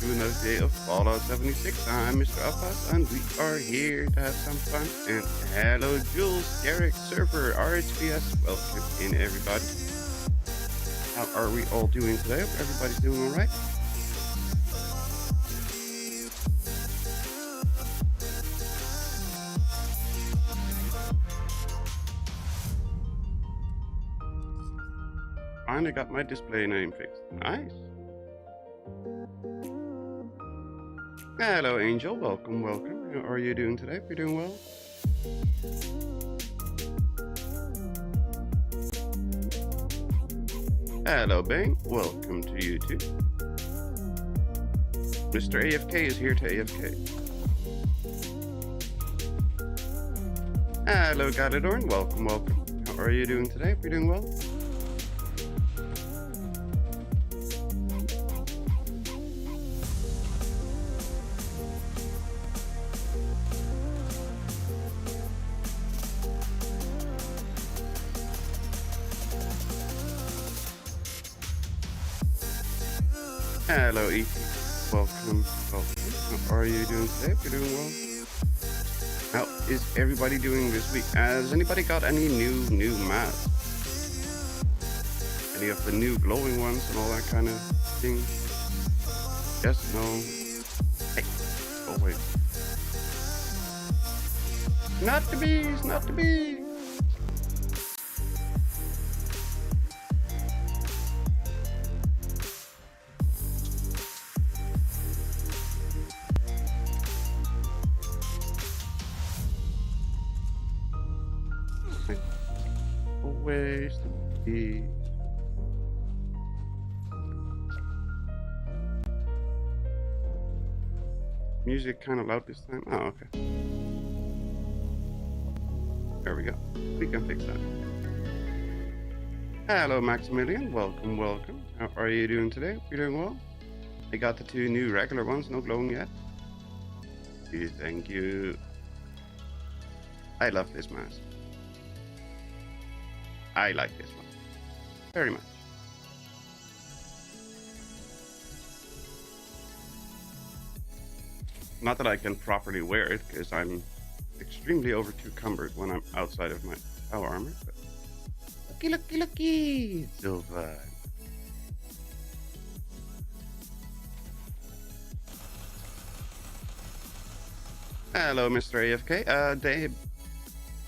Another day of Fallout 76. I'm Mr. Alphas, and we are here to have some fun. And hello, Jules, Garrick, Server, RHPS. Welcome in, everybody. How are we all doing today? Hope everybody's doing all right. Finally got my display name fixed. Nice. Hello, Angel. Welcome, welcome. How are you doing today? You're doing well? Hello, Bang. Welcome to you too. Mr. AFK is here to AFK. Hello, Gadadorn. Welcome, welcome. How are you doing today? You're doing well? Hello, E. Welcome, welcome. How are you doing today? You're doing well? How is everybody doing this week? Has anybody got any new masks? Any of the new glowing ones and all that kind of thing? Yes, no? Hey. Oh, wait. Not the bees, not the bees. Always the bees. Music kind of loud this time. Oh, okay. There we go. We can fix that. Hello, Maximilian. Welcome, welcome. How are you doing today? You're doing well? I got the two new regular ones, no glowing yet. Thank you. I love this mask. I like this one very much. Not that I can properly wear it, because I'm extremely over-encumbered when I'm outside of my power armor. But looky, looky, looky! It's so fun. Hello, Mr. AFK. Dave.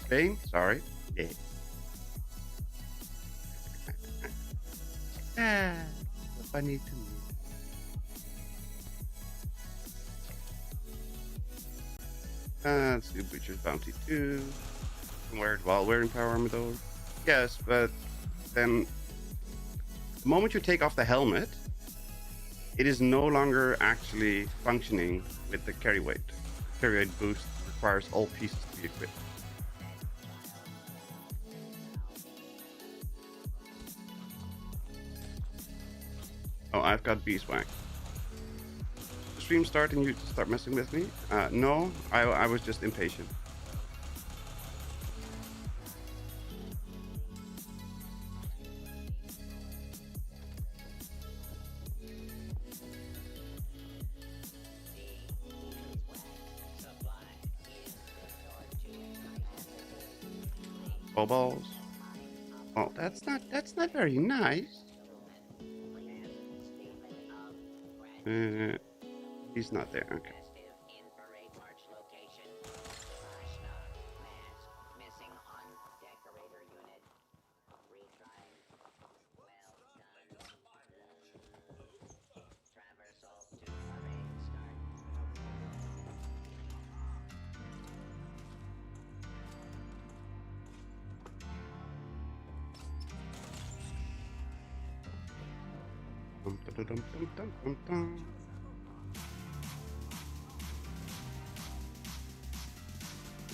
Bane? Sorry. Yeah. So funny to me. Let's do Butcher's Bounty 2. Wear it while wearing power armor though. Yes, but then the moment you take off the helmet, it is no longer actually functioning with the carry weight. Carry weight boost requires all pieces to be equipped. Oh, I've got beeswax. The stream start and you start messing with me? No, I was just impatient. Balls. Oh, that's not very nice. He's not there. Okay.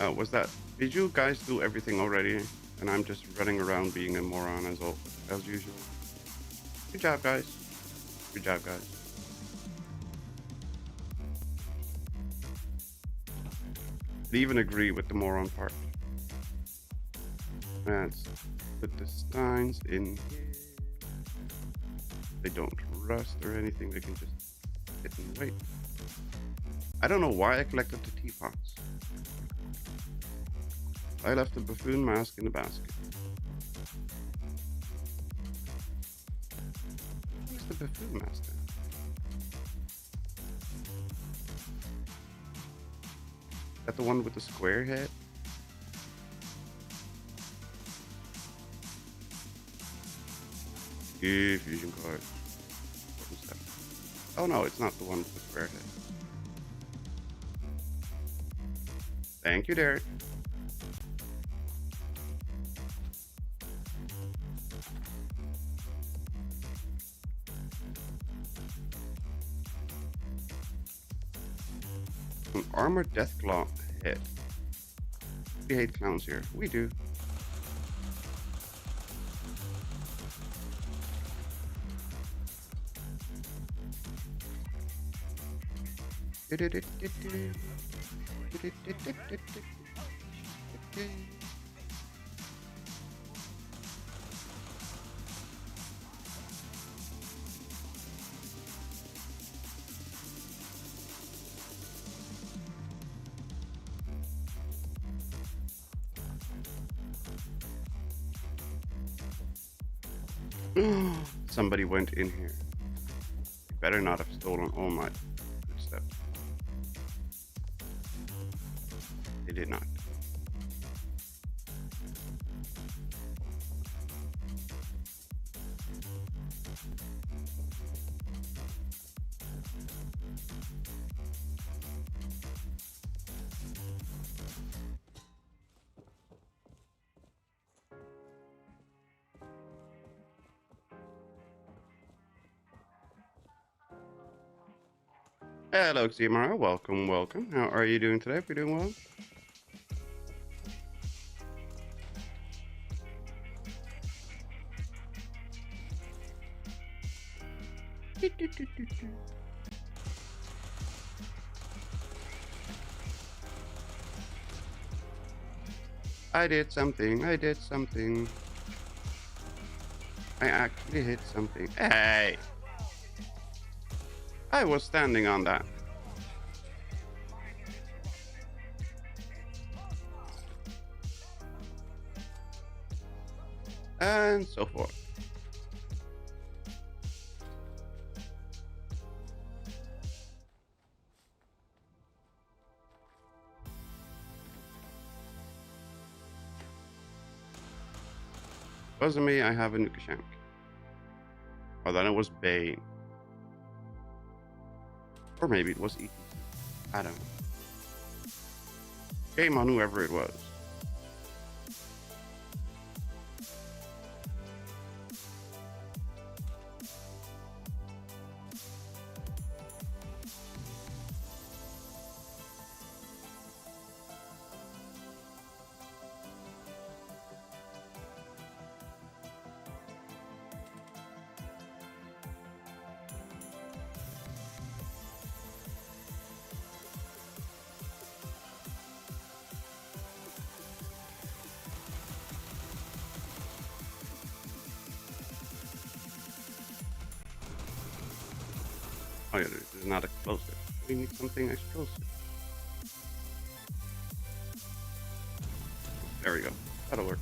Oh, was that? Did you guys do everything already? And I'm just running around being a moron as usual. Good job, guys. Good job, guys. I even agree with the moron part. Let's put the steins in here. They don't rust or anything. They can just sit and wait. I don't know why I collected the teapots. I left the buffoon mask in the basket. Where's the buffoon mask then? Is that the one with the square head? Fusion card. Oh no, it's not the one with the square head. Thank you, Derek. An armored deathclaw head. We hate clowns here. We do. Somebody went in here. They better not have stolen all my good stuff. They did not. Hello, Ximara. Welcome, welcome. How are you doing today? We're doing well. I did something. I did something. I actually hit something. Hey! I was standing on that. And so forth. Wasn't me, I have a Nukashank. Oh, then it was Bane. Or maybe it was E. I don't know. Game on whoever it was. Oh yeah, this is not explosive. We need something explosive. There we go. That'll work.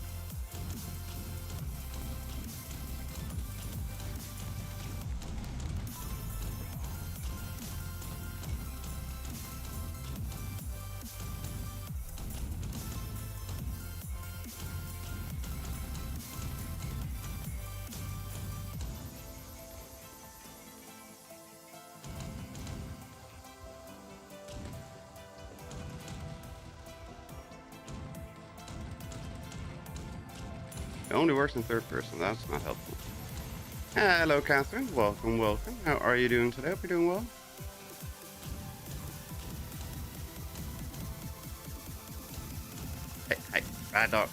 It only works in third person. That's not helpful. Hello, Catherine. Welcome, welcome. How are you doing today? Hope you're doing well. Hey, hey, bad dog.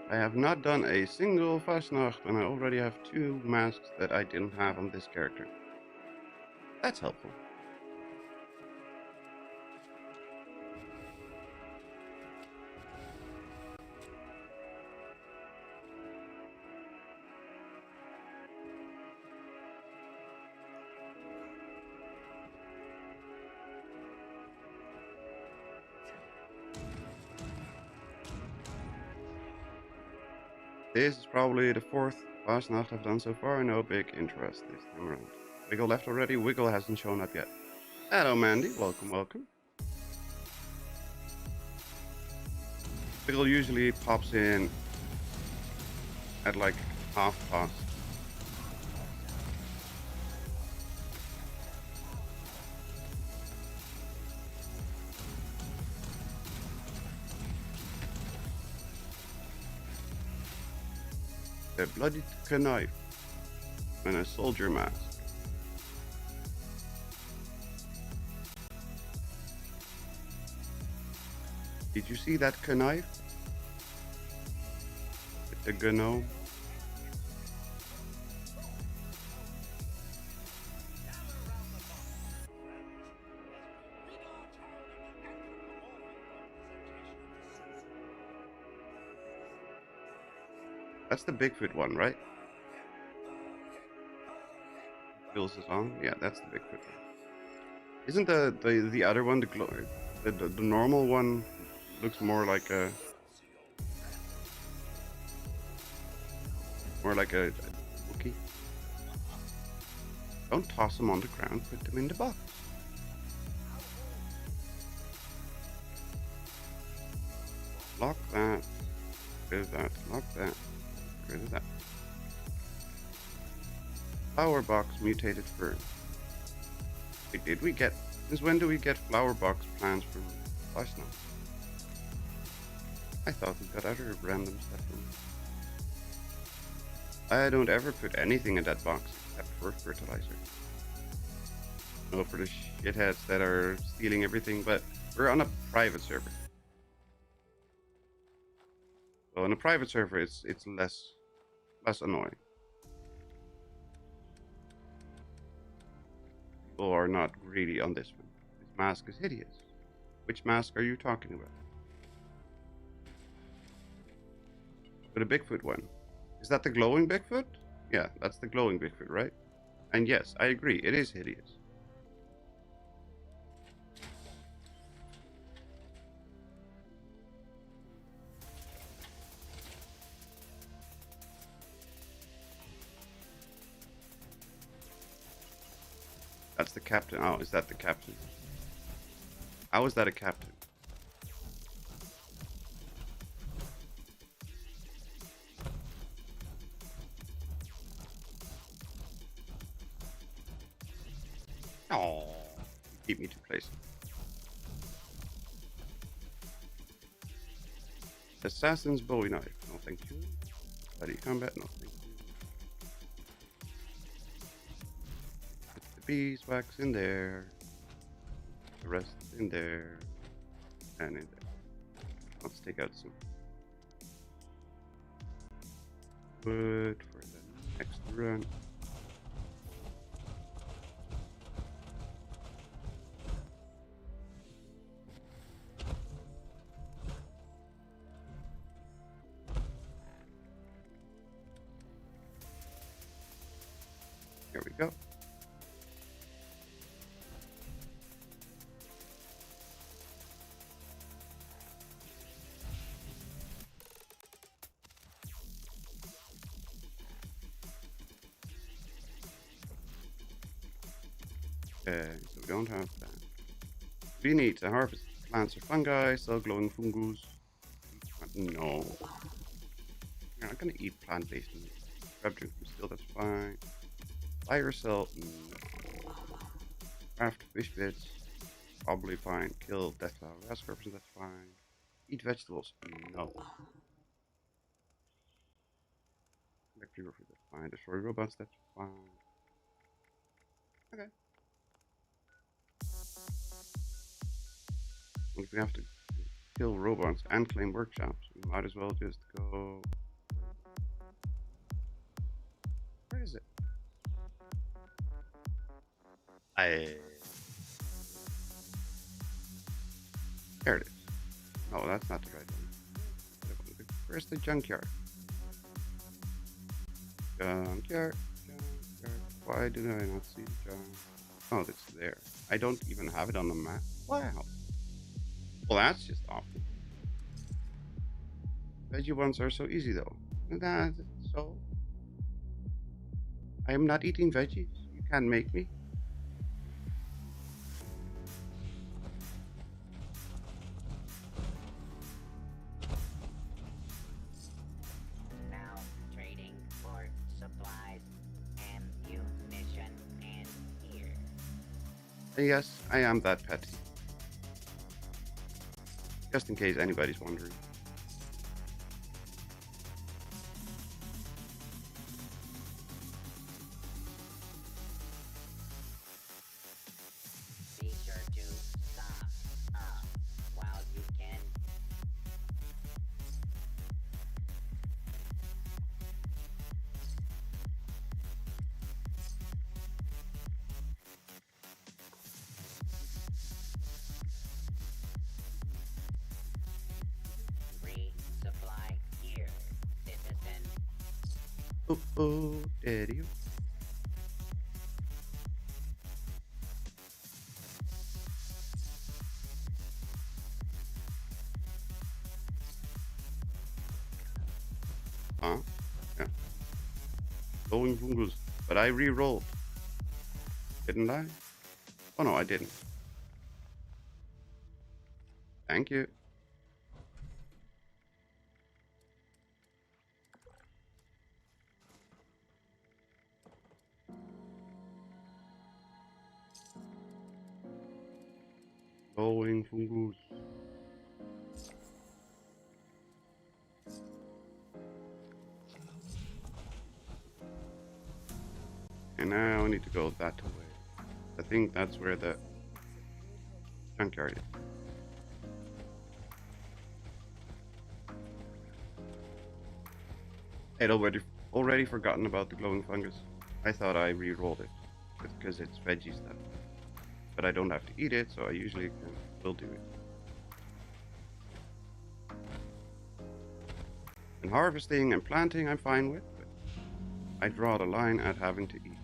I have not done a single Fasnacht, and I already have 2 masks that I didn't have on this character. That's helpful. This is probably the 4th Fasnacht I've done so far. No big interest this time around. Wiggle left already. Wiggle hasn't shown up yet. Hello, Mandy. Welcome, welcome. Wiggle usually pops in at like half past. A bloody knife and a soldier mask. Did you see that knife? With the gnome? That's the Bigfoot one, right? Bills is on. Yeah, that's the Bigfoot one. Isn't the other one the normal one looks more like a Wookiee? Don't toss them on the ground. Put them in the box. Lock that. Get rid of that. Lock that. Get rid of that. Flower box mutated fern. Wait, did we get? Since when do we get flower box plants from Fasnacht? I thought we got other random stuff from. I don't ever put anything in that box except for fertilizer. No, for the shitheads that are stealing everything, but we're on a private server. So on a private server, it's less annoying. People are not greedy on this one. This mask is hideous. Which mask are you talking about? For the Bigfoot one. Is that the glowing Bigfoot? Yeah, that's the glowing Bigfoot, right? And yes, I agree, it is hideous. That's the captain. Oh, is that the captain? How is that a captain? Oh, keep me to place. Assassin's Bowie knife. No, thank you. Buddy combat. No, thank you. Put the beeswax in there. The rest in there. And in there. Let's take out some wood for the next run. There we go. So we don't have that. We need to harvest plants or fungi, sell glowing fungus. No. You're not gonna eat plant-based meat. Grab drink from still, that's fine. Buy or sell, no. Craft fish bits, probably fine. Kill deathflower grasshoppers, that's fine. Eat vegetables, no. Electric fruit, that's fine. Destroy robots, that's fine. Okay. And if we have to kill robots and claim workshops, we might as well just go. Where is it? There it is. No, that's not the right one. Where's the junkyard? Junkyard. Why do I not see the junk? Oh, it's there. I don't even have it on the map. Wow. Well, that's just awful. Veggie ones are so easy though. That's so. I am not eating veggies. You can't make me. Now trading for supplies, ammunition, and gear. Yes, I am that petty. Just in case anybody's wondering. Be sure to stock up while you can. Resupply gear, citizen. Oh, daddy. Huh? Yeah. Glowing fungus. But I re-rolled. Didn't I? Oh no, I didn't. Thank you. Glowing fungus. And now I need to go that way. I think that's where the junkyard is. I'd already forgotten about the glowing fungus. I thought I re-rolled it because it's veggie stuff. But I don't have to eat it, so I usually will do it. And harvesting and planting I'm fine with, but I draw the line at having to eat.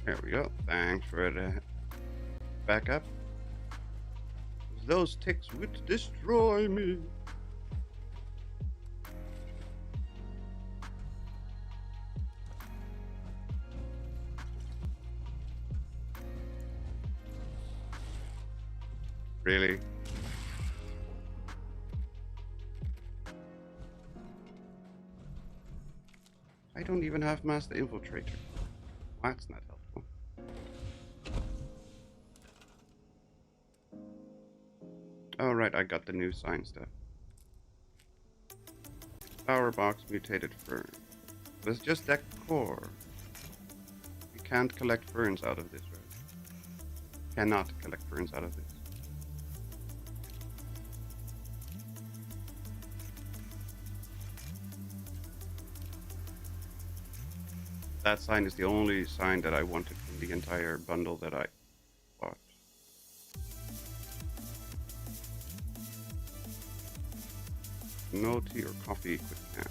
There we go. Thanks for the backup. Those ticks would destroy me. Really? I don't even have Master Infiltrator. That's not helpful. Oh, right, I got the new sign stuff. Power box mutated fern. But it's just decor. We can't collect ferns out of this, right? Cannot collect ferns out of this. That sign is the only sign that I wanted from the entire bundle that I bought. No tea or coffee, quick can.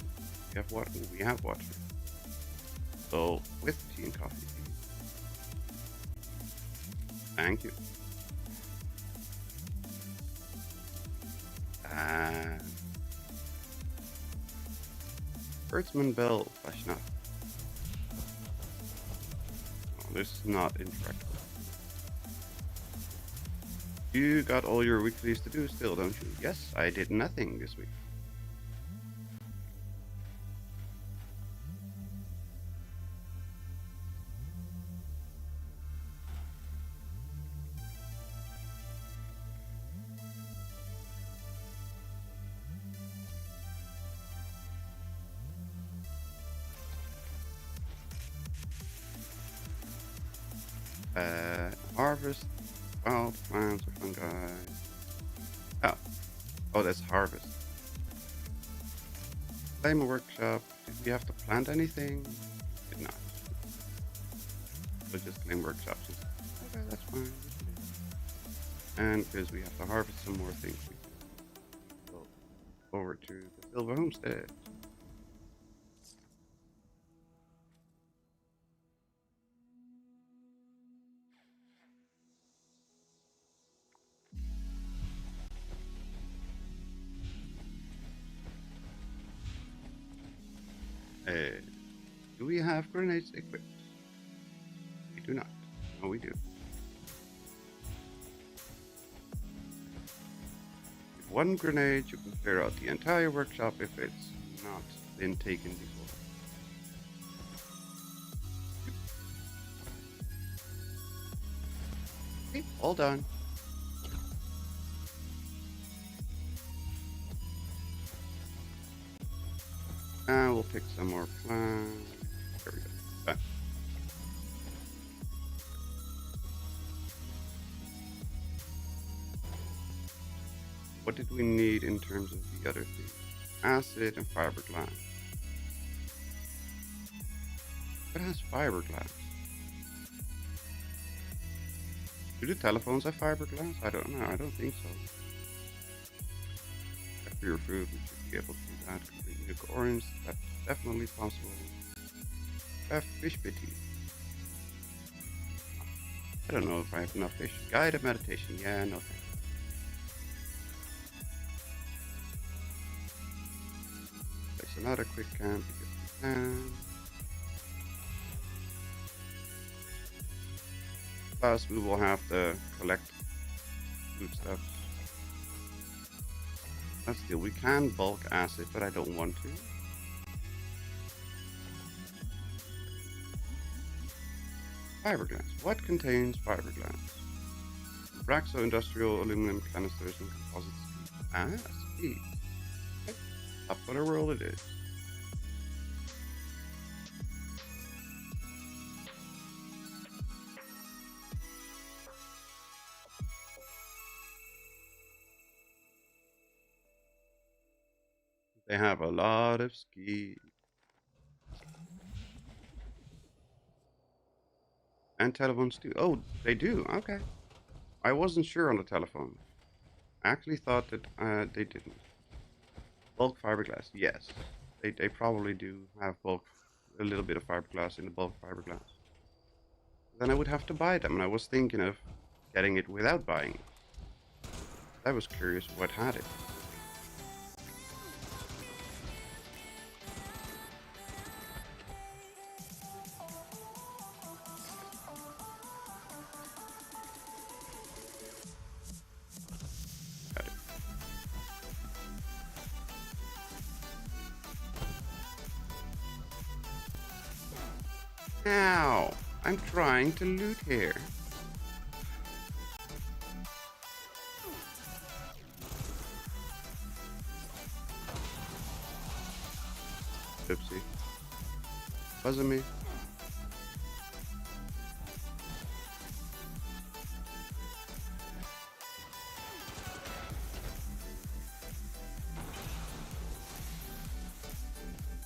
We have what? We have water. So, with tea and coffee. Thank you. Hertzman Bell, Fasnacht. Oh, this is not interactive. You got all your weeklies to do still, don't you? Yes, I did nothing this week. Harvest, wild plants or fungi. Oh, that's harvest. Claim a workshop. Did we have to plant anything? Did not. We'll just claim workshops. Okay, that's fine. And because we have to harvest some more things, we can go over to the Silver Homestead. Do we have grenades equipped? We do not. No, we do. With one grenade, you can clear out the entire workshop if it's not been taken before. Okay, all done. And we'll pick some more plants. There we go. Done. What did we need in terms of the other things? Acid and fiberglass. What has fiberglass? Do the telephones have fiberglass? I don't know. I don't think so. After your food, we should be able to do that. Nuke orange, that's definitely possible. Craft fish bitty. I don't know if I have enough fish. Guided meditation. Yeah, no thanks. Place another quick camp because we can. Plus, we will have to collect food stuff. Let's do. We can bulk acid, but I don't want to. Fiberglass. What contains fiberglass? Braxo industrial aluminum canisters and composite steel. Ah, steel. Okay. Up on the world it is. They have a lot of ski. And telephones too. Oh, they do. Okay. I wasn't sure on the telephone. I actually thought that they didn't. Bulk fiberglass. Yes. They probably do have a little bit of fiberglass in the bulk fiberglass. Then I would have to buy them, and I was thinking of getting it without buying it. I was curious what had it. Now, I'm trying to loot here. Oopsie. Wasn't me.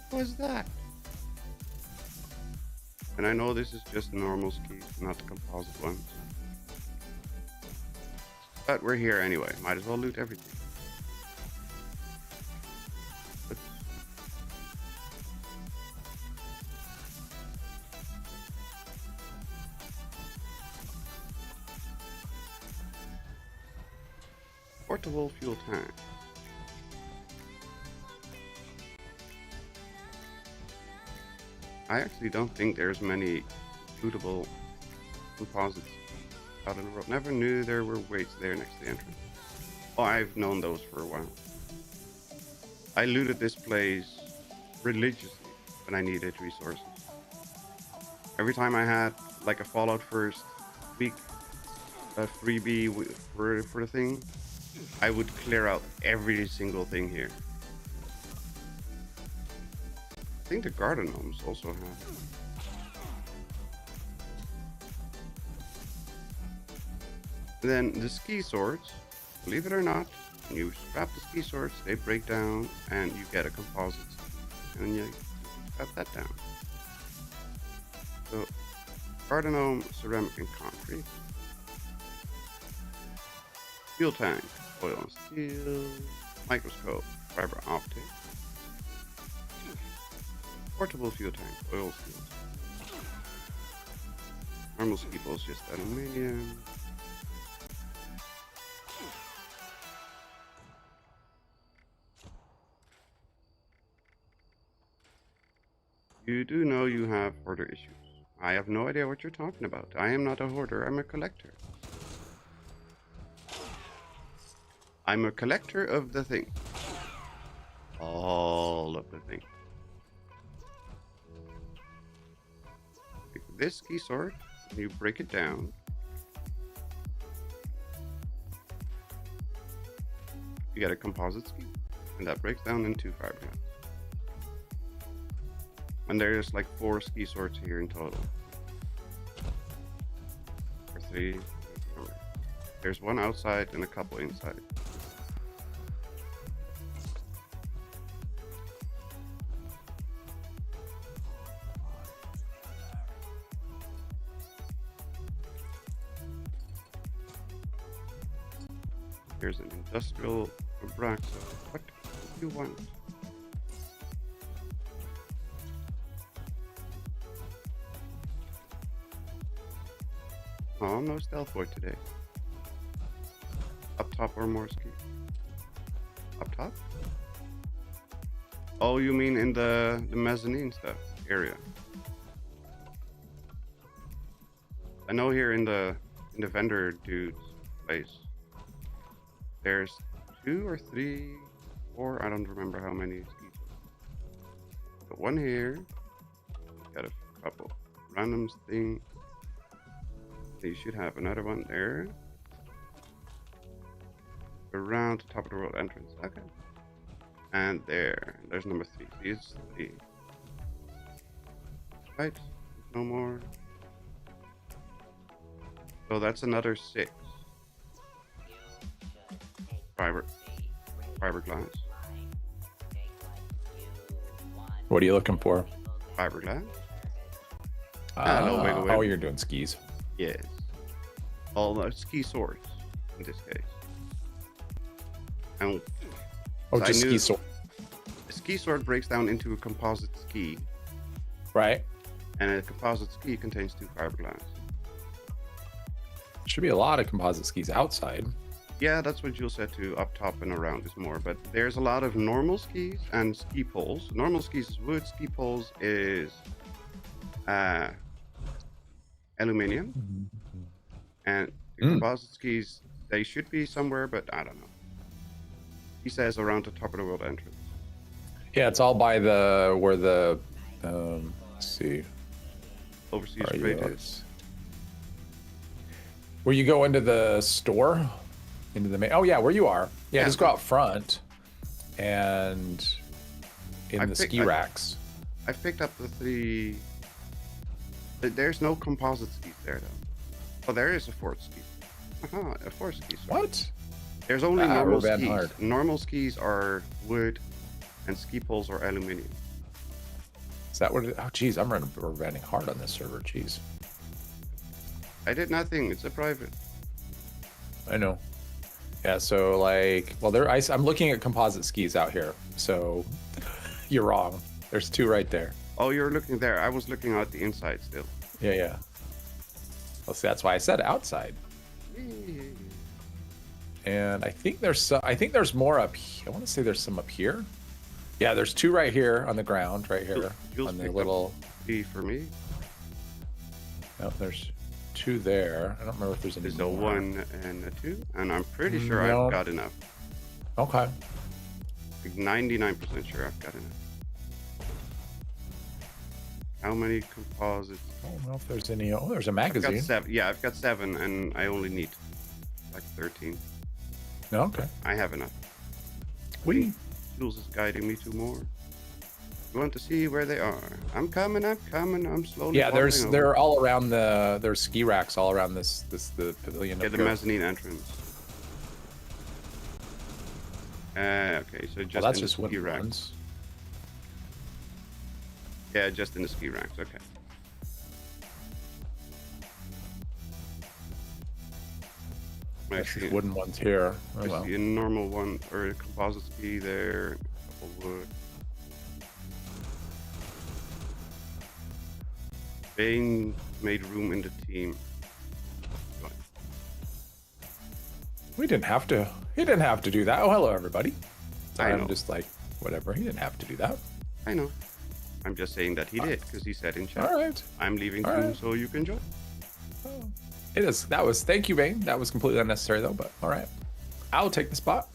What was that? And I know this is just normal skis, not the composite ones. But we're here anyway. Might as well loot everything. Portable fuel tank. I actually don't think there's many lootable composites out in the world. Never knew there were weights there next to the entrance. Oh, I've known those for a while. I looted this place religiously when I needed resources. Every time I had like a Fallout First week, a freebie for the thing, I would clear out every single thing here. I think the garden gnomes also have it. Then the ski swords, believe it or not, when you scrap the ski swords, they break down and you get a composite. And then you scrap that down. So, garden gnome, ceramic and concrete. Fuel tank, oil and steel, microscope, fiber optic. Portable fuel tank, oil steel. Normal ski poles, just aluminium. You do know you have hoarder issues. I have no idea what you're talking about. I am not a hoarder, I'm a collector. I'm a collector of the thing. All of the thing. Take this ski sword, you break it down. You get a composite ski, and that breaks down into fiberglass. And there's like 4 ski swords here in total. Or 3. There's one outside and a couple inside. There's an industrial Abraxo. What do you want? Oh, no stealth boy today. Up top or more ski? Up top? Oh, you mean in the mezzanine stuff area? I know here in the vendor dude's place, there's 2 or 3, 4, I don't remember how many skis. Got one here. Got a couple randoms thing. You should have another one there. Around the top of the world entrance. Okay. And there's number 3. These 3. Right. No more. So that's another 6. Fiberglass. What are you looking for? Fiberglass. No wiggle wiggle. Oh, you're doing skis. Yes. All the ski swords in this case. And Oh, just ski sword. a ski sword breaks down into a composite ski, Right. and a composite ski contains 2 fiberglass. Should be a lot of composite skis outside. Yeah, that's what Jules said too. Up top and around is more, but there's a lot of normal skis and ski poles. Normal skis is wood, ski poles is aluminum, and the composite skis, they should be somewhere, but I don't know. He says around the top of the world entrance. Yeah, it's all by where the let's see. Overseas Are trade you- is. Where you go into the store, into the main. Oh yeah, where you are. Yeah, Yeah. just go out front, and in I the pick- ski I- racks. I picked up the 3. There's no composite skis there though. Oh, there is a 4th ski. A 4th ski. Sorry. What? There's only normal we're skis. hard. Normal skis are wood, and ski poles are aluminium. Is that what it? Oh, geez, we're running hard on this server. Jeez. I did nothing. It's a private. I know. Yeah. So like, well, I'm looking at composite skis out here. So you're wrong. There's 2 right there. Oh, you're looking there. I was looking at the inside still. Yeah, yeah. Well, see, that's why I said outside. And I think there's more up here. I want to say there's some up here. Yeah, there's 2 right here on the ground, right here on the little. B for me. No, there's 2 there. I don't remember if there's any There's a more. 1 and a 2, and I'm pretty sure No. I've got enough. Okay. Like 99% sure I've got enough. How many composites? I don't know if there's any. Oh, there's a I've magazine. got 7. Yeah, I've got 7, and I only need like 13. No, okay. I have enough. We. Jules is guiding me to more. You want to see where they are? I'm coming. I'm slowly. Yeah, walking over. they're all around there's ski racks all around the pavilion. Yeah, up the here. mezzanine entrance. Okay, so just Well, that's in just the ski wooden racks. ones. Yeah, just in the ski racks. Okay. I There's see, just wooden ones here. Oh, I well. see a normal one or a composite ski there. A couple wood. Bane made room in the team. We didn't have to. He didn't have to do that. Oh, hello, everybody. I know. I'm just like, whatever. He didn't have to do that. I know. I'm just saying that he did because he said in chat. All right. I'm leaving All soon, right. so you can join. Oh. It is. That was. Thank you, Bane. That was completely unnecessary, though. But all right, I'll take the spot.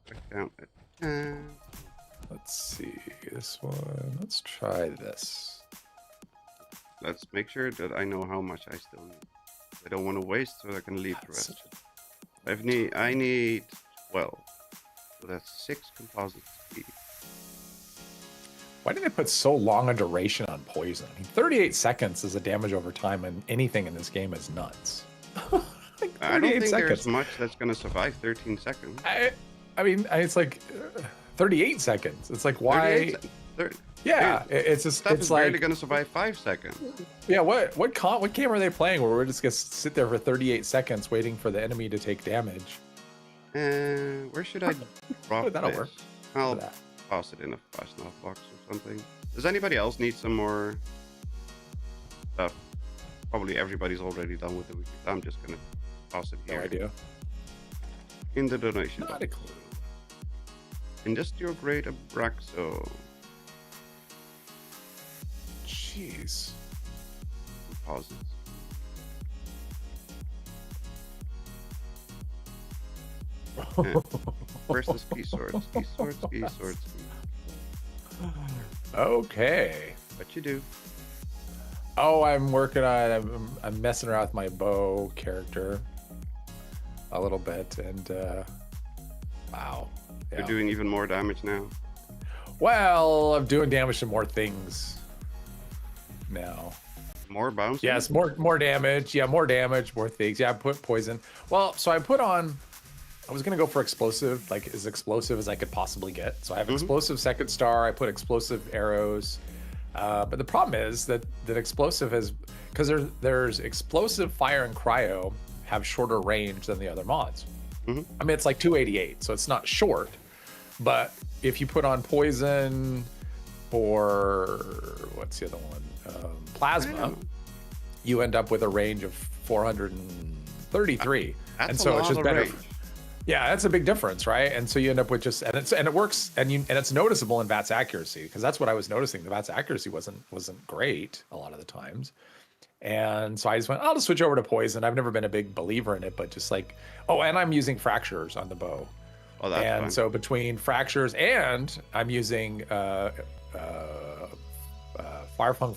Account at 10. Let's see this one. Let's try this. Let's make sure that I know how much I still need. I don't want to waste, so I can leave the rest. I need 12. So that's 6 composite speed. Why did they put so long a duration on poison? I mean, 38 seconds is a damage over time, and anything in this game is nuts. Like I don't 38 think seconds. there's much that's going to survive 13 seconds. I mean, it's like 38 seconds. It's like, why? 38 se- Yeah, Dude, it's just, Stuff it's is barely like, going to survive 5 seconds. yeah, what game are they playing where we're just gonna sit there for 38 seconds waiting for the enemy to take damage? Where should I drop That'll this? work. I'll For that. toss it in a Fasnacht box or something. Does anybody else need some more stuff? Probably everybody's already done with the weekly. I'm just gonna toss it No here idea. in the donation Not box. a clue. Industrial grade Abraxo Jeez. composites. Yeah. Where's the ski sword? Ski sword, ski sword, ski. Okay. What you do? Oh, I'm working on. I'm messing around with my bow character a little bit, and wow. You're Yeah. doing even more damage now. Well, I'm doing damage to more things now. More bounce? Yes, more damage. Yeah, more damage, more things. Yeah, I put poison. Well, so I put on. I was gonna go for explosive, like as explosive as I could possibly get. So I have explosive second star. I put explosive arrows. But the problem is that explosive is because there's explosive, fire, and cryo have shorter range than the other mods. I mean, it's like 288, so it's not short. But if you put on poison or what's the other one? Plasma, you end up with a range of 433. That's and so a it's lot just of better. range. Yeah, that's a big difference, right? And so you end up with just and it works and it's noticeable in VAT's accuracy because that's what I was noticing. The VAT's accuracy wasn't great a lot of the times. And so I just went, I'll just switch over to poison. I've never been a big believer in it, but just like, oh, and I'm using fractures on the bow. Oh, that's And fine. so between fractures and I'm using far-flung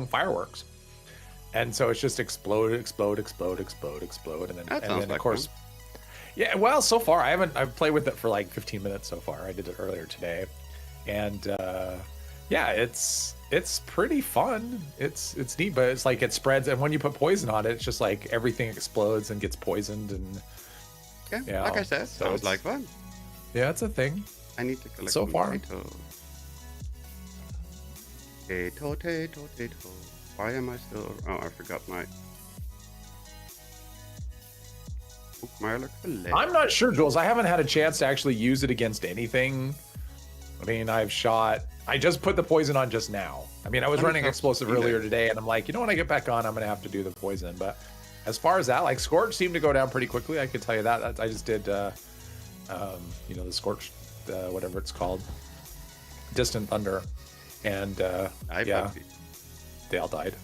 fireworks. And so it's just explode, and then That sounds of like course, Yeah, well, so far I've played with it for like 15 minutes so far. I did it earlier today, and yeah, it's pretty fun. It's neat, but it's like it spreads, and when you put poison on it, it's just like everything explodes and gets poisoned, and Yeah, like I said, so sounds it's like fun. Yeah, it's a thing. I need to collect So some far. potatoes. Potato. Why am I still? Oh, I forgot my bookmark. I'm not sure, Jules. I haven't had a chance to actually use it against anything. I mean, I just put the poison on just now. I mean, I was running explosive earlier today, and I'm like, when I get back on, I'm gonna have to do the poison. But as far as that, like Scorch seemed to go down pretty quickly. I can tell you that. I just did, the Scorch, whatever it's called, Distant Thunder, and yeah, they all died.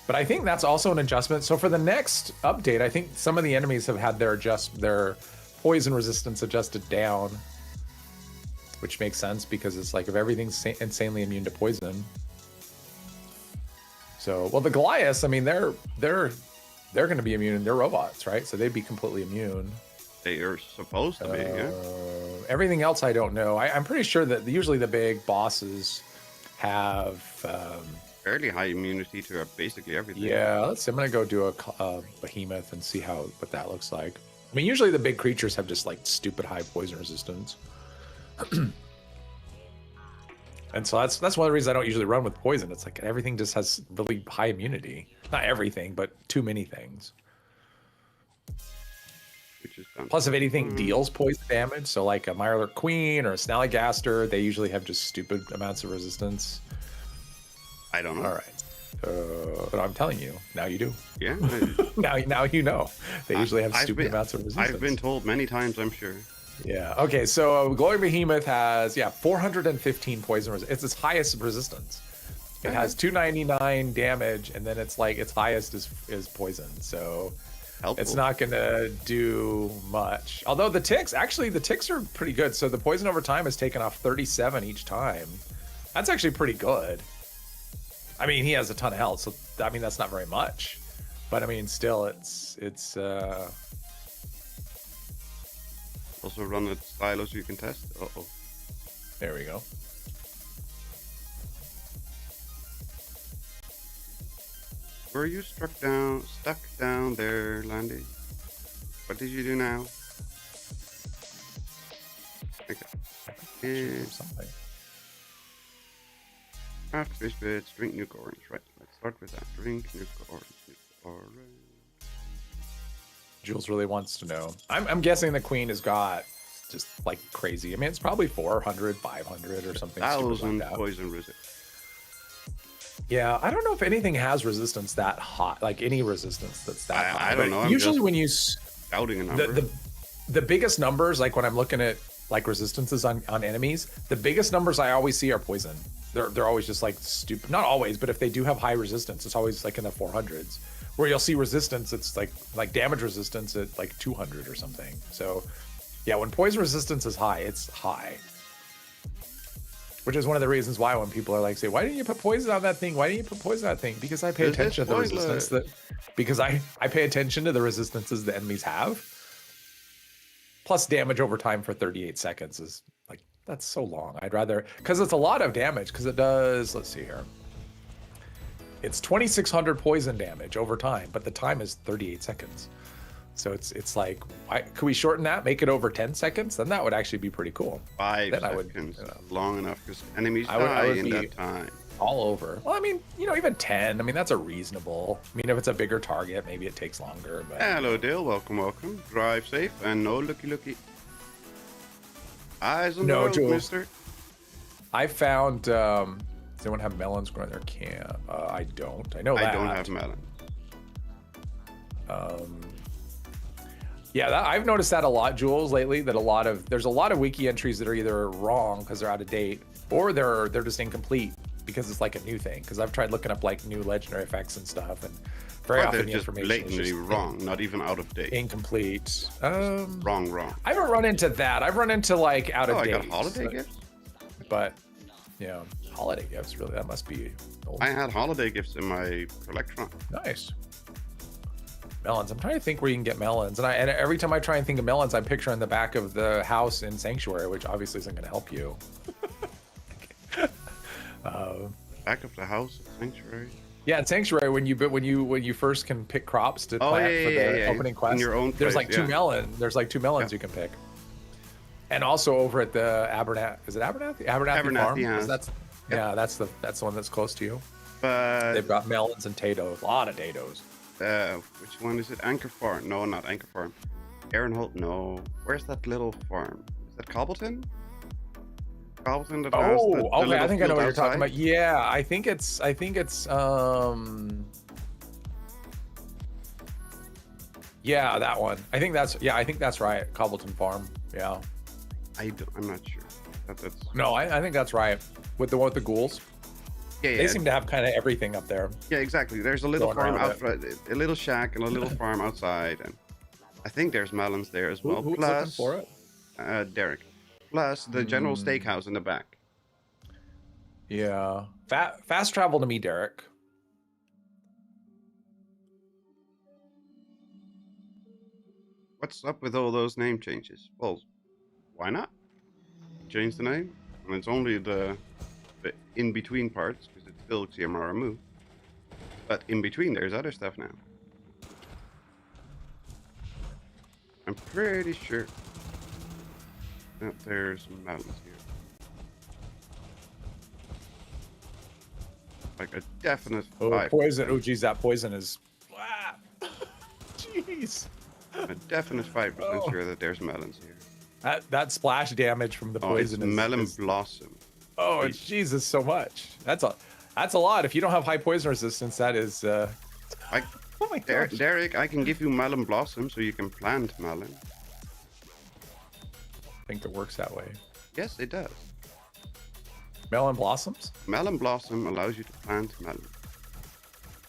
But I think that's also an adjustment. So for the next update, I think some of the enemies have had their poison resistance adjusted down, which makes sense because it's like if everything's insanely immune to poison. So, well, the Goliaths, I mean, they're going to be immune. They're robots, right? So they'd be completely immune. They are supposed to be. Yeah. Everything else, I don't know. I'm pretty sure that usually the big bosses have fairly high immunity to basically everything. Yeah, let's see. I'm gonna go do a behemoth and see what that looks like. I mean, usually the big creatures have just like stupid high poison resistance. And so that's one of the reasons I don't usually run with poison. It's like everything just has really high immunity. Not everything, but too many things. Which is done. Plus, if anything deals poison damage, so like a Mirelurk Queen or a Snallygaster, they usually have just stupid amounts of resistance. I don't know. All right. But I'm telling you, now you do. Yeah. now you know. They usually have stupid amounts of resistance. I've been told many times, I'm sure. Yeah. Okay. So Glowing Behemoth has 415 poison resistance. It's its highest resistance. It has 299 damage, and then it's like its highest is poison. So helpful. It's not gonna do much. Although the ticks are pretty good. So the poison over time has taken off 37 each time. That's actually pretty good. I mean, he has a ton of health, so I mean that's not very much. But I mean, still, it's also run a stylo so you can test. There we go. Were you stuck down there, Landy? What did you do now? Okay. Something. Craft fish bits, drink nuke orange. Right, let's start with that. Drink nuke orange. Jules really wants to know. I'm guessing the queen has got just like crazy. I mean, it's probably 400, 500 or something. 1,000 poison resist. Yeah, I don't know if anything has resistance that hot, like any resistance that's that high. I don't know. Usually when you scouting a number. The biggest numbers, like when I'm looking at like resistances on enemies, the biggest numbers I always see are poison. They're always just like stupid. Not always, but if they do have high resistance, it's always like in the 400s. Where you'll see resistance, it's like damage resistance at like 200 or something. So yeah, when poison resistance is high, it's high. Which is one of the reasons why when people are like, say, why didn't you put poison on that thing? Why didn't you put poison on that thing? Because I pay attention to the resistance because I pay attention to the resistances the enemies have. Plus damage over time for 38 seconds is like, that's so long. I'd rather, because it's a lot of damage, because it does, let's see here. It's 2,600 poison damage over time, but the time is 38 seconds. So it's like, could we shorten that, make it over 10 seconds? Then that would actually be pretty cool. 5 then seconds, long enough, because enemies I die would in be that time. All over. Well, I mean, even 10, I mean, that's a reasonable. I mean, if it's a bigger target, maybe it takes longer. But Hello, Dale. Welcome. Drive safe and no looky. Eyes on the road, Jules. mister. I found, does anyone have melons growing their camp? I don't. I know that. I don't have melons. Yeah, I've noticed that a lot, Jules, lately, that there's a lot of wiki entries that are either wrong because they're out of date, or they're just incomplete because it's like a new thing. Because I've tried looking up like new legendary effects and stuff, and very often they're the just information blatantly is just wrong, not even out of date. Incomplete. Wrong. I haven't run into that. I've run into like out of date. I got holiday gifts? But, holiday gifts, really, that must be old. I had holiday gifts in my collection. Nice. Melons. I'm trying to think where you can get melons, and every time I try and think of melons, I'm picturing the back of the house in Sanctuary, which obviously isn't going to help you. Back of the house at Sanctuary. Yeah, in Sanctuary, when you first can pick crops to plant for the opening quest, in your own there's place, like two melons. There's like two melons you can pick. And also over at the Abernathy, is it Abernathy? Abernathy Farm. Yeah. That's the one that's close to you. But They've got melons and potatoes, a lot of potatoes. which one is it? Anchor Farm? No, not Anchor Farm. Aaronholt? No. Where's that little farm? Is that Cobbleton? Cobbleton that has the okay. I think I know what you're talking outside? about. Yeah, I think it's yeah, that one. I think that's right. Cobbleton Farm. Yeah. I'm not sure. That's No, I think that's right. With the ghouls. yeah. They seem to have kind of everything up there. Yeah, exactly. There's a little Going farm around outside, a little shack, and a little farm outside, and I think there's melons there as well. Who's Plus, looking for it? Derek. Plus the General Steakhouse in the back. Yeah. Fast travel to me, Derek. What's up with all those name changes? Well, why not? Change the name, and it's only the in-between parts, because it's still Xiamaramu. But in between, there's other stuff now. I'm pretty sure that there's mountains here. Like a definite five. Poison. Oh, geez, that poison is. Wow. Jeez. A definite 5% sure that there's melons here. That splash damage from the poison it's is melon blossom. Oh, it's Jesus, so much. That's a lot. If you don't have high poison resistance, that is. Oh my gosh. Derek, I can give you melon blossom so you can plant melon. I think it works that way. Yes, it does. Melon blossoms? Melon blossom allows you to plant melon.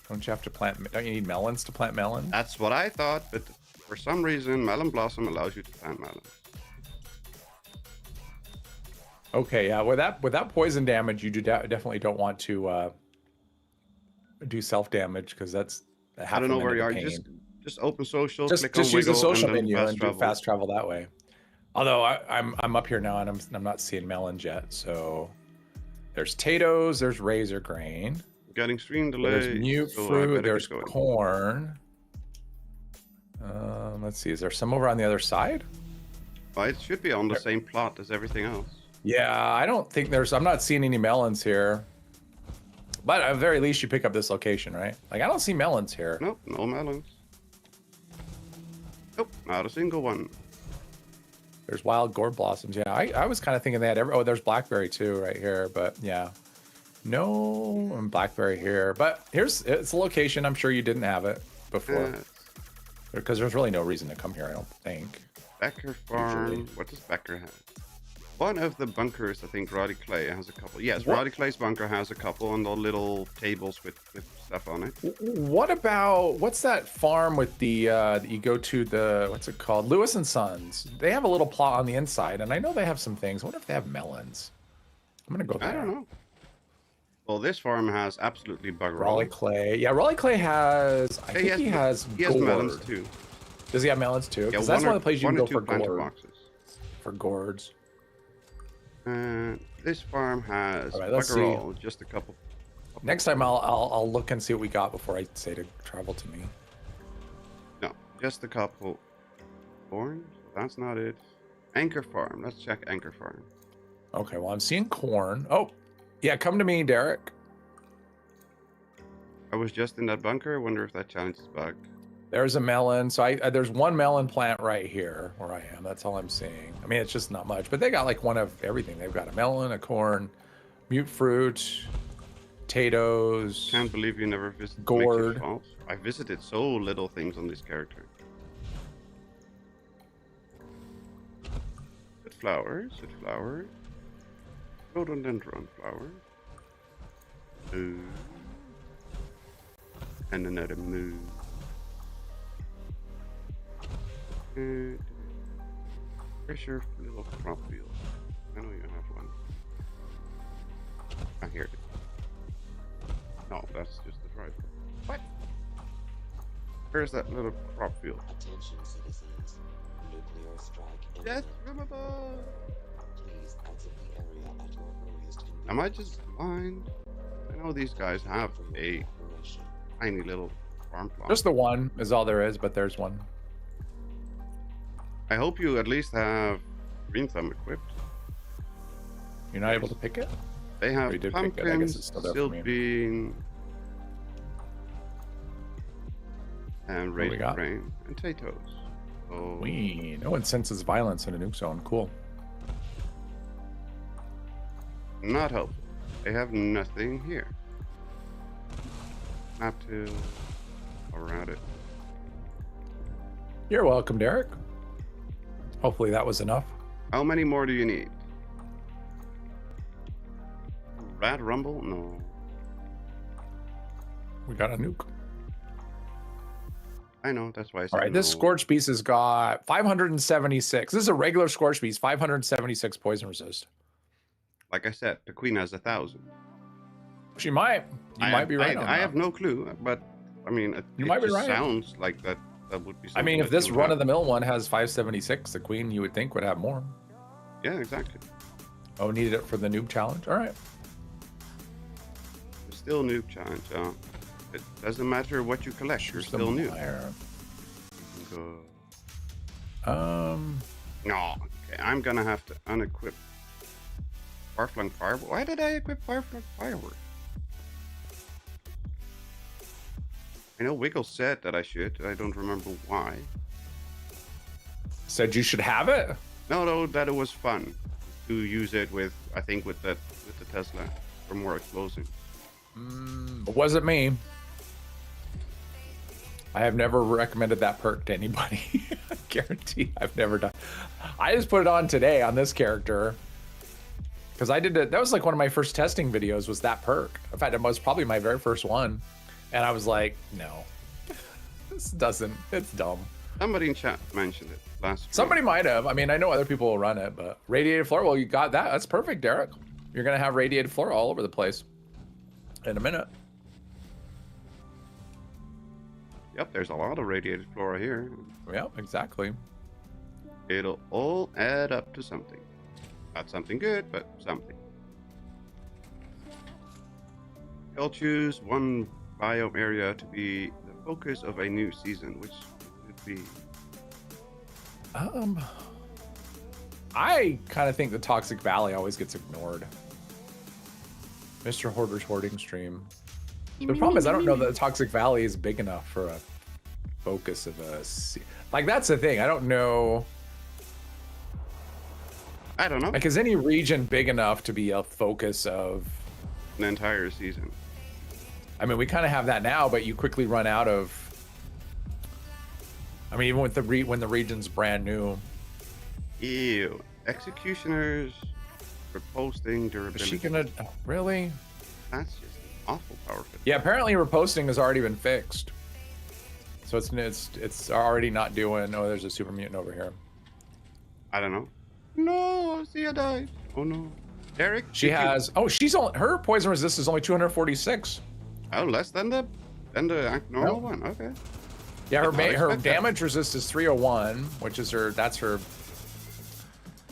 Don't you have to plant? Don't you need melons to plant melon? That's what I thought, but for some reason, melon blossom allows you to plant melon. Okay, yeah. With that poison damage, you definitely don't want to do self damage because that's. I don't know where you are. Just open social. Just click on use the wiggle, social and then menu and do travel. fast travel that way. Although I'm up here now and I'm not seeing melons yet. So there's potatoes, there's razor grain, Getting stream delay. there's mute so I fruit, better there's get going. corn. Let's see, is there some over on the other side? Well, it should be on the same plot as everything else. Yeah, I don't think I'm not seeing any melons here. But at the very least, you pick up this location, right? Like, I don't see melons here. Nope, no melons. Nope, not a single one. There's wild gourd blossoms. Yeah, I was kind of thinking they had there's blackberry too right here. But yeah, no blackberry here. But it's a location. I'm sure you didn't have it before. Because there's really no reason to come here, I don't think. Becker Farm. Usually. What does Becker have? One of the bunkers, I think Roddy Clay has a couple. Yes, Roddy Clay's bunker has a couple on the little tables with stuff on it. What's that farm with the that you go to what's it called? Lewis and Sons. They have a little plot on the inside, and I know they have some things. I wonder if they have melons. I'm gonna go there. I don't know. Well, this farm has absolutely bugger all. Raleigh Clay. Yeah, Raleigh Clay has. I think he has gourd. melons too. Does he have melons too? Yeah, Because that's one of the places you can go for gourd. boxes. For gourds. This farm has All right, let's bugger all, just a couple. Next time I'll look and see what we got before I say to travel to me. No, just a couple. Orange? That's not it. Anchor Farm. Let's check Anchor Farm. Okay, well I'm seeing corn. Oh, yeah, come to me, Derek. I was just in that bunker. I wonder if that challenge is bugged. There's a melon. So there's one melon plant right here where I am. That's all I'm seeing. I mean, it's just not much, but they got like one of everything. They've got a melon, a corn, mute fruit, potatoes. Can't believe you never visited gourd. Falls. I visited so little things on this character. Good flowers. Rhododendron flowers. Moo. And another moo. Where's your little crop field? I know you have one. I hear it. No, that's just the driveway. What? Where's that little crop field? Attention citizens. Nuclear strike Death imminent. from above. Please exit the area at your earliest convenience. Am I just blind? I know these guys have For your a cooperation. tiny little farm plot. Just the one is all there is, but there's one. I hope you at least have green thumb equipped. You're not able to pick it? They have you did pick it. I guess pumpkins, it's still there for silt me. bean, and What do we raised got? grain, and potatoes. Oh, No one senses violence in a nuke zone. Cool. not helpful. They have nothing here. Not to around it. You're welcome, Derek. Hopefully that was enough. How many more do you need? Rat rumble? No. We got a nuke. I know, that's why I said All right, this no. Scorch Beast has got 576. This is a regular Scorch Beast, 576 poison resist. Like I said, the queen has 1,000. She might. You might be right on I that. have no clue, but I mean, it might be just right. sounds like that would be I something mean, if that this you would have. run-of-the-mill one has 576, the queen you would think would have more. Yeah, exactly. Oh, needed it for the noob challenge. All right. It's still noob challenge. It doesn't matter what you collect, you're Here's the still noob. Meyer. Good. Um, No, okay, I'm gonna have to unequip Farflung Firework. Why did I equip Farflung Firework? I know Wiggle said that I should. I don't remember why. said you should have it. No, that it was fun to use it with. I think with the Tesla for more explosive. It wasn't me. I have never recommended that perk to anybody. I guarantee I've never done. I just put it on today on this character because I did it. That was like one of my first testing videos. Was that perk? In fact, it was probably my very first one, and I was like, no, this doesn't. It's dumb. Somebody in chat mentioned it last stream. Somebody might have. I mean, I know other people will run it, but radiated floor. Well, you got that. That's perfect, Derek. You're gonna have radiated floor all over the place in a minute. Yep, there's a lot of radiated flora here. Yeah, exactly. It'll all add up to something. Not something good, but something. I'll choose one biome area to be the focus of a new season, which would be. I kind of think the Toxic Valley always gets ignored. Mr. Hoarder's hoarding stream. The problem is I don't know that the Toxic Valley is big enough for a focus of a like that's the thing. I don't know. I don't know. Like, is any region big enough to be a focus of? An entire season. I mean, we kind of have that now, but you quickly run out of. I mean, even with when the region's brand new. Ew. Executioners reposting durability. Is she gonna really? That's just awful powerful. Yeah, apparently reposting has already been fixed. So it's already not doing. Oh, there's a super mutant over here. I don't know. No, Sia died. Oh no. Derek? She did you- has. Oh, she's only her poison resist is only 246. Oh, less than the normal one. Okay. Yeah, Did not her expect that. damage resist is 301, which is that's her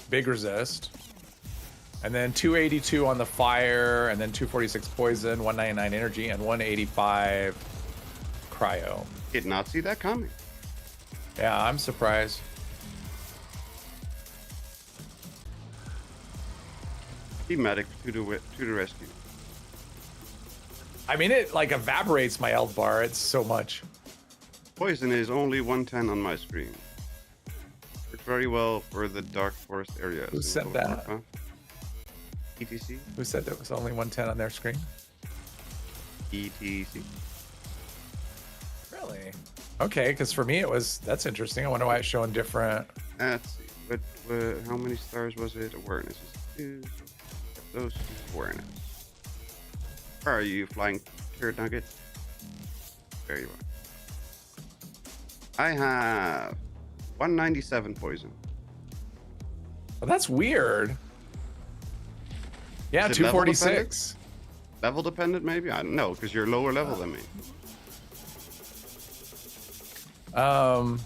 big resist. And then 282 on the fire, and then 246 poison, 199 energy, and 185 cryo. Did not see that coming. Yeah, I'm surprised. Thematic to the rescue. I mean, it like evaporates my health bar. It's so much. Poison is only 110 on my screen. Works very well for the dark forest areas. Who in said World of that? Warcraft. ETC? Who said that was only 110 on their screen? ETC. Really? Okay, because for me it was. That's interesting. I wonder why it's showing different. Let's see. But how many stars was it? Awareness is 2. Those two awareness. Where are you, flying turd nugget? There you are. I have 197 poison. Well, that's weird. Yeah, Is it level 246. Level dependent, maybe? I don't know, because you're lower level than me. I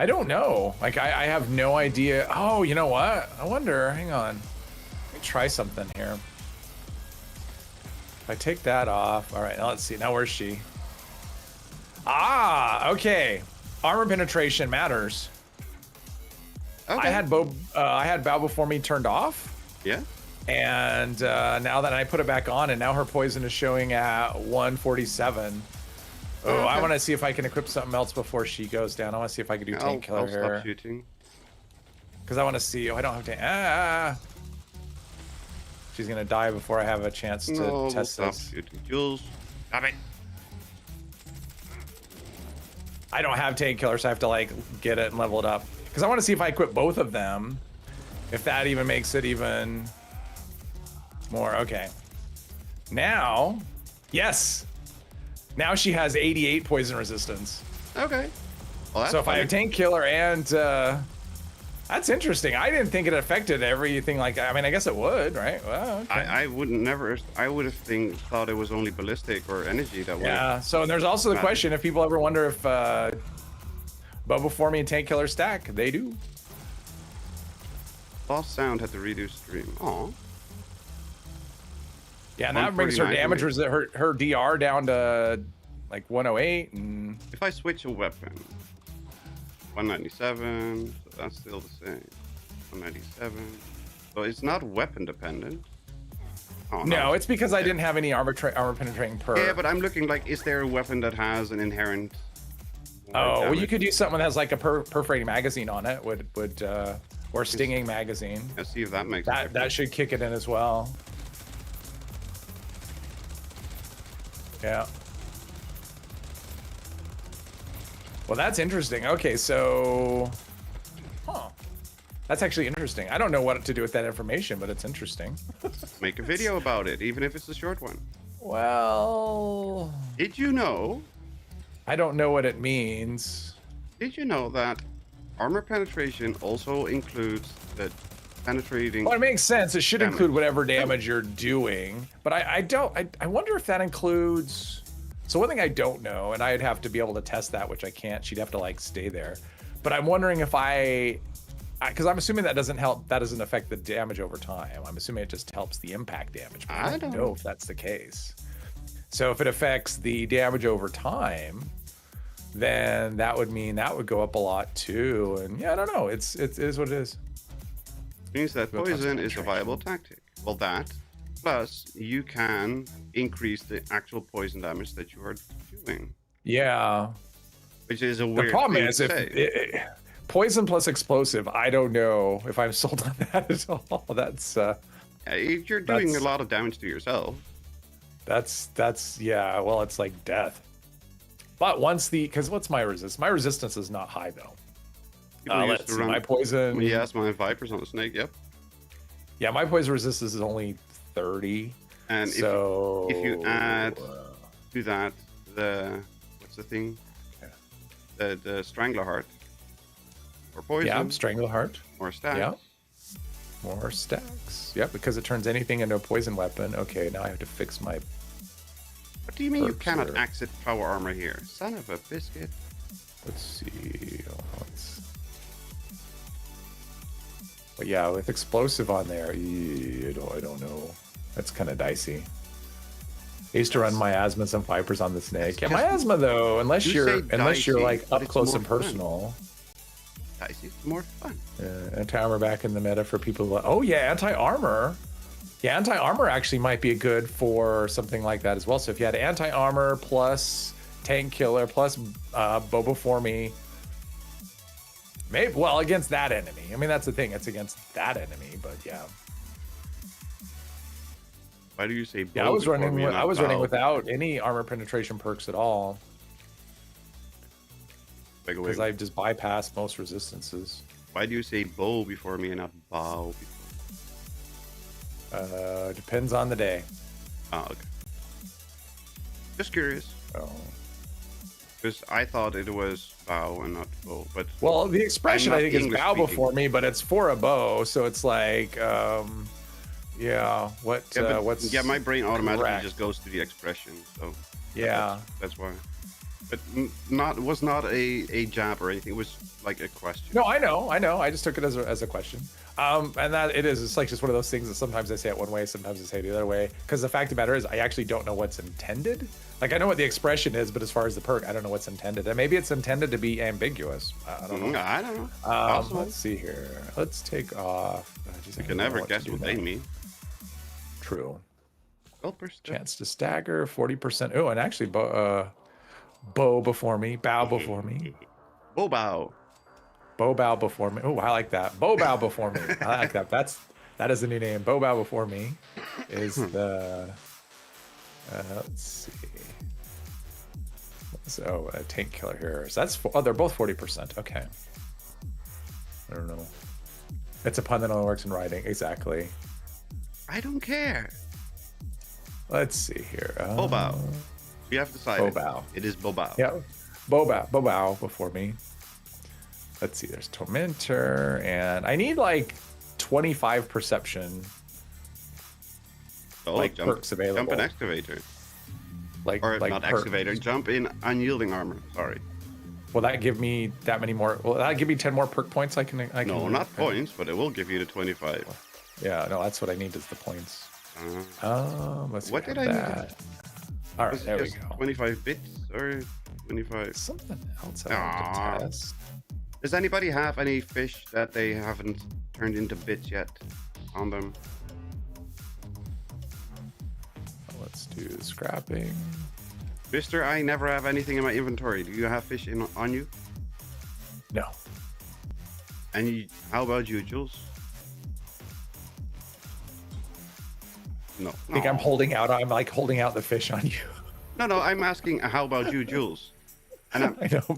don't know. Like, I have no idea. Oh, you know what? I wonder. Hang on. Let me try something here. If I take that off. All right, now let's see. Now where's she? Ah, okay. Armor penetration matters. Okay. I had bow before me turned off. Yeah. And now that I put it back on, and now her poison is showing at 147. Oh, Okay. I want to see if I can equip something else before she goes down. I want to see if I can do tank killer I'll here. stop shooting. Because I want to see. Oh, I don't have to. She's gonna die before I have a chance to No, test stop this. shooting. Jules, stop it. I don't have tank killer, so I have to like get it and level it up. Because I want to see if I equip both of them, if that even makes it even more. Okay. Now, yes. Now she has 88 poison resistance. Okay. Well, So if I have tank killer and that's interesting. I didn't think it affected everything like that. I mean, I guess it would, right? Well, okay. I would have thought it was only ballistic or energy that would. Yeah. So there's also the question if people ever wonder if Bow before me and tank killer stack. They do. Lost sound had to redo stream. Aw. Yeah, and that brings her 149 damage, her DR down to like 108, and If I switch a weapon, 197, so that's still the same. 197. So it's not weapon dependent. Oh, no, it's because I didn't have any armor penetrating per. Yeah, but I'm looking like, is there a weapon that has an inherent? Oh, well, you damage? could use something that has like a perforating magazine on it, or stinging magazine. Let's see if that makes a That difference. should kick it in as well. Yeah. Well, that's interesting. Okay, so, that's actually interesting. I don't know what to do with that information, but it's interesting. Make a video about it, even if it's a short one. Well, Did you know? I don't know what it means. Did you know that armor penetration also includes the penetrating? Well, it makes sense. It should damage. include whatever damage you're doing, but I wonder if that includes. So one thing I don't know, and I'd have to be able to test that, which I can't. She'd have to like stay there. But I'm wondering if because I'm assuming that doesn't help. That doesn't affect the damage over time. I'm assuming it just helps the impact damage. But I don't know if that's the case. So if it affects the damage over time, then that would mean that would go up a lot too. And yeah, I don't know. It is what it is. Means that We'll touch poison is a penetration. viable tactic. Well, that plus you can increase the actual poison damage that you are doing, Yeah. which is a The weird problem thing is to if say. poison plus explosive, I don't know if I'm sold on that at all. That's You're doing a that's- lot of damage to yourself. that's yeah. Well, it's like death. But once because what's my resistance? My resistance is not high though. People used Let's to see. run. My poison. Yes, my Vipers on the snake. Yep. Yeah, my poison resistance is only 30. And So if you add to that what's the thing? The Strangler Heart or poison. yeah, Strangleheart. Or stack. Yeah. More stacks. Yeah, because it turns anything into a poison weapon. Okay, now I have to fix my. What do you mean you Perks cannot are- exit power armor here? Son of a biscuit. Let's see. But yeah, with explosive on there, I don't know. That's kind of dicey. I used to run miasmas and vipers on the snake. Yeah, miasma though, unless You you're say you're dicey, like but up it's close more and fun. personal. Dicey, it's more fun. Anti-armor back in the meta for people who, oh yeah, anti-armor. Yeah, anti-armor actually might be good for something like that as well. So if you had anti-armor plus tank killer plus Boba for me, maybe, well, against that enemy. I mean, that's the thing. It's against that enemy, but yeah. Why do you say Yeah, I bow was before running. me and I not was running bow? without any armor penetration perks at all Wait, because I just bypassed most resistances. Why do you say bow before me and not bow before? Depends on the day. Oh, okay. Just curious, Oh. because I thought it was bow and not bow, but Well, the expression I'm I not think is English bow speaking. before me, but it's for a bow, so it's like, yeah. What? yeah, but What's? my brain automatically correct? just goes to the expression, so Yeah. that's why. But was not a jab or anything. It was like a question. No, I know. I just took it as a question. And that it's like just one of those things that sometimes I say it one way, sometimes I say it the other way. Because the fact of the matter is, I actually don't know what's intended. Like I know what the expression is, but as far as the perk, I don't know what's intended. And maybe it's intended to be ambiguous. I don't know. I don't know. Let's see here. Let's take off. You can never guess what they mean. True. 12%. Chance to stagger, 40%. Oh, and actually, bow before me, bow before me. Bow bow. Bow bow before me. Oh, I like that. Bow bow before me. I like that. That is a new name. Bow bow before me is the. Let's see. So a tank killer here. So that's they're both 40%. Okay. I don't know. It's a pun that only works in writing. Exactly. I don't care. Let's see here. Bow bow. We have decided. Bow bow. It is bow bow. Yeah. Bow bow before me. Let's see, there's Tormentor, and I need like 25 perception. Oh, like perks available. Jump in excavator. Like not perks. excavator, jump in unyielding armor. Sorry. Will that give me that many more? Will that give me 10 more perk points? I can No, not points, but it will give you the 25. Yeah, no, that's what I need is the points. Let's see. What did I need? All right, there we go. 25 bits or 25? Something else I want to test. Does anybody have any fish that they haven't turned into bits yet on them? Let's do scrapping. Mister, I never have anything in my inventory. Do you have fish on you? No. And how about you, Jules? No. I think I'm holding out the fish on you. No, I'm asking how about you, Jules? And I know,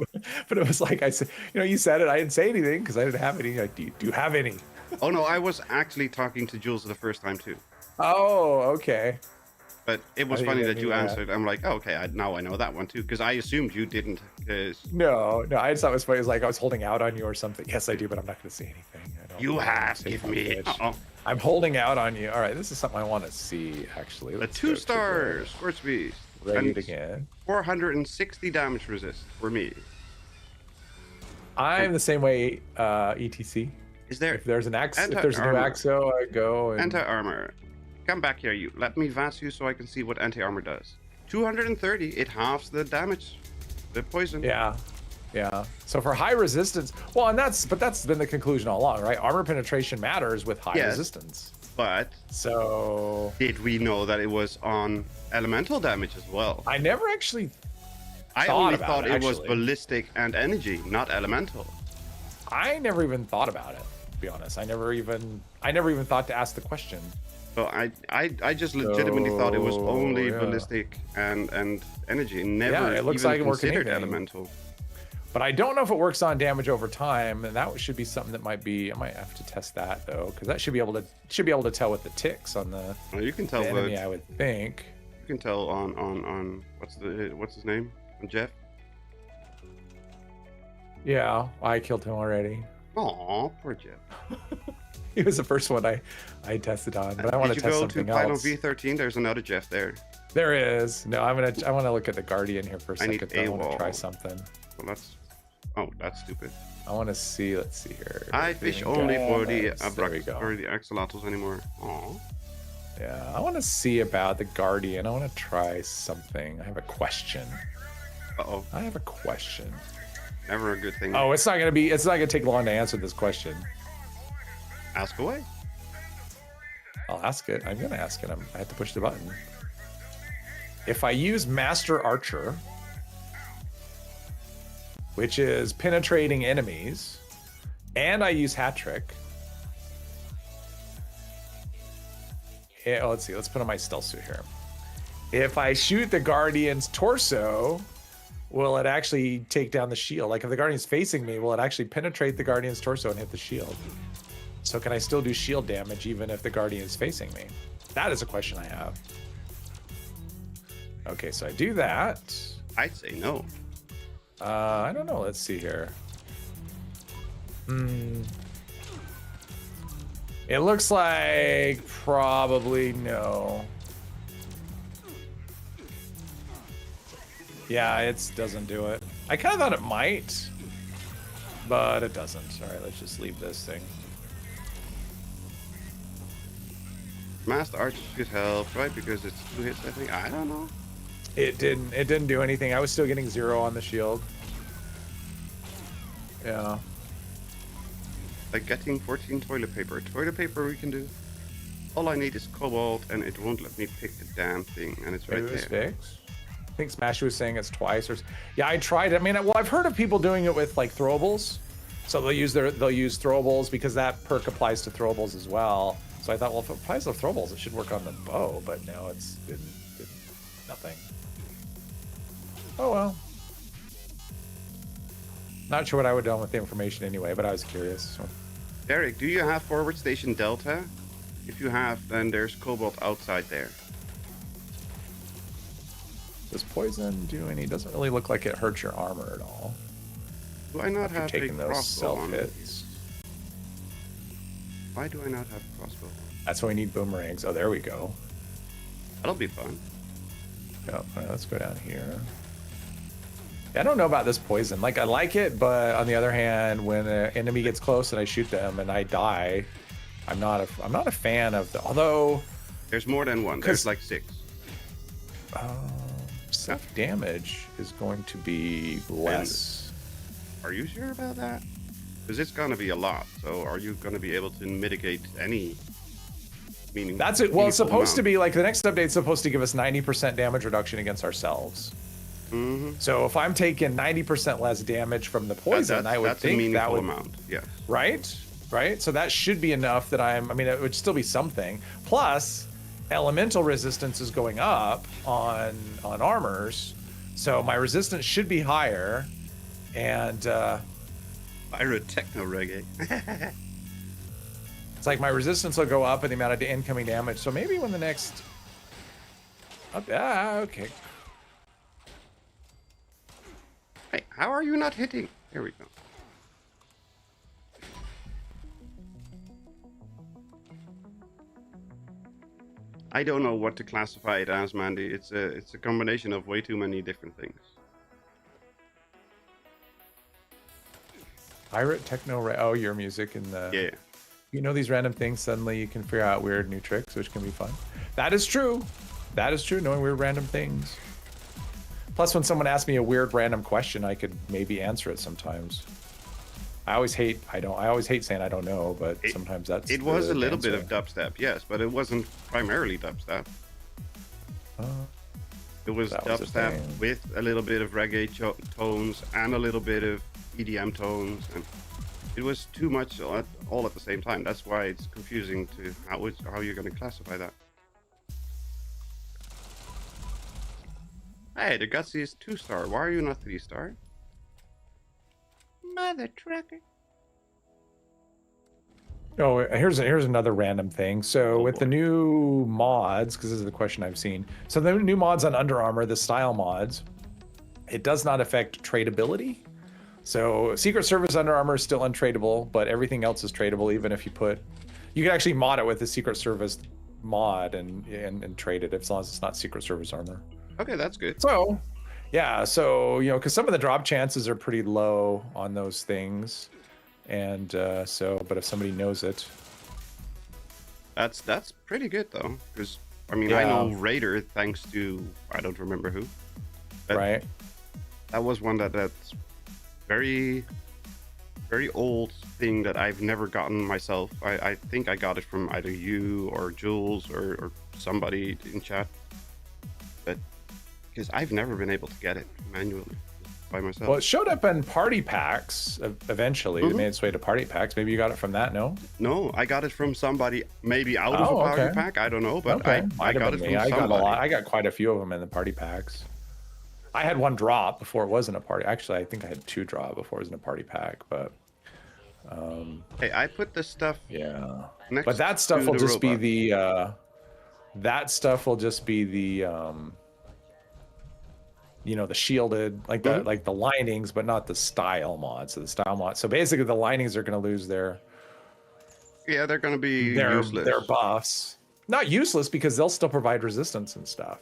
but it was like I said, you said it. I didn't say anything because I didn't have any. Like, do you have any? Oh no, I was actually talking to Jules the first time too. Oh, okay. But it was funny that you answered. I'm like, oh, okay, now I know that one too, because I assumed you didn't. No, I just thought it was funny. It was like I was holding out on you or something. Yes, I do, but I'm not going to say anything. You have to give me. I'm holding out on you. All right, this is something I want to see actually. The 2 stars, Scorch Beast. Ready again. 460 damage resist for me. I'm the same way, etc. Is there? If there's a new Axo, I go. Anti-armor. Come back here, you. Let me vast you so I can see what anti-armor does. 230. It halves the damage, the poison. Yeah. So for high resistance, well, that's been the conclusion all along, right? Armor penetration matters with high resistance. But so did we know that it was on elemental damage as well? I never actually. I only thought it was ballistic and energy, not elemental. I never even thought about it. To be honest, I never even thought to ask the question. So I just legitimately thought it was only ballistic and energy. Never it looks even like it works considered elemental. But I don't know if it works on damage over time, and that should be something that I might have to test that though, because that should be able to tell with the ticks on the. Well, you can tell the enemy, I would think. You can tell on what's his name? On Jeff. Yeah, I killed him already. Aw, poor Jeff. He was the first one I tested on, but I want to test something else. Did you go to Pylon V13? There's another Jeff there. There is. No, I want to look at the Guardian here for a second. I want to try something. Well, that's stupid. I want to see. Let's see here. I fish only for the Abrax or the Axolotls anymore. Aw. Yeah, I want to see about the Guardian. I want to try something. I have a question. Uh-oh. I have a question. Never a good thing. Oh, it's not gonna take long to answer this question. Ask away. I'll ask it. I'm gonna ask it. I have to push the button. If I use Master Archer, which is penetrating enemies, and I use Hat Trick. Yeah, let's see. Let's put on my stealth suit here. If I shoot the Guardian's torso, will it actually take down the shield? Like if the Guardian's facing me, will it actually penetrate the Guardian's torso and hit the shield? So can I still do shield damage even if the Guardian is facing me? That is a question I have. Okay, so I do that. I'd say no. I don't know. Let's see here. It looks like probably no. Yeah, it doesn't do it. I kind of thought it might, but it doesn't. All right, let's just leave this thing. Masked Archer should help, right? Because it's 2 hits, I think. I don't know. It didn't do anything. I was still getting 0 on the shield. Yeah. Like getting 14 toilet paper. Toilet paper we can do. All I need is cobalt, and it won't let me pick the damn thing, and it's right Maybe it was there. fixed. I think Smash was saying it's twice or. Yeah, I tried it. I mean, well, I've heard of people doing it with like throwables. So they'll use throwables because that perk applies to throwables as well. So I thought, well, if it applies to throwables, it should work on the bow, but no, it's nothing. Oh well. Not sure what I would have done with the information anyway, but I was curious. So. Derek, do you have forward station Delta? If you have, then there's cobalt outside there. Does poison do any? Doesn't really look like it hurts your armor at all. Do I not After have a taking those crossbow self on? hits. Why do I not have a crossbow? That's why we need boomerangs. Oh, there we go. That'll be fun. Yeah, all right, let's go down here. I don't know about this poison. Like, I like it, but on the other hand, when an enemy gets close and I shoot them and I die, I'm not a fan of the. Although There's more than one. There's like 6. self damage is going to be less. Are you sure about that? Because it's gonna be a lot. So are you gonna be able to mitigate any meaning? That's it. Well, it's meaningful supposed to amount? be like the next update's supposed to give us 90% damage reduction against ourselves. Mm-hmm. So if I'm taking 90% less damage from the poison, I would that's a think meaningful that would amount. Yes. right. So that should be enough that I mean, it would still be something. Plus, elemental resistance is going up on armors, so my resistance should be higher. And Pirate techno reggae. it's like my resistance will go up and the amount of incoming damage. So maybe when the next, okay. Hey, how are you not hitting? Here we go. I don't know what to classify it as, Mandy. It's a combination of way too many different things. Pirate techno. Oh, your music and the. Yeah. You know these random things. Suddenly you can figure out weird new tricks, which can be fun. That is true. That is true. Knowing weird random things. Plus, when someone asks me a weird random question, I could maybe answer it sometimes. I always hate saying I don't know, but sometimes that's. It was a the little bit answer. of dubstep, yes, but it wasn't primarily dubstep. It was That was a dubstep thing. with a little bit of reggae tones and a little bit of EDM tones, and it was too much all at the same time. That's why it's confusing to how you're going to classify that. Hey, the Gutsy is 2-star. Why are you not 3-star? Mother trucker. Oh, here's another random thing. So with the boy. new mods, because this is the question I've seen. So the new mods on Under Armour, the style mods, it does not affect tradability. So Secret Service Under Armour is still untradeable, but everything else is tradable. Even if you can actually mod it with the Secret Service mod and trade it as long as it's not Secret Service armor. Okay, that's good. So, yeah, so, because some of the drop chances are pretty low on those things. And but if somebody knows it. That's pretty good, though. Because, I mean, Yeah. I know Raider, thanks to, I don't remember who. But Right. That was one that's very, very old thing that I've never gotten myself. I think I got it from either you or Jules or somebody in chat. But because I've never been able to get it manually by myself. Well, it showed up in party packs eventually. It made its way to party packs. Maybe you got it from that, no? No, I got it from somebody, maybe out of a Oh, party okay. pack. I don't know, but Okay. I Might have got it been from me. I got a somebody. lot. I got quite a few of them in the party packs. I had one drop before it wasn't a party. Actually, I think I had 2 drop before it was in a party pack, but Hey, I put this stuff yeah. next But that stuff to will the just be robot. the shielded, like the linings, but not the style mod. So the style mod. So basically the linings are going to lose their Yeah, they're gonna be useless. buffs. Not useless because they'll still provide resistance and stuff.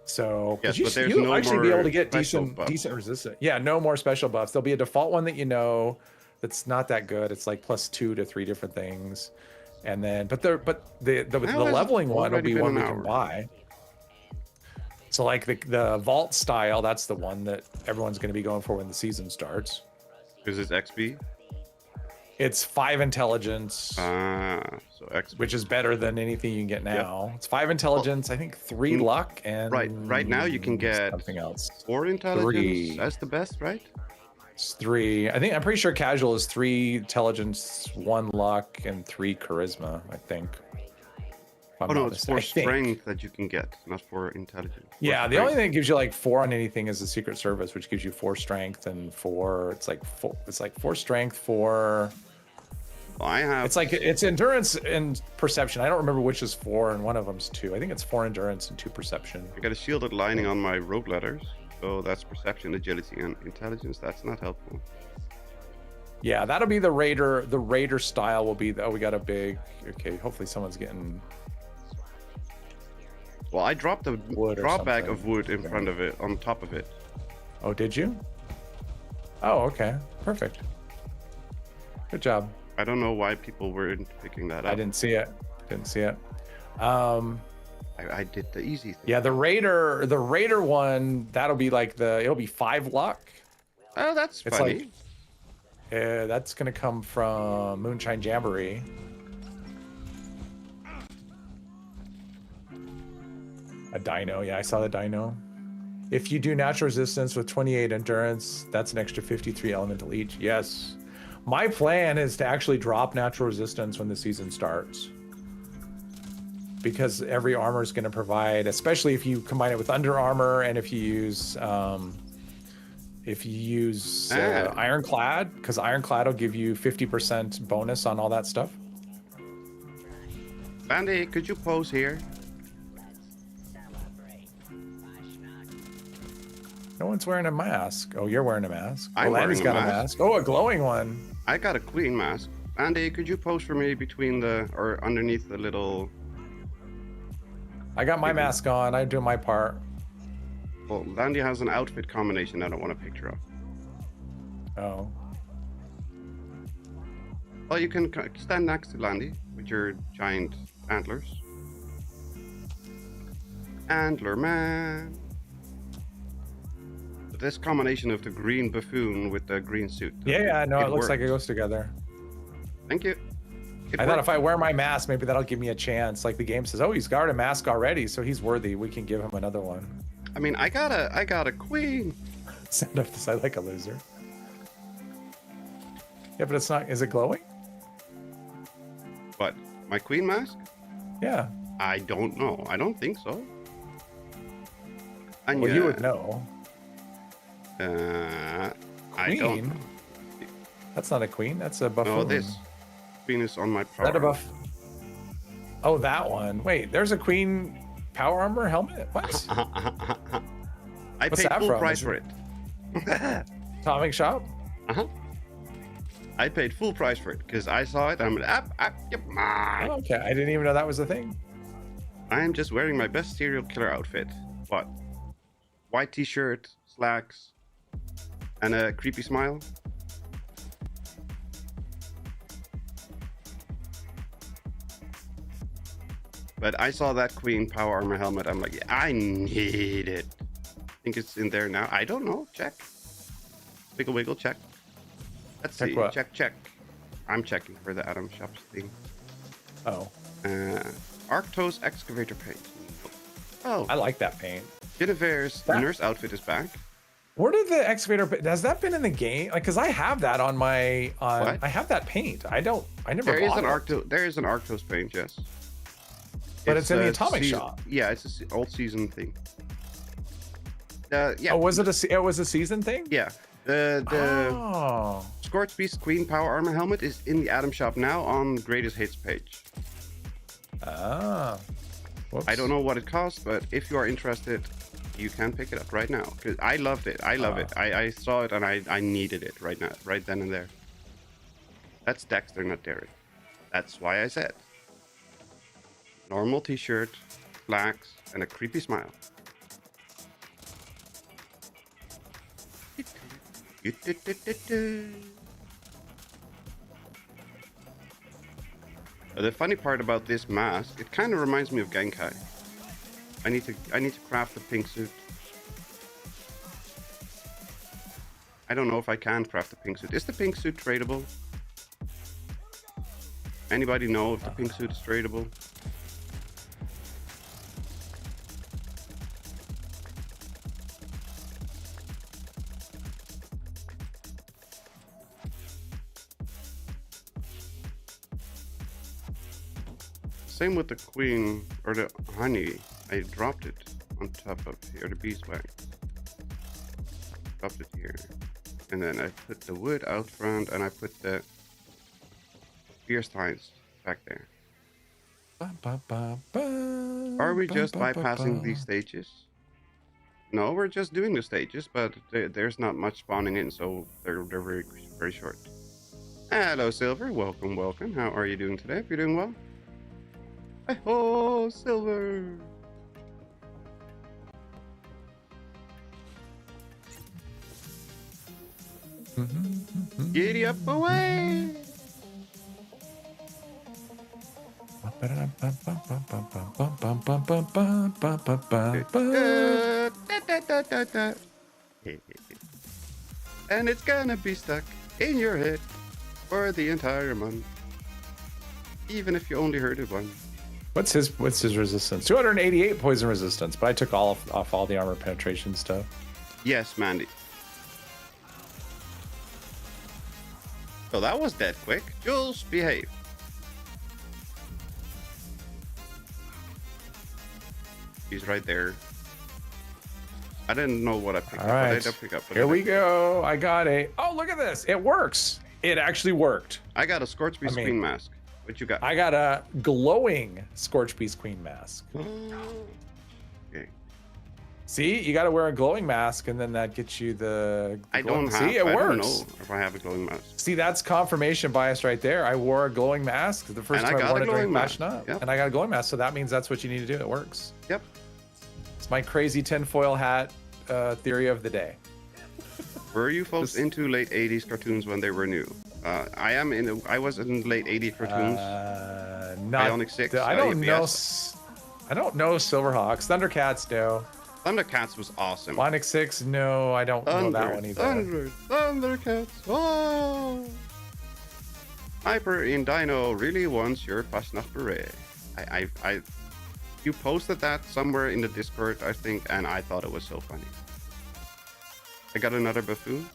So Yes, you, but there's you'll no actually be able more to get special decent buffs. decent resistance. Yeah, no more special buffs. There'll be a default one that you know that's not that good. It's like +2 to 3 different things. And then the How has it leveling one will already be been one an we can hour? buy. So like the vault style, that's the one that everyone's going to be going for when the season starts. Because it's XP. It's 5 intelligence, So XP. which is better than anything you can get Yep. now. It's 5 intelligence, I think 3 luck, and Right now you can get something else. 4 intelligence 3. as the best, right? It's 3. I'm pretty sure casual is 3 intelligence, 1 luck, and 3 charisma. I think. If I'm Oh no, not it's mistaken. for I think. strength that you can get, not for intelligence. For Yeah, the strength. only thing that gives you like 4 on anything is the Secret Service, which gives you 4 strength and 4. It's like 4 strength, 4. I have. It's endurance and perception. I don't remember which is 4 and one of them's 2. I think it's 4 endurance and 2 perception. I got a shielded lining on my rogue letters, so that's perception, agility, and intelligence. That's not helpful. Yeah, that'll be the raider. The raider style will be. Oh, we got a big. Okay, hopefully someone's getting. Well, I dropped a Wood or drawback something. of wood in front of it, on top of it. Oh, did you? Oh, okay, perfect. Good job. I don't know why people weren't picking that up. I didn't see it. Didn't see it. I did the easy thing. Yeah, the raider one. That'll be like it'll be 5 luck. Oh, that's It's funny. like that's gonna come from Moonshine Jamboree. A dino, yeah, I saw the dino. If you do natural resistance with 28 endurance, that's an extra 53 elemental each. Yes. My plan is to actually drop natural resistance when the season starts. Because every armor is going to provide, especially if you combine it with under armor and if you use ironclad, because ironclad will give you 50% bonus on all that stuff. Bandy, could you pose here? No one's wearing a mask. Oh, you're wearing a mask. I'm Oh, Landy's wearing a got mask. Oh, a glowing one. I got a queen mask. Andy, could you pose for me between or underneath the little... I got my mask on. I do my part. Well, Landy has an outfit combination that I want a picture of. Oh. Well, you can stand next to Landy with your giant antlers. Antler man. This combination of the green buffoon with the green suit. Yeah, no, it looks worked. like it goes together. Thank you. I thought if I wear my mask, maybe that'll give me a chance. Like the game says, oh, he's got a mask already, so he's worthy. We can give him another one. I mean, I got a queen. Stand up to side like a loser. Yeah, but it's not. Is it glowing? What? My queen mask? Yeah. I don't know. I don't think so. And Well, yeah, you would know. I don't Queen? know. That's not a queen. That's a buffoon. No, this queen is on my Is that a power. buff? Oh, that one. Wait, there's a queen power armor helmet? What? I What's paid that full from? price Is for it. Atomic shop? I paid full price for it because I saw it. I'm like, yep, Oh, okay, I didn't even know that was a thing. I am just wearing my best serial killer outfit. What? White t-shirt, slacks, and a creepy smile. But I saw that queen power armor helmet. I'm like, yeah, I need it. I think it's in there now. I don't know. Check. Wiggle, wiggle, check. Let's Check see. what? Check. I'm checking for the Atom Shops thing. Oh, Arctos excavator paint. Oh, I like that paint. Guinevere's That- nurse outfit is back. Where did the excavator? Has that been in the game? Like, cause I have that on my. What? I have that paint. I never. There is bought an it. Arctos. There is an Arctos paint, yes. But it's in the Atomic Shop. Yeah, it's a old season thing. Yeah. Oh, was it it was a season thing? Yeah. The Oh. Scorch Beast Queen Power Armor Helmet is in the Atom Shop now on Greatest Hits page. Ah. Whoops. I don't know what it costs, but if you are interested, you can pick it up right now. Because I loved it. I love it. I saw it and I needed it right now, right then and there. That's Dexter, not Derek. That's why I said. Normal t-shirt, slacks, and a creepy smile. The funny part about this mask, it kind of reminds me of Genkai. I need to craft a pink suit. I don't know if I can craft a pink suit. Is the pink suit tradable? Anybody know if the pink suit is tradable? Same with the queen or the honey. I dropped it on top of here, the beeswax. Dropped it here. And then I put the wood out front and I put the beer steins back there. Are we just bypassing these stages? No, we're just doing the stages, but there's not much spawning in, so they're very, very short. Hello, Silver. Welcome, welcome. How are you doing today? If you're doing well? Oh, Silver! Giddy up away! And it's gonna be stuck in your head for the entire month, even if you only heard it once. What's his resistance? 288 poison resistance, but I took off all the armor penetration stuff. Yes, Mandy. So that was dead quick. Jules, behave. He's right there. I didn't know what I picked up, but I did pick up. Here we go. I got a... Oh, look at this. It works. It actually worked. I got a Scorch Beast Queen mask. What you got? I got a glowing Scorch Beast Queen mask. Okay. See, you got to wear a glowing mask, and then that gets you the I don't have. See, it I works. don't know if I have a glowing mask. See, that's confirmation bias right there. I wore a glowing mask the first time I wore it during Fasnacht, and I got a glowing mask. So that means that's what you need to do. It works. Yep. It's my crazy tinfoil hat theory of the day. Were you folks into late 80s cartoons when they were new? I was in late 80s cartoons. Bionic 6. I don't know. ABS. I don't know Silverhawks. Thundercats, no. Thundercats was awesome. Bionic 6, no. I don't know that one either. Thundercats. Oh. Hyper in Dino really wants your Fasnacht beret. You posted that somewhere in the Discord, I think, and I thought it was so funny. I got another buffoon.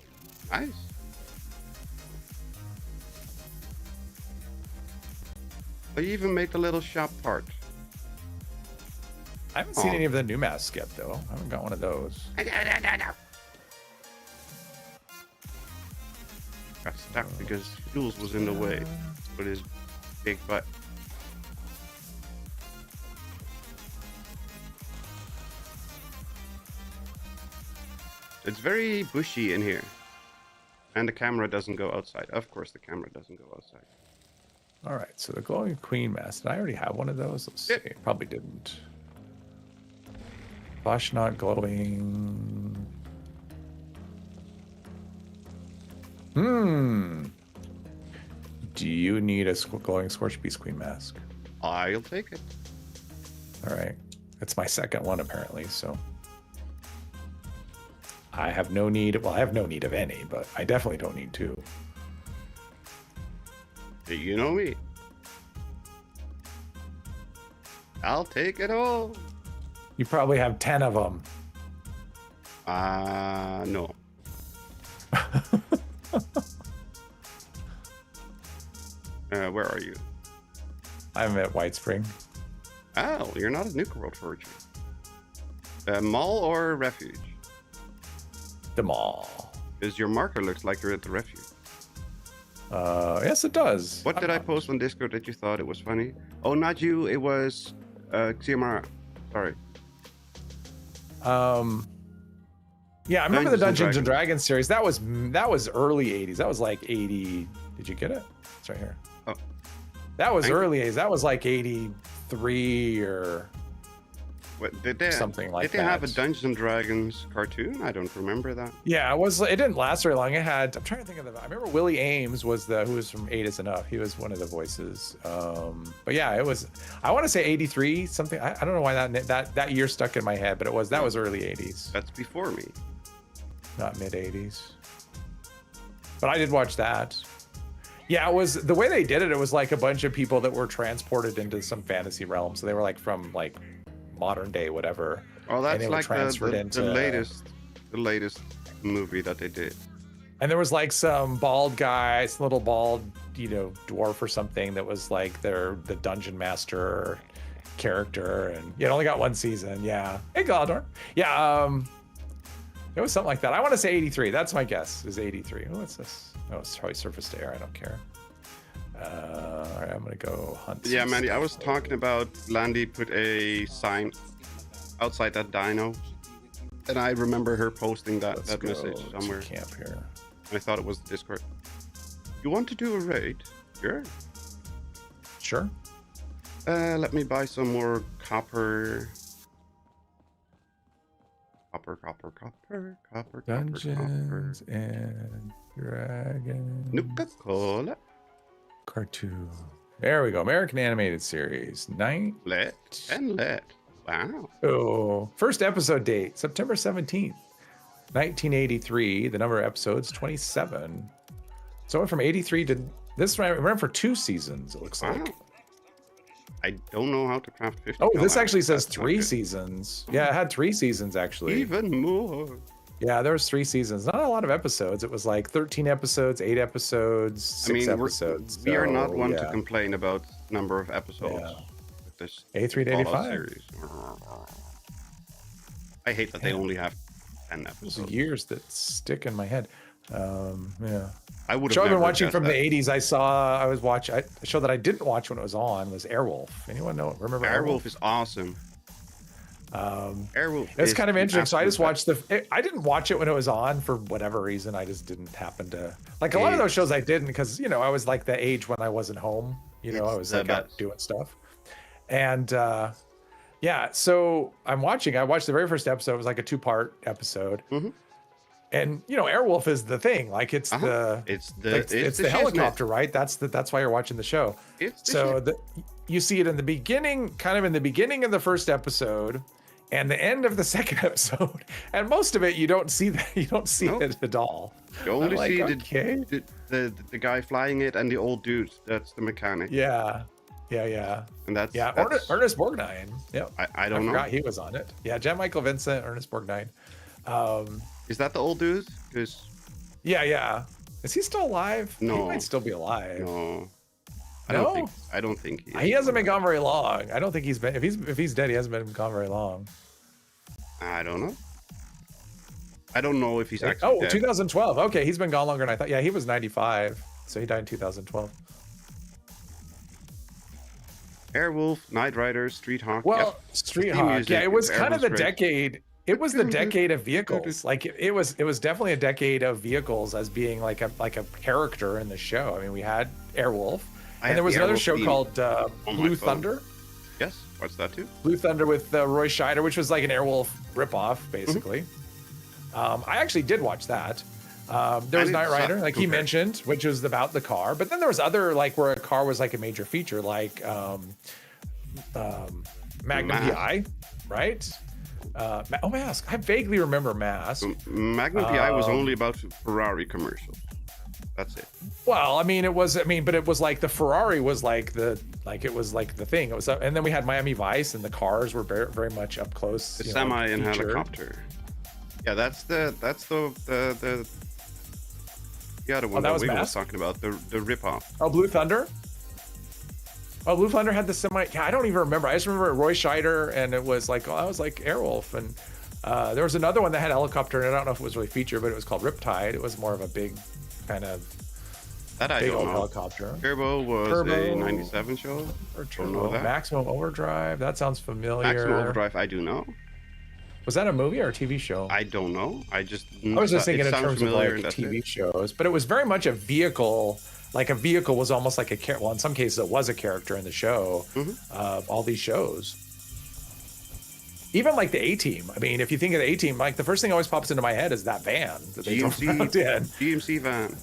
Nice. I even made the little shop part. I haven't seen any of the new masks yet, though. I haven't got one of those. Got stuck because Jules was in the way with his big butt. It's very bushy in here. And the camera doesn't go outside. Of course the camera doesn't go outside. All right, so the glowing queen mask. Did I already have one of those? Let's see. Probably didn't. Flash not glowing. Do you need a glowing Scorch Beast Queen mask? I'll take it. All right. It's my second one, apparently, so... I have no need... Well, I have no need of any, but I definitely don't need two. You know me. I'll take it all. You probably have 10 of them. No. Where are you? I'm at White Spring. Oh, you're not a Nuka World forger. Mall or refuge? The mall. Because your marker looks like you're at the refuge. Yes, it does. What did I post on Discord that you thought it was funny? Oh, not you. It was Xiomara. Sorry. Yeah, I remember the Dungeons and Dragons series. That was early 80s. That was like 80. Did you get it? It's right here. Oh. That was early 80s. That was like 83 or What did they? Something like Did they have a that. Dungeons and Dragons cartoon? I don't remember that. Yeah, it was. It didn't last very long. It had. I'm trying to think of the. I remember Willie Ames was who was from 8 is Enough. He was one of the voices. But yeah, it was. I want to say 83 something. I don't know why that year stuck in my head, but that was early 80s, That's before me. not mid 80s. But I did watch that. Yeah, it was the way they did it. It was like a bunch of people that were transported into some fantasy realm. So they were like from like modern day, whatever. Oh, And that's they were like transferred into the latest movie that they did. And there was like some bald guy, some little bald, dwarf or something that was like the dungeon master character, and it only got one season. Yeah, hey Galdor. Yeah, it was something like that. I want to say 83. That's my guess. Is 83. Oh, what's this? Oh, it's probably surface to air. I don't care. All right, I'm gonna go hunt. Yeah, some Mandy, I stuff. was talking about Landy put a sign outside that dino, and I remember her posting Let's that go message to somewhere. camp here. I thought it was Discord. You want to do a raid? Sure. Sure. Let me buy some more copper. Copper. Dungeons and Dragons. Nuka-Cola. Cartoon. There we go. American animated series. Let. Wow. Oh, first episode date, September 17th, 1983. The number of episodes, 27. So it went from 83 to this ran for 2 seasons, it looks Wow. like. I don't know how to craft 50. Oh, this wow, actually says that's not 3 good. seasons. Yeah, it had 3 seasons actually. Even more. Yeah, there was 3 seasons. Not a lot of episodes. It was like 13 episodes, 8 episodes, 6 episodes. We are not So, one to yeah. complain about number of episodes. Yeah. With this 83 to Fallout 85. series. I hate that they Yeah. only have 10 Those episodes. years that stick in my head. Yeah. I would have Show I've been never watching guessed from the that. 80s. A show that I didn't watch when it was on was Airwolf. Anyone remember Airwolf is awesome. Airwolf. It's is kind of the interesting. So I just absolute watched I didn't watch it when it was on for whatever reason. I just didn't happen to like a lot of those shows. I didn't because I was like the age when I wasn't home. I It's was the like out best. doing stuff, and yeah. So I watched the very first episode. It was like a 2-part episode, Mhm. and Airwolf is the thing. Like it's It's the it's the helicopter, right? That's why you're watching the show. It's the So you see it in the beginning, kind of in the beginning of the first episode, and the end of the second episode, and most of it you don't see that. You don't see Nope. it at all. You only I'm like, see okay. the guy flying it and the old dude. That's the mechanic. Yeah. And that's Ernest Borgnine. Yeah, I don't know. forgot he was on it. Yeah, Jan Michael Vincent, Ernest Borgnine. Is that the old dude? Because Yeah. Is he still alive? No. He might still be alive. no, No? I don't think He hasn't been gone very long. I don't think he's been. If he's dead, he hasn't been gone very long. I don't know. I don't know if he's actually dead. 2012. Okay, he's been gone longer than I thought. Yeah, he was 95, so he died in 2012. Airwolf, Night Rider, Street Hawk. Well, yep. Street Theme Hawk. music Yeah, it was is kind of the Airwolf's great. decade. It was the decade of vehicles. Like it was definitely a decade of vehicles as being like a character in the show. I mean, we had Airwolf, I and have there was the another Airwolf show theme called on my Blue phone. Thunder. Yes, what's that too? Blue Thunder with Roy Scheider, which was like an Airwolf ripoff, basically. I actually did watch that. There was I Knight didn't Rider, like he okay. mentioned, which was about the car. But then there was other, like where a car was like a major feature, like Magnum Mask. PI, right? Mask. I vaguely remember Mask. Magnum PI was only about Ferrari commercials. That's it. Well, but it was like the Ferrari was like the thing. It was, and then we had Miami Vice, and the cars were very, very much up close. The you know, semi and featured. helicopter. Yeah, that's the other one that that was we were Mask? talking about. The ripoff. Oh, Blue Thunder. Oh, Blue Thunder had the semi. Yeah, I don't even remember. I just remember Roy Scheider, and it was like, I was like Airwolf, and there was another one that had a helicopter, and I don't know if it was really featured, but it was called Riptide. It was more of a big kind of That I big don't old know. helicopter. Turbo was Turbo. a '97 show. Or Don't know that. Maximum Overdrive. That sounds familiar. Maximum Overdrive, I do know. Was that a movie or a TV show? I don't know. I was just thinking it in sounds terms of familiar, like and that's TV it. shows, but it was very much a vehicle. Like a vehicle was almost like a character. Well, in some cases, it was a character in the show. Mm-hmm. All these shows. even like the A-Team. I mean, if you think of the A-Team, like the first thing always pops into my head is that van that they drove around in. GMC van.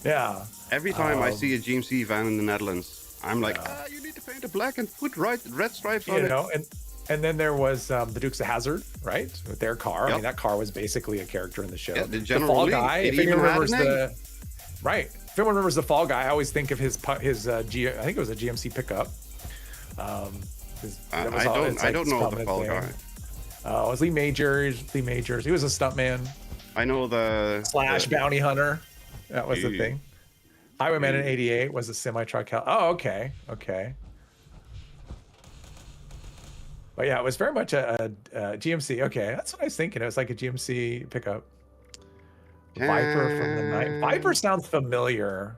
Yeah. Every time I see a GMC van in the Netherlands, I'm like, you need to paint it black and put red stripes on You it. know, and then there was the Dukes of Hazzard, right? With their car. I Yep. mean, that car was basically a character in the show. Yeah, the the General Fall Lee, Guy, it if anyone even had remembers a name. the right. If anyone remembers the Fall Guy, I always think of his I think it was a GMC pickup. I don't know the Fall Guy. It was Lee Majors. He was a stuntman I know the / bounty hunter. That was the Ew. thing. Highwayman in '88 was a semi truck. Oh, okay. But yeah, it was very much a GMC. Okay, that's what I was thinking. It was like a GMC pickup. Viper from the night. Viper sounds familiar.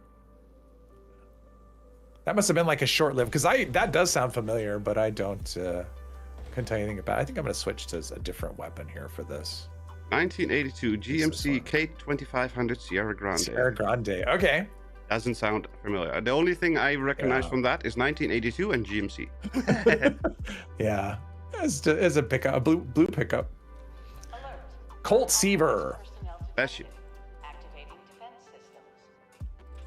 That must have been like a short-lived, because that does sound familiar, but I don't couldn't tell you anything about it. I think I'm gonna switch to a different weapon here for this. 1982 GMC K2500 Sierra Grande. Sierra Grande. Okay. Doesn't sound familiar. The only thing I recognize from that is 1982 and GMC. Yeah. It's a pickup, a blue pickup. Alert. Colt Seaver. Personnel to Bless you. activating defense systems.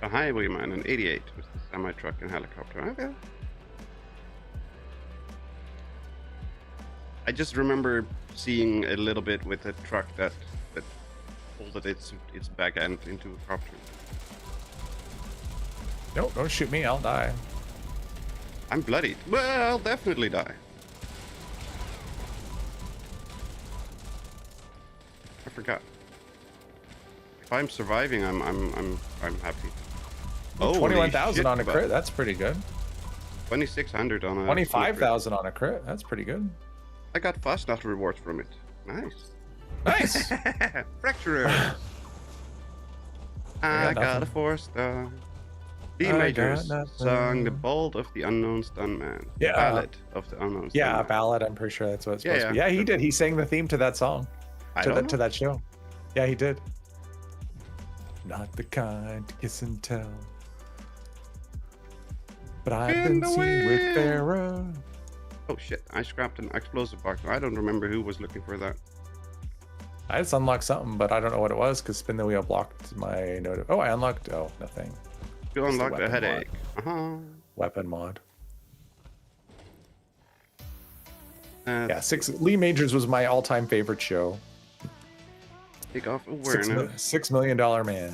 A Highwayman in 88 with the semi truck and helicopter. Okay. I just remember seeing a little bit with a truck that folded its back end into a copter. Nope, don't shoot me, I'll die. I'm bloodied. Well, I'll definitely die. I forgot. If I'm surviving, I'm happy. Oh, 21,000 shit, on a but crit. That's pretty good. 2,600 on a 25,000 on a crit. That's pretty good. I got Fasnacht rewards from it. Nice. Nice. Fracturer. I got a 4-star. D Majors song The Bolt of the Unknown Stuntman. Yeah. Ballad of the Unknown Stuntman. Yeah, a ballad. I'm pretty sure that's what it's supposed to be. Yeah. Yeah, he did. He sang the theme to that song. To that show. Yeah, he did. Not the kind to kiss and tell. But I've In been the seen with wind. Farrah. Oh shit, I scrapped an explosive box. I don't remember who was looking for that. I just unlocked something, but I don't know what it was because spin the wheel blocked my note. Oh, I unlocked. Oh, nothing. You It's the unlocked a weapon headache. Weapon mod. Uh, Yeah, Lee Majors was my all-time favorite show. Take off awareness. $6 million man.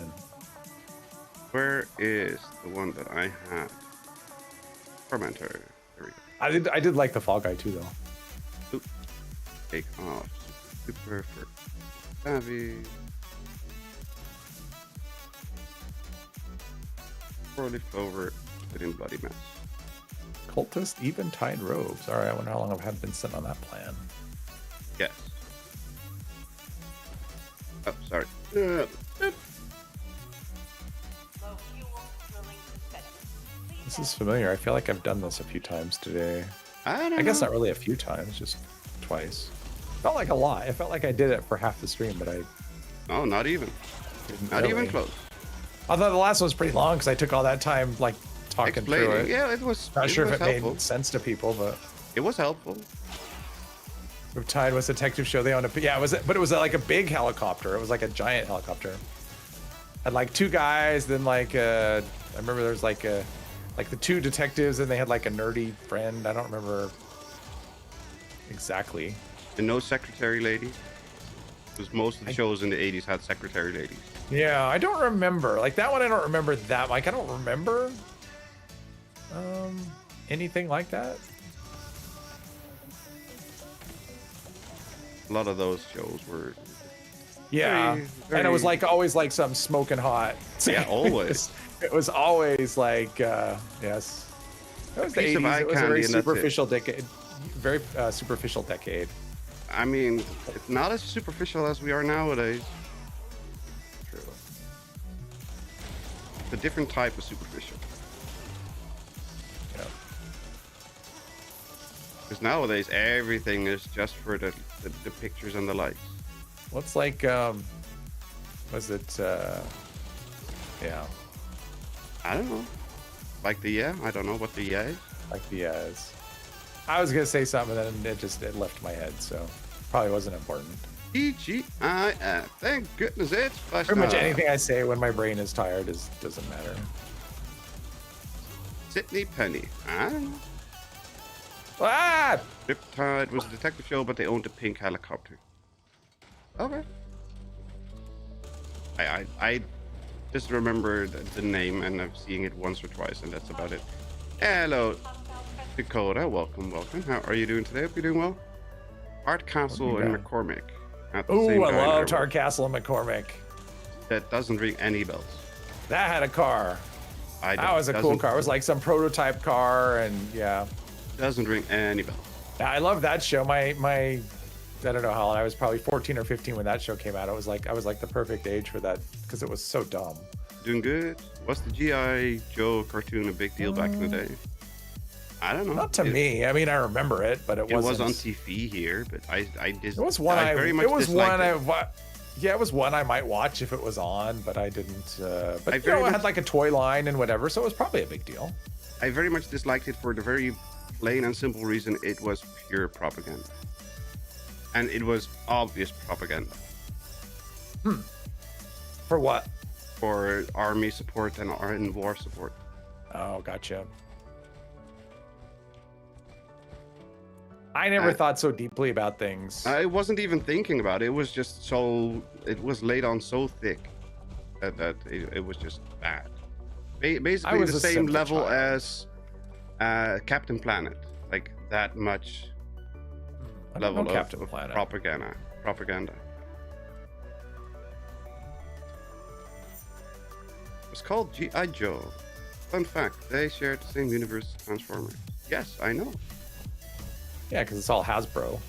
Where is the one that I had? Fermenter. There we go. I did like the Fall Guy too, though. Take off. Super for savvy. Poorly over. Spit in bloody mess. Cultist Eventide robes. All right, I wonder how long I've been sitting on that plan. Yes. Oh, sorry. Low fuel drilling suspended. This is familiar. I feel like I've done this a few times today. I guess not really a few times, just twice. Felt like a lot. It felt like I did it for half the stream, but I No, not even. didn't Not even really. close. I thought the last one was pretty long because I took all that time like talking through Explaining. it. Yeah, it was. Not sure if was it helpful. made sense to people, but It was helpful. Tide was a detective show. They owned a yeah, but it was like a big helicopter. It was like a giant helicopter. Had like two guys, then like I remember there was like the two detectives, and they had like a nerdy friend. I don't remember exactly. And no secretary lady. Because most of the shows in the 80s had secretary ladies. Yeah, I don't remember. Like that one, I don't remember that. Like I don't remember anything like that. A lot of those shows were. Yeah, Very- and it was like always like something smoking hot. Yeah, always. It was always like yes. That was the piece of 80s. eye It was a candy very and that's it. superficial decade. Very superficial decade. I mean, it's not as superficial as we are nowadays. True. It's a different type of superficial. Yeah. Because nowadays everything is just for the pictures and the likes. Well, it's like was it? Yeah. I don't know. Like the yeah? I don't know what the yeah is. Like the I was gonna say something and then it left my head, so probably wasn't important. TGIF. Thank goodness it's Fasnacht. Pretty much anything I say when my brain is tired doesn't matter. Sydney Penny. I don't know. Ah! Riptide was a detective show, but they owned a pink helicopter. Okay. I just remember the name and I'm seeing it once or twice, and that's about it. Hello, Dakota. Welcome. How are you doing today? Hope you're doing well. Art Castle and McCormick. Ooh, I love Art Castle and McCormick. That doesn't ring any bells. That had a car. That was a cool car. It was like some prototype car, and yeah. Doesn't ring any bells. I love that show. My I don't know how old I was, probably 14 or 15 when that show came out. I was like the perfect age for that because it was so dumb. Doing good. Was the G.I. Joe cartoon a big deal back in the day? I don't know. Not to me. I mean, I remember it, but it wasn't. It was on TV here, but I it was one I very much disliked it. Yeah, it was one I might watch if it was on, but I didn't. But you know, it had like a toy line and whatever, so it was probably a big deal. I very much disliked it for the very plain and simple reason it was pure propaganda. And it was obvious propaganda. For what? For army support and war support. Oh, gotcha. I never thought so deeply about things. I wasn't even thinking about it. It was just so... It was laid on so thick that it was just bad. Basically the same level as Captain Planet. Like that much level of propaganda. It's called G.I. Joe. Fun fact, they shared the same universe as Transformers. Yes, I know. Yeah, because it's all Hasbro.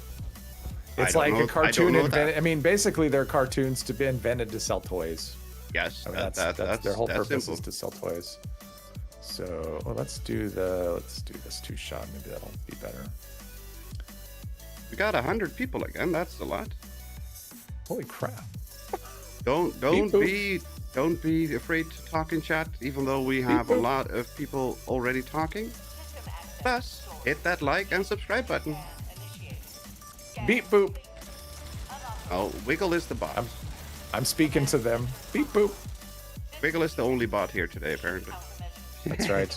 It's like a cartoon invented. I mean, basically, they're cartoons to be invented to sell toys. Yes, I mean, that's their whole purpose is to sell toys. So let's do this 2-shot. Maybe that'll be better. We got 100 people again. That's a lot. Holy crap! Don't be afraid to talk in chat, even though we have a lot of people already talking. Plus, hit that like and subscribe button. Beep boop. Oh, Wiggle is the bot. I'm speaking to them. Beep boop. Wiggle is the only bot here today, apparently. That's right.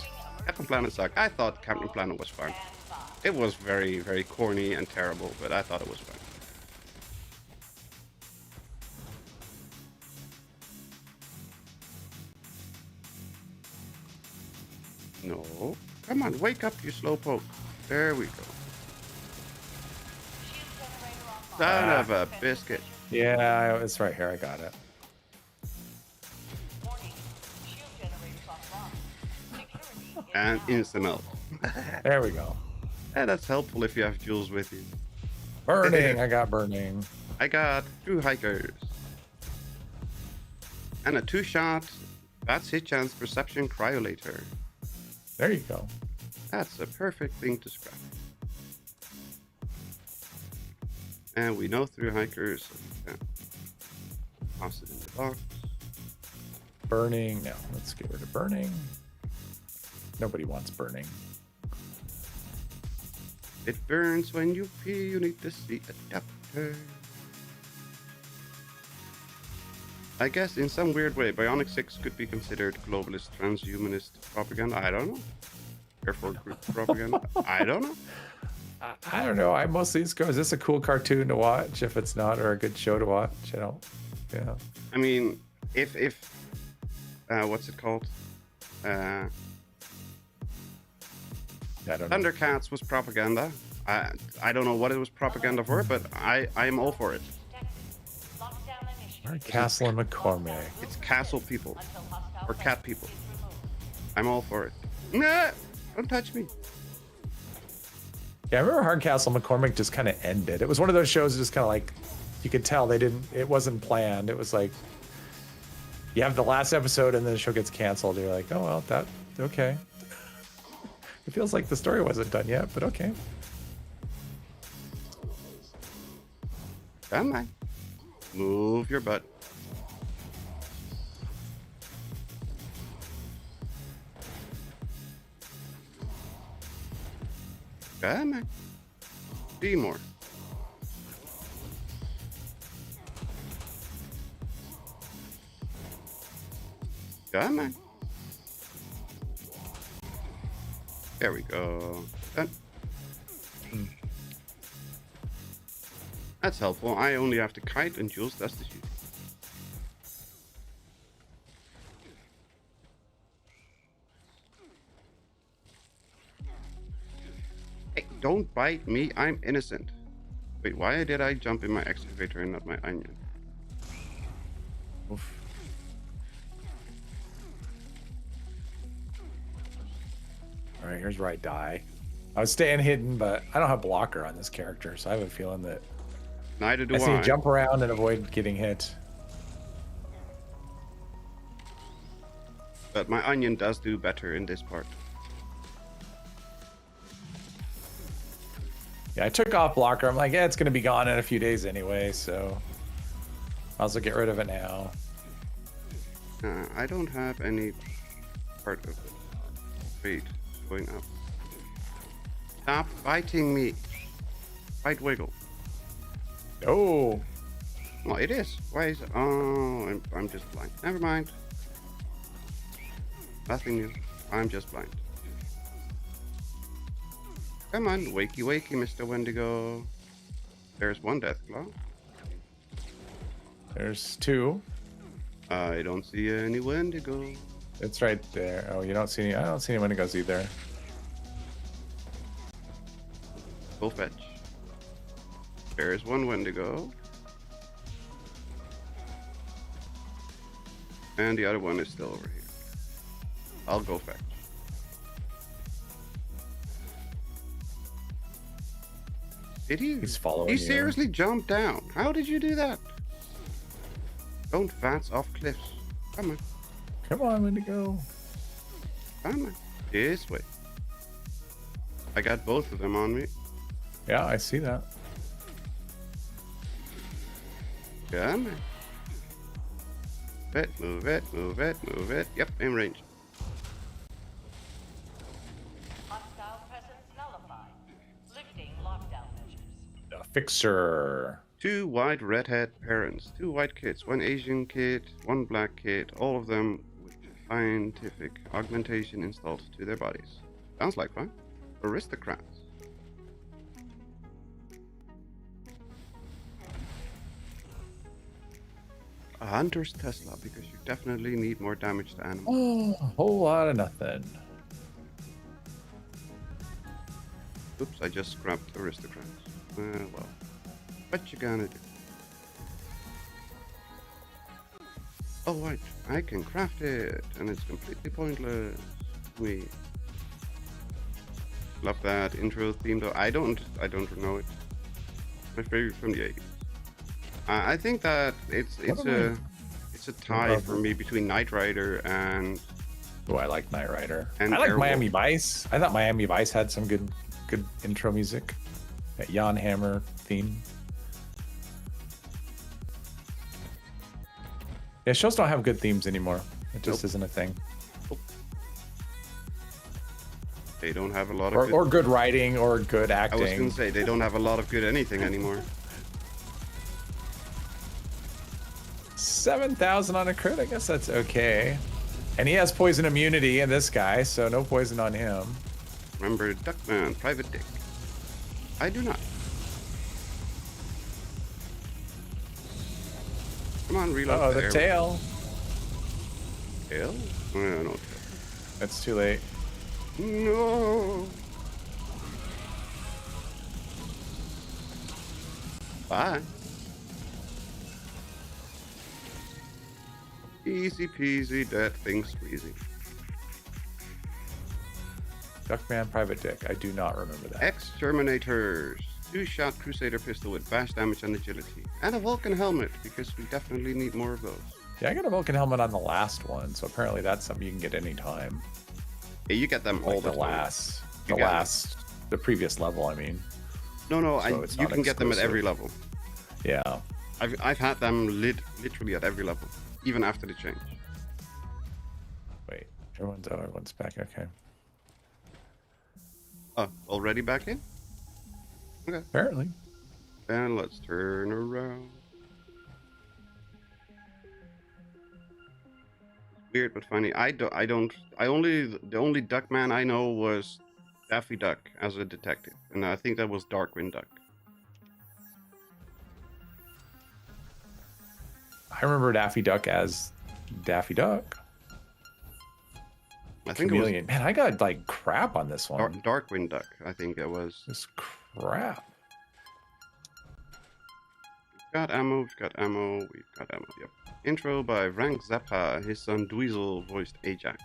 Captain Planet sucked. I thought Captain Planet was fun. It was very, very corny and terrible, but I thought it was fun. No. Come on, wake up, you slowpoke. There we go. Son of a biscuit. Yeah, it's right here. I got it. And instant melt. There we go. Yeah, that's helpful if you have Jules with you. Burning. I got burning. I got 2 hikers. And a 2-shot. That's hit chance perception cryolator. There you go. That's a perfect thing to scrap. And we know 3 hikers. So we can toss it in the box. Burning. No, let's get rid of burning. Nobody wants burning. It burns when you pee. You need to see a doctor. I guess in some weird way, Bionic 6 could be considered globalist transhumanist propaganda. I don't know. Therefore, group propaganda. I don't know. I don't know. I mostly just go, is this a cool cartoon to watch? If it's not, or a good show to watch, you know? Yeah. I mean, if what's it called? I don't know. Thundercats was propaganda. I don't know what it was propaganda for, but I'm all for it. Castle and McCormick. It's castle people. Or cat people. I'm all for it. Nah! Don't touch me. Yeah, I remember Hardcastle McCormick just kind of ended. It was one of those shows that just kind of like, you could tell it wasn't planned. It was like, you have the last episode and then the show gets canceled. You're like, oh, well, okay. It feels like the story wasn't done yet, but okay. Come on. Move your butt. Come on. 3 more. Come on. There we go. Done. That's helpful. I only have to kite and Jules does the shooting. Hey, don't bite me. I'm innocent. Wait, why did I jump in my excavator and not my onion? Oof. All right, here's where I die. I was staying hidden, but I don't have blocker on this character, so I have a feeling that Neither do I see I. you jump around and avoid getting hit. But my onion does do better in this part. Yeah, I took off blocker. I'm like, yeah, it's gonna be gone in a few days anyway, so I'll also get rid of it now. I don't have any part of it. Wait, going up. Stop biting me. Bite wiggle. Oh, Well, it is. Why is it? Oh, I'm just blind. Never mind. Nothing new. I'm just blind. Come on, wakey wakey, Mr. Wendigo. There's one Deathclaw. there's 2. I don't see any Wendigo. It's right there. Oh, you don't see any? I don't see any Wendigos either. Go fetch. There's one Wendigo. And the other one is still over here. I'll go fetch. Did he? He's following He you. seriously jumped down. How did you do that? Don't fence off cliffs. Come on. Come on, Wendigo. Come on. This way. I got both of them on me. Yeah, I see that. Come on. Move it, move it, move it. Yep, in range. Hostile presence nullified. Lifting lockdown measures. A fixer. 2 white redhead parents, 2 white kids, 1 Asian kid, 1 black kid, all of them with scientific augmentation installed to their bodies. Sounds like fun. Aristocrats. A hunter's Tesla, because you definitely need more damage to animals. Oh, a whole lot of nothing. Oops, I just scrapped aristocrats. Well, what you gonna do? Oh wait, I can craft it, and it's completely pointless to me. Love that intro theme though. I don't know it. My favorite from the 80s. I think that it's a tie for me between Knight Rider and. Oh, I like Knight Rider. And I like Airwolf. Miami Vice. I thought Miami Vice had some good intro music. That Jan Hammer theme. Yeah, shows don't have good themes anymore. It just Nope. isn't a thing. They don't have a lot of Or good writing or good I was acting. gonna say they don't have a lot of good anything anymore. 7,000 on a crit. I guess that's okay. And he has poison immunity in this guy, so no poison on him. Remember Duckman, Private Dick. I do not. Come on, reload. Oh, the There. tail. Tail? No, no. It's too late. No. Bye. Easy peasy, that thing's squeezy. Duckman Private Dick. I do not remember that. Exterminators. 2-shot Crusader pistol with bash damage and agility. And a Vulcan helmet, because we definitely need more of those. Yeah, I got a Vulcan helmet on the last one, so apparently that's something you can get anytime. Yeah, you get them all Like the the time. last, the previous level, I mean. No, So it's you not can get them at every exclusive. level. Yeah. I've had them literally at every level, even after the change. Wait, everyone's back, okay. Oh, already back in? Okay. Apparently. And let's turn around. Weird but funny. The only Duckman I know was Daffy Duck as a detective, and I think that was Darkwing Duck. I remember Daffy Duck as Daffy Duck. I think Chameleon. Man, I got like crap on this it was one. Darkwing Duck. I think it was. This crap. We've got ammo. Yep. Intro by Frank Zappa. His son Dweezil voiced Ajax.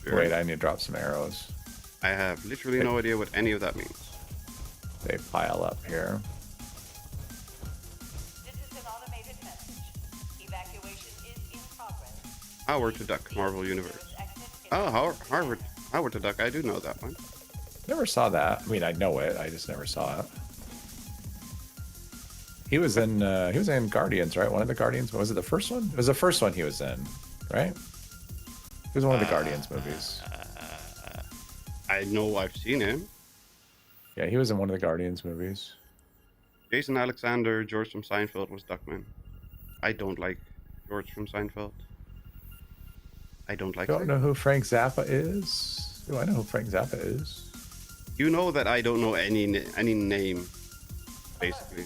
Sure. Wait, I need to drop some arrows. I have literally no idea what any of that means. They pile up here. This is an automated message. Evacuation is in progress. Howard to Duck, Marvel Universe. Oh, Howard to Duck. I do know that one. Never saw that. I mean, I know it. I just never saw it. He was in Guardians, right? One of the Guardians. Was it the first one? It was the first one he was in, right? He was in one of the Guardians movies. I know I've seen him. Yeah, he was in one of the Guardians movies. Jason Alexander, George from Seinfeld was Duckman. I don't like George from Seinfeld. I don't like. Don't know who Frank Zappa is. Do I know who Frank Zappa is? You know that I don't know any name, basically.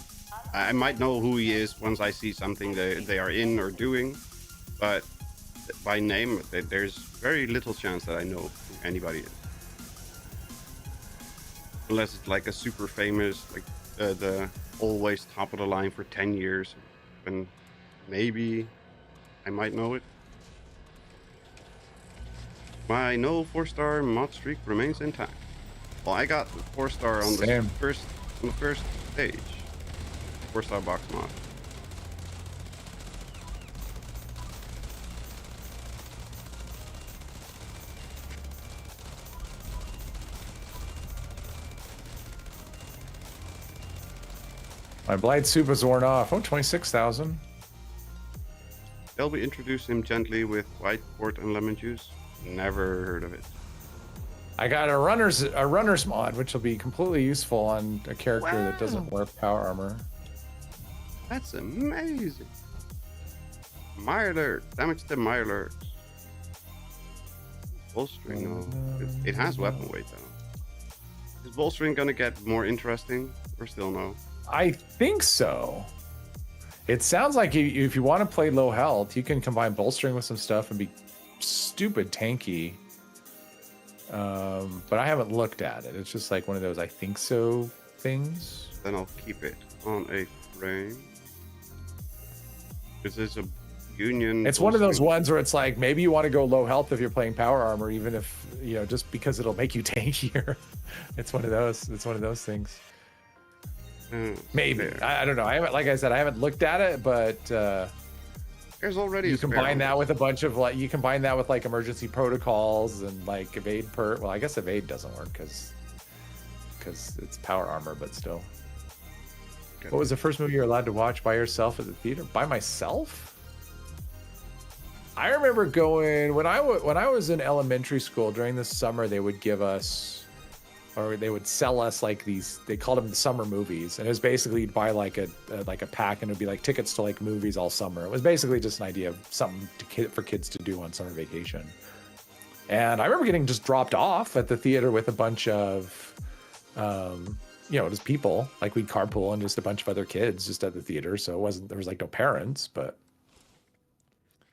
I might know who he is once I see something they are in or doing, but by name, there's very little chance that I know who anybody is. Unless it's like a super famous, like the always top of the line for 10 years, then maybe I might know it. My no 4-star mod streak remains intact. Well, I got 4-star on the first stage. 4-star box mod. My Blight soup is worn off. Oh, 26,000. Shall we introduce him gently with white port and lemon juice? Never heard of it. I got a runner's mod, which will be completely useful on a character that doesn't wear power armor. That's amazing. Mirelurk. Damage to Mirelurk. Bolstering, no. It has weapon weight, though. Is bolstering gonna get more interesting, or still no? I think so. It sounds like if you want to play low health, you can combine bolstering with some stuff and be stupid tanky. But I haven't looked at it. It's just like one of those I think so things. Then I'll keep it on a frame. This is a union. It's one of those ones where it's like maybe you want to go low health if you're playing power armor, even if just because it'll make you tankier. It's one of those. It's one of those things. Maybe I don't know. I haven't, like I said, I haven't looked at it, but there's already you combine that with a bunch of like emergency protocols and like evade Well, I guess evade doesn't work because it's power armor, but still. What was the first movie you're allowed to watch by yourself at the theater? By myself? I remember going when I was in elementary school during the summer. They would give us. Or they would sell us like these. They called them the summer movies, and it was basically you'd buy like a pack, and it'd be like tickets to like movies all summer. It was basically just an idea of something for kids to do on summer vacation. And I remember getting just dropped off at the theater with a bunch of, just people. Like we'd carpool and just a bunch of other kids just at the theater. So there was like no parents, but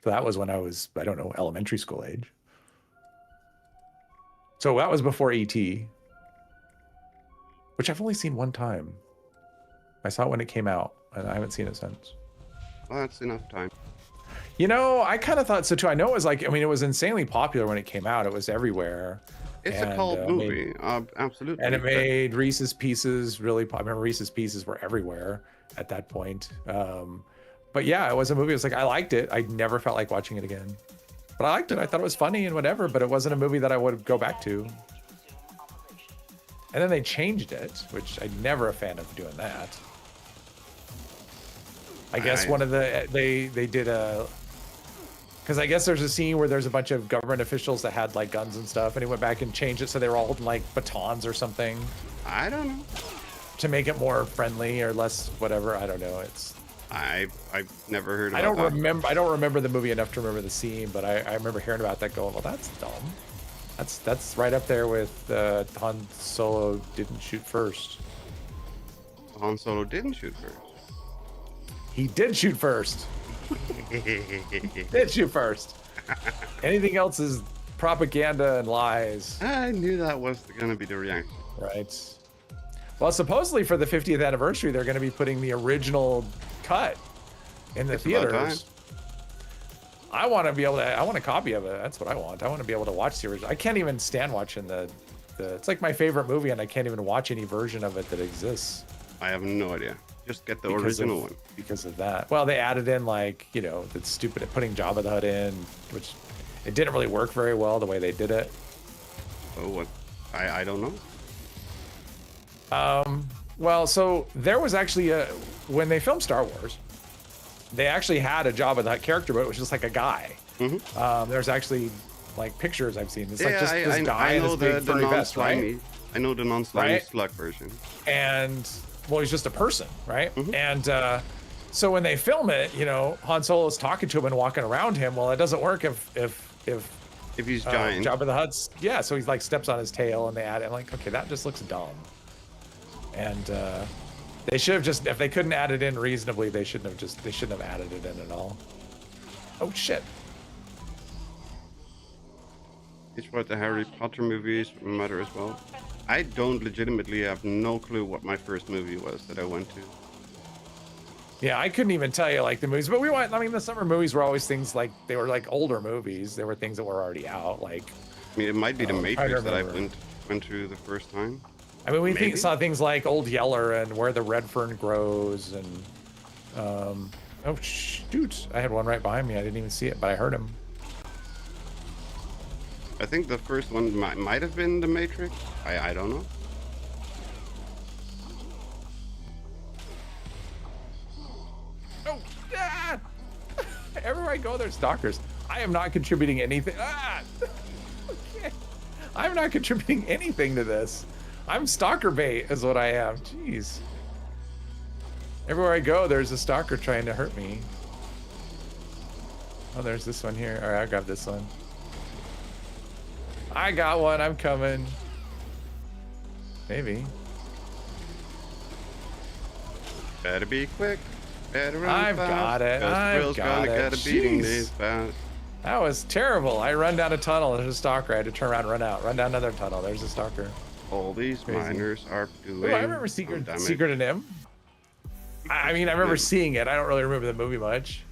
so that was when I was, I don't know, elementary school age. So that was before E.T., which I've only seen one time. I saw it when it came out, and I haven't seen it since. Well, that's enough time. I kind of thought so too. I know it was it was insanely popular when it came out. It was everywhere. It's a cult movie, absolutely. And it made Reese's Pieces really popular. I remember Reese's Pieces were everywhere at that point. But yeah, it was a movie. It was like, I liked it. I never felt like watching it again. But I liked it. I thought it was funny and whatever, but it wasn't a movie that I would go back to. And then they changed it, which I'm never a fan of doing that. I guess one of the they did a Because I guess there's a scene where there's a bunch of government officials that had like guns and stuff, and he went back and changed it so they were all holding like batons or something I don't know. to make it more friendly or less whatever. I don't know. It's I've never heard about I don't that. remember. I don't remember the movie enough to remember the scene, but I remember hearing about that. Going, well, that's dumb. That's right up there with Han Solo didn't shoot first. Han Solo didn't shoot first. He did shoot first. Did shoot first. Anything else is propaganda and lies, I knew that was going to be the reaction. right? Well, supposedly for the 50th anniversary, they're going to be putting the original cut in the It's about theaters. I want to be able to. I want a copy of it. That's what I want. I want to be able to watch the original. I can't even stand watching the. It's like my favorite movie, and I can't even watch any version of it that exists I have no idea. Just get the because original of, one. because of that. Well, they added in like the stupid putting Jabba the Hutt in, which it didn't really work very well the way they did it. Oh, what? I don't know. Well, so there was actually when they filmed Star Wars, they actually had a Jabba the Hutt character, but it was just like a guy. There's actually like pictures I've seen. It's like just this guy I in know this big the furry vest, non-slimy. right? I know the non-slimy Right? slug version. And well, he's just a person, right? And so when they film it, Han Solo's talking to him and walking around him. Well, it doesn't work if If he's giant. Jabba the Hutt's so he's like steps on his tail and they add it. I'm like, okay, that just looks dumb. And they should have just, if they couldn't add it in reasonably, they shouldn't have added it in at all. Oh shit. It's what the Harry Potter movies matter as well. I don't legitimately have no clue what my first movie was that I went to. Yeah, I couldn't even tell you like the movies, but the summer movies were always things like, they were like older movies. They were things that were already out. Like, I mean, it might be the I Matrix that I remember. went to the first time. we Maybe. saw things like Old Yeller and Where the Red Fern Grows and, oh shoot, I had one right behind me. I didn't even see it, but I heard him. I think the first one might have been the Matrix. I don't know. Oh, yeah! Everywhere I go, there's stalkers. I am not contributing anything. Ah! Okay. I'm not contributing anything to this. I'm stalker bait, is what I am. Jeez. Everywhere I go, there's a stalker trying to hurt me. Oh, there's this one here. All right, I got this one. I got one. I'm coming. Maybe. Better be quick. Better run I've fast, got it. 'cause the I've Will's got gonna it. get a beating Jeez. this fast. That was terrible. I run down a tunnel. There's a stalker. I had to turn around and run out. Run down another tunnel. There's a stalker. All these Crazy. miners are doing. Oh, I remember some damage. Secret of Nim. I mean, I remember seeing it. I don't really remember the movie much.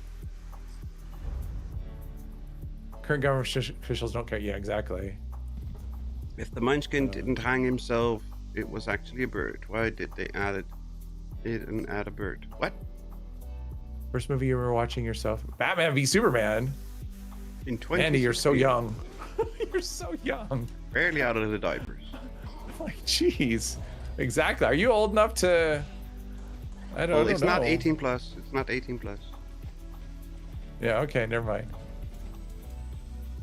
Current government officials don't care. Yeah, exactly. If the Munchkin didn't hang himself, it was actually a bird. Why did they add it? They didn't add a bird. What? First movie you were watching yourself? Batman v Superman. In 20. Andy, you're so young. You're so young. Barely out of the diapers. Like, jeez. Exactly. Are you old enough to? I don't, Well, don't it's know. not 18 plus. It's not 18 plus. Yeah. Okay. Never mind.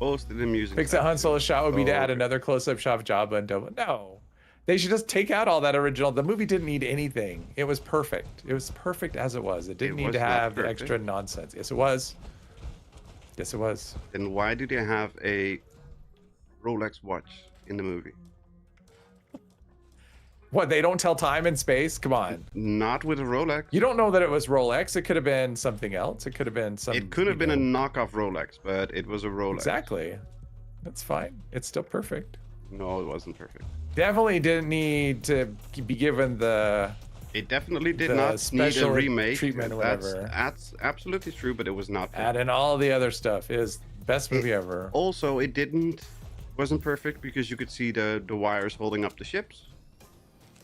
Most of the music. Fix that Han Solo shot would be to add okay. another close-up shot of Jabba and Doba. No, they should just take out all that original. The movie didn't need anything. It was perfect. It was perfect as it was. It didn't It need was to not have the perfect. extra nonsense. Yes, it was. Yes, it was. Then why do they have a Rolex watch in the movie? What? They don't tell time in space? Come on. Not with a Rolex. You don't know that it was Rolex. It could have been something else. It could have been some. It could have you been a know- knockoff Rolex, but it was a Rolex. Exactly. That's fine. It's still perfect. No, it wasn't perfect. Definitely didn't need to be given the. It definitely did The not need a special remake. treatment or whatever. That's absolutely true, but it was not perfect. Add in all the other stuff. Is best movie ever. Also, it wasn't perfect because you could see the wires holding up the ships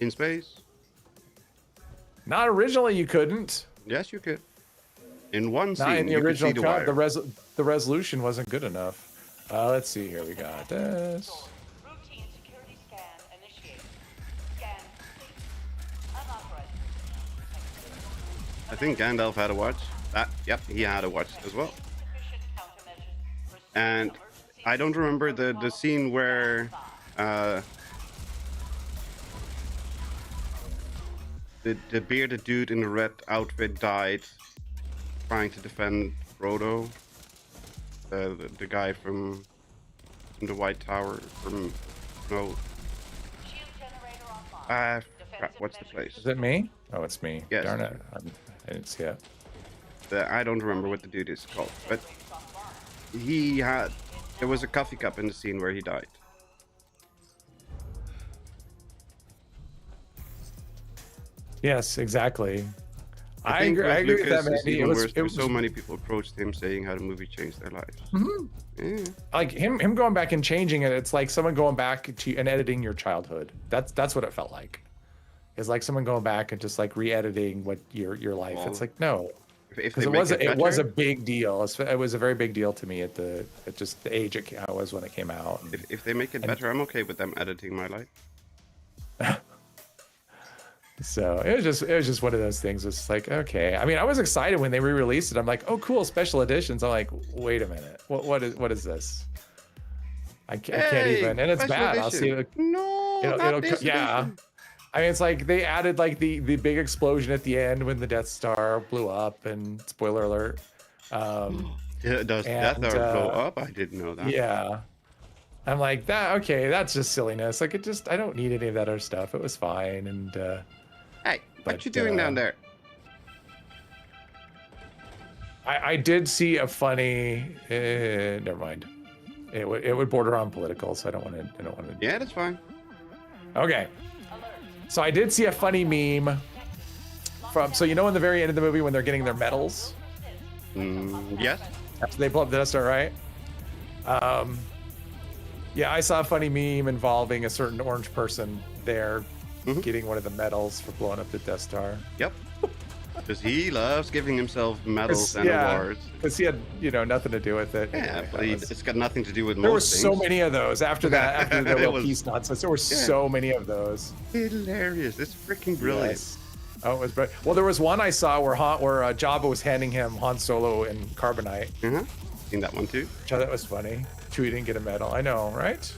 in space. Not originally, you couldn't. Yes, you could. In one Not scene, in the you could see original the cut. wire. The resolution wasn't good enough. Let's see here. We got this. Routine security scan initiated. Scan complete. Unauthorized. I think Gandalf had a watch. Yep, he had a watch as well. Sufficient countermeasures And I don't remember the scene where the bearded dude in the red outfit died trying to defend Frodo, the guy from the White Tower from no Shield generator online. crap, what's the place? Is it me? Oh, it's me. Yes. Darn it. I didn't see it. I don't remember what the dude is called, but there was a coffee cup in the scene where he died. Yes, exactly. I think agree. I agree with that, Lucas is Mandy. even worse, It where was so many people approached him saying how the movie changed their lives. Yeah. like him going back and changing it. It's like someone going back to and editing your childhood. That's what it felt like. It's like someone going back and just like re-editing what your life. Well, It's like no, If because they make it was a better, big deal. It was a very big deal to me at just the age I was when it came out. if they make it better, I'm okay with them editing my life. So it was just one of those things. It's like, okay. I mean, I was excited when they re-released it. I'm like, oh, cool, special editions. I'm like, wait a minute, what is this? I can't even, and it's special bad. I'll see. edition. No, not this Yeah. edition. I mean, it's like they added like the big explosion at the end when the Death Star blew up, and spoiler alert. Yeah, does Death And, Star blow up? I didn't know that. Yeah. I'm like that. Okay, that's just silliness. Like I don't need any of that other stuff. It was fine, and. Hey, what But, you doing down there? I did see a funny. Never mind. It would border on political, so I don't want to. Yeah, that's fine. Okay. So I did see a funny meme from. So you know, in the very end of the movie when they're getting their medals, Yes. after they blow up the Death Star, right? Yeah, I saw a funny meme involving a certain orange person there getting one of the medals for blowing up the Death Star. Yep. Because he loves giving himself medals and awards. Because he had, nothing to do with it. Yeah, Anyway, but that was- it's got nothing to do with there were most so things. many of those after that, after the It real was- peace nonsense. There were so many of those. Hilarious. It's freaking brilliant. Yes. Oh, it was brilliant. Well, there was one I saw where Jabba was handing him Han Solo and Carbonite. Uh-huh. Seen that one too. Which I thought was funny. Chewie didn't get a medal. I know, right?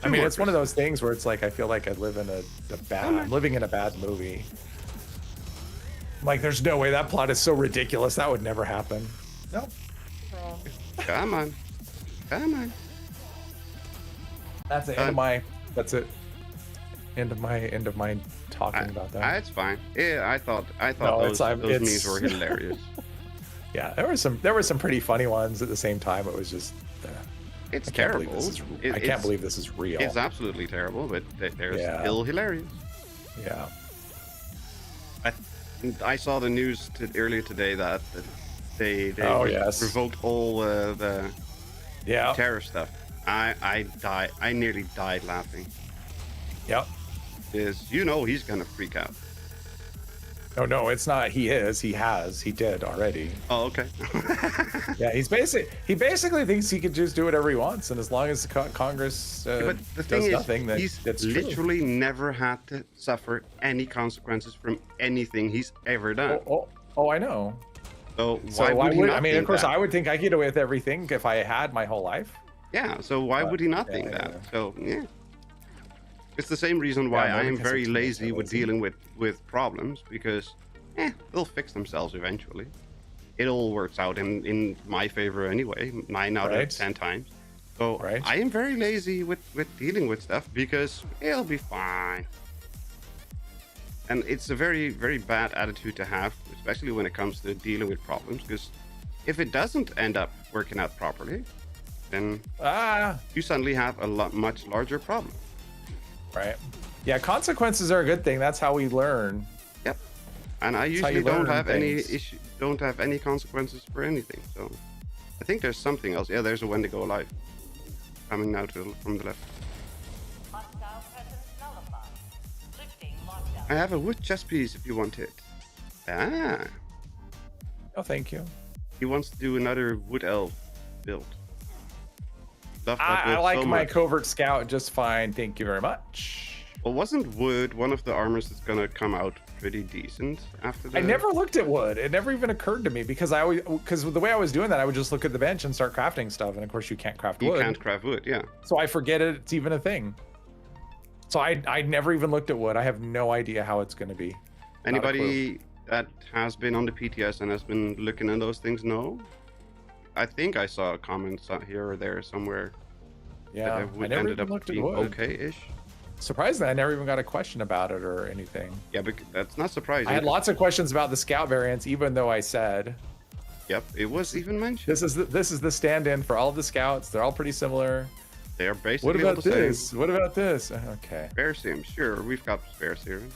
I mean, it's one of those things where it's like I feel like I live in I'm living in a bad movie. Like, there's no way that plot is so ridiculous that would never happen. No. Come on. Come on. That's the end of my. That's it. End of my talking about that. It's fine. Yeah, I thought No, those memes were hilarious. Yeah, there were some pretty funny ones at the same time. It was just. It's I can't terrible. believe I can't believe this is real. It's absolutely terrible, but they're Yeah. still hilarious. Yeah. I saw the news earlier today that they yes. revoked all the Yeah. terror stuff. I nearly died laughing. Yep. Is he's gonna freak out. Oh no, it's not. He is. He did already. Oh, okay. Yeah, he basically thinks he could just do whatever he wants, and as long as Congress But the does thing is, nothing, he's that's true. literally never had to suffer any consequences from anything he's ever done. Oh, I know. So So why would he not I mean, of think course, that? I would think I could get away with everything if I had my whole life. Yeah, so why would he not think yeah, that? yeah. So, yeah. It's the same reason why no, I am because very it's too lazy with lazy. dealing with problems, because they'll fix themselves eventually. It all works out in my favor anyway, 9 out of Right. 10 times. So Right. I am very lazy with dealing with stuff because it'll be fine. And it's a very, very bad attitude to have, especially when it comes to dealing with problems, because if it doesn't end up working out properly, then you suddenly have a much larger problem. Right. Yeah, consequences are a good thing. That's how we learn. Yep. And I how usually you don't learn have any things. issue, don't have any consequences for anything. So I think there's something else. Yeah, there's a Wendigo alive coming now from the left. Hostile presence nullified. Lifting lockdown. I have a wood chest piece if you want it. Ah, Oh, thank you. he wants to do another wood elf build. Love that I build like so my much. covert scout just fine. Thank you very much. Well, wasn't wood one of the armors that's gonna come out pretty decent after the... I never looked at wood. It never even occurred to me because the way I was doing that, I would just look at the bench and start crafting stuff. And of course, you can't craft wood. You can't craft wood, yeah. So I forget it's even a thing. So I never even looked at wood. I have no idea how it's going to be. Anybody that has been on the PTS and has been looking at those things know? I think I saw comments out here or there somewhere. Yeah, that wood I never ended even up looked at being wood. okay-ish. Surprisingly, I never even got a question about it or anything. Yeah, but that's not surprising. I had lots of questions about the scout variants, even though I said, Yep, it was even mentioned. this is the stand-in for all of the scouts. They're all pretty similar. They are basically What all about the this? same. What about this? Okay. Spare sims, sure, we've got spare serums.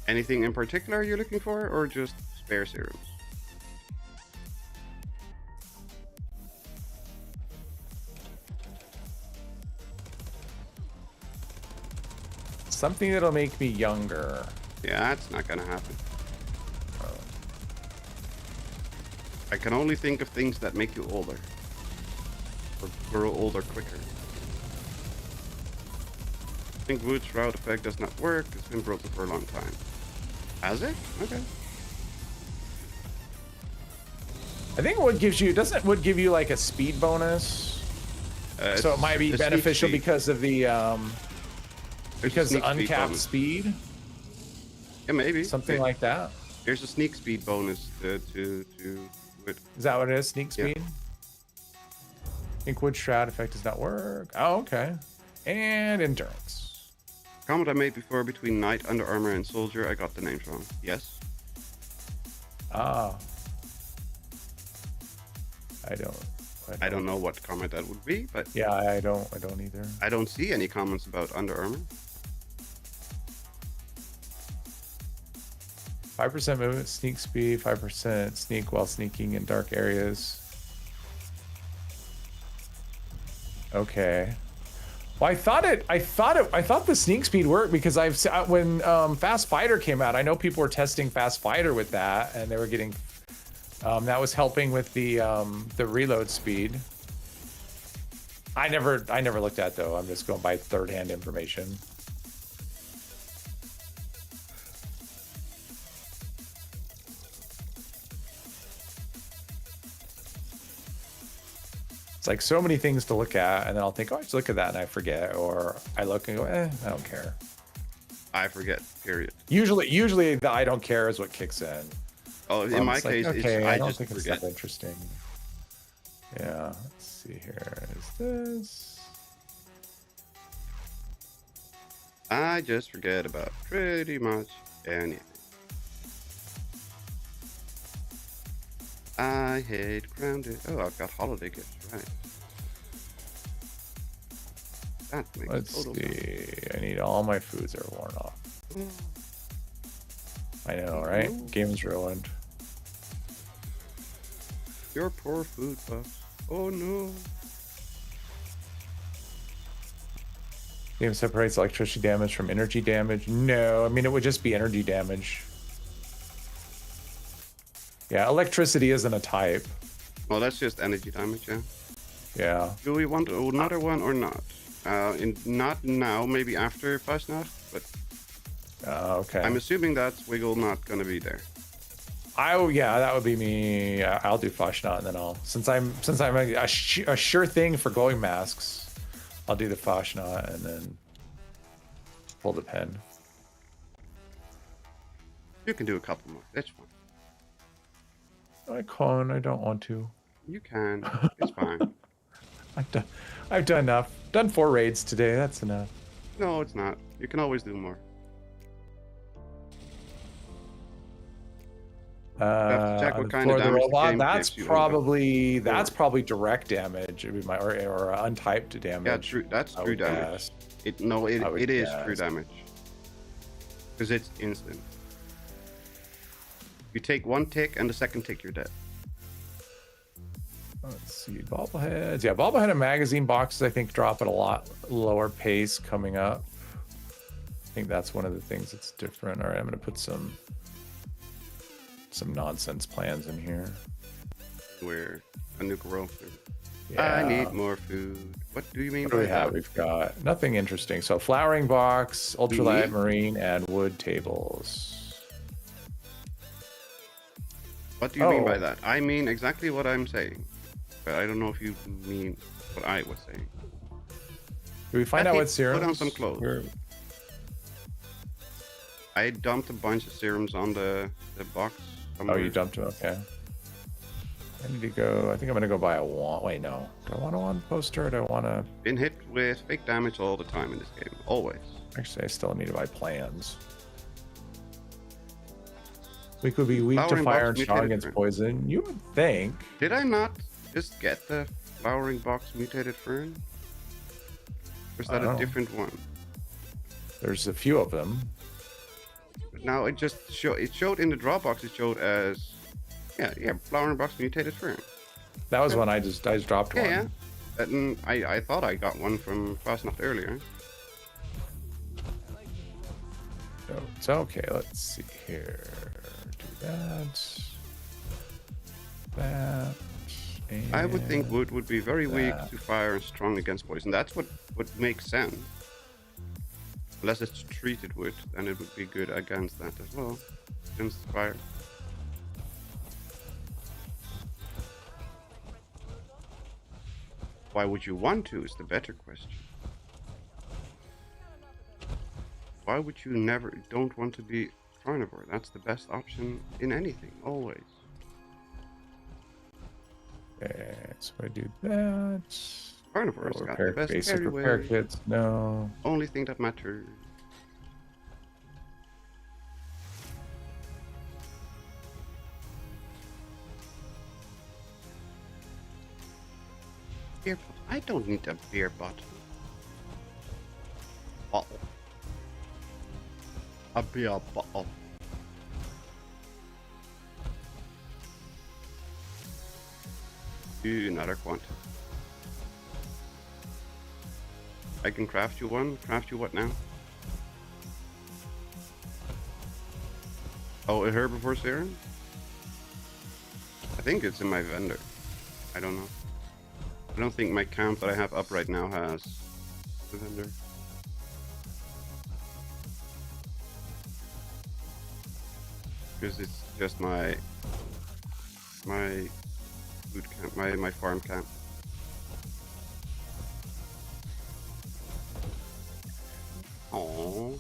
Anything in particular you're looking for, or just spare serums? Something that'll make me younger. Yeah, that's not gonna happen. I can only think of things that make you older. Or grow older quicker. I think wood shroud effect does not work. It's been broken for a long time. Has it? Okay. I think wood gives you, doesn't wood give you like a speed bonus? So it might be beneficial because of the because sneak speed uncapped bonus. speed, Yeah, maybe. something like that. There's a sneak speed bonus to wood. Is that what it is? Sneak Yeah. speed? I think wood shroud effect does not work. Oh, okay. And endurance. Comment I made before between knight, under armor, and soldier. I got the names wrong. Yes. Ah. I don't know what comment that would be, but Yeah, I don't either. I don't see any comments about under armor. 5% movement, sneak speed, 5% sneak while sneaking in dark areas. Okay. Well, I thought the sneak speed worked because when Fast Fighter came out, I know people were testing Fast Fighter with that, and they were getting that was helping with the reload speed. I never looked at it, though. I'm just going by third-hand information. It's like so many things to look at, and then I'll think, oh, I should look at that, and I forget, or I look and go, I don't care. I forget. Period. Usually the I don't care is what kicks in. Oh, in my It's like, case, okay, it's I I don't just think it's forget. that interesting. Yeah, let's see here. Is this? I just forget about pretty much anything. I hate grounded. Oh, I've got holiday gifts, right? That makes Let's total see. I need all my foods are worn off. sense. I know, right? Game's ruined. Your poor food puffs. Oh no. Game separates electricity damage from energy damage. No, I mean, it would just be energy damage. Yeah, electricity isn't a type. Well, that's just energy damage, yeah. Yeah. Do we want another one or not? Not now, maybe after Fasnacht, but Okay. I'm assuming that's Wiggle not gonna be there. Yeah, that would be me. I'll do Fasnacht, and then since I'm a sure thing for glowing masks, I'll do the Fasnacht and then pull the pen. You can do a couple more. That's fine. I can't. I don't want to. You can. It's fine. I've done enough. Done 4 raids today. That's enough. No, it's not. You can always do more. have to check what kind of For the damage the robot, game that's gives you. probably direct damage. It would be or untyped damage. Yeah, true. That's I true would damage. guess. It is true guess. damage. Because it's instant. You take one tick, and the second tick, you're dead. Let's see, bobbleheads. Yeah, bobblehead and magazine boxes, I think, drop at a lot lower pace coming up. I think that's one of the things that's different. All right, I'm going to put some nonsense plans in here. Where a nuke roll. I Yeah. need more food. What do you mean What do by we have? that? We've got nothing interesting. So flowering box, ultralight Mhm. marine, and wood tables. What do you mean by Oh. that? I mean exactly what I'm saying, but I don't know if you mean what I was saying. Did we find out Betty, what serums? put on some clothes. We're- I dumped a bunch of serums on the box. Oh, Somewhere. you dumped them. Okay. I need to go. I think I'm gonna go buy a wand. Wait, no. Do I want a wand poster? Or do I want to? Been hit with fake damage all the time in this game. Always. Actually, I still need to buy plans. We could be weak to Flowering fire box and strong mutated against fern. poison. You would think. Did I not just get the flowering box mutated fern? Or is I that don't a know. different one? There's a few of them. But now it just showed in the Dropbox. It showed as yeah, flowering box mutated fern. That was one I just dropped one. Yeah. And I thought I got one from Fasnacht earlier. So it's okay. Let's see here. Do that. That. And I would think wood would be very weak that. to fire and strong against poison. That's what makes sense. Unless it's treated wood, then it would be good against that as well. Against fire. Why would you want to is the better question. Why would you don't want to be carnivore? That's the best option in anything, always. Okay, so I do that. Carnivore's got the Repair, best basic carry repair weight. kits. No. Only thing that matters. Beer bottle. I don't need a beer bottle. Bottle. A beer bottle. Do another quant. I can craft you one. Craft you what now? Oh, a herbivore serum? I think it's in my vendor. I don't know. I don't think my camp that I have up right now has the vendor. Because it's just my food camp, my farm camp. Oh,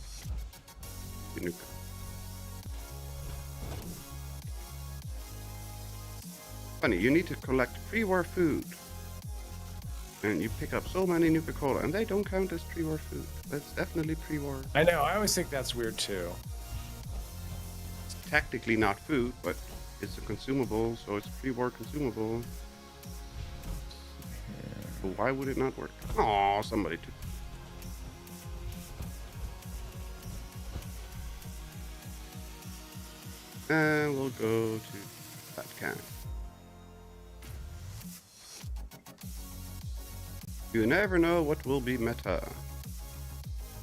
funny. You need to collect pre-war food, and you pick up so many Nuka-Cola, and they don't count as pre-war food. That's definitely pre-war. I know. I always think that's weird too. It's technically not food, but it's a consumable, so it's pre-war consumable. So why would it not work? Oh, somebody took. And we'll go to that camp. You never know what will be meta.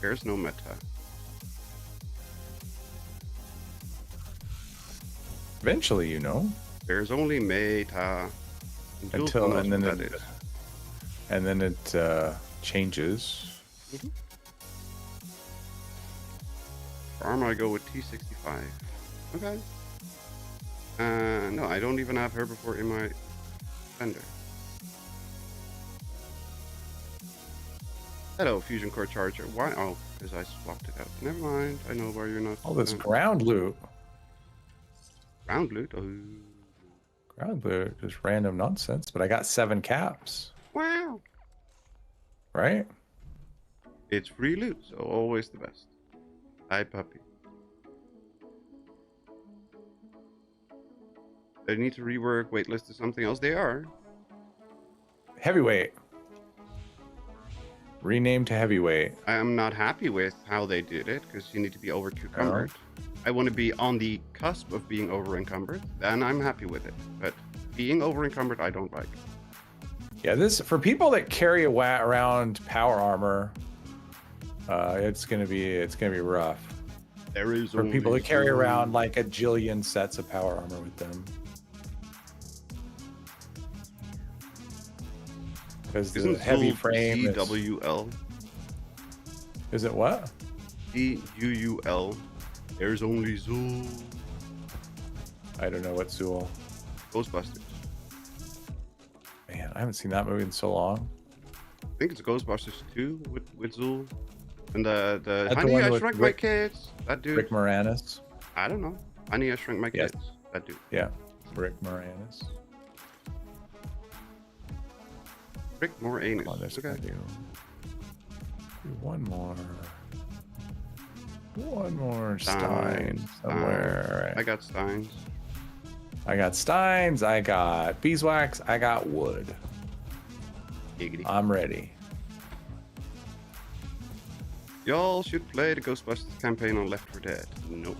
There's no meta. Eventually, you know. There's only meta. Until knows and then what that it, is. and then it changes. Farm, I go with T65. Okay. No, I don't even have herbivore in my vendor. Hello, Fusion Core Charger. Why? Oh, because I swapped it out. Never mind. I know where you're not. All this ground loot. Ground loot. Oh. Ground loot, just random nonsense. But I got 7 caps, Wow. right? It's free loot, so always the best. Hi, puppy. They need to rework waitlist to something else. They are. Heavyweight. Renamed to heavyweight. I am not happy with how they did it because you need to be over encumbered. I want to be on the cusp of being over encumbered, then I'm happy with it. But being over encumbered, I don't like. Yeah, this for people that carry around power armor. It's gonna be rough. There is For people that carry around like a jillion sets of power armor with them. Because the Isn't heavy Zool frame is, ZWL? is it what? ZUUL. There's only Zool. I don't know what Zool. Ghostbusters. Man, I haven't seen that movie in so long. I think it's Ghostbusters 2 with Zool. And the That's the Honey, one I with Shrunk My Rick- Kids. That dude. Rick Moranis. I don't know. Honey, I Shrunk My Yes. Kids. That dude. Yeah, Rick Moranis. Rick Moranis. Come on, there's Okay. gotta do one more. One more Stein somewhere. I got Steins. I got Steins, I got beeswax, I got wood. Giggity. I'm ready. Y'all should play the Ghostbusters campaign on Left 4 Dead. Nope.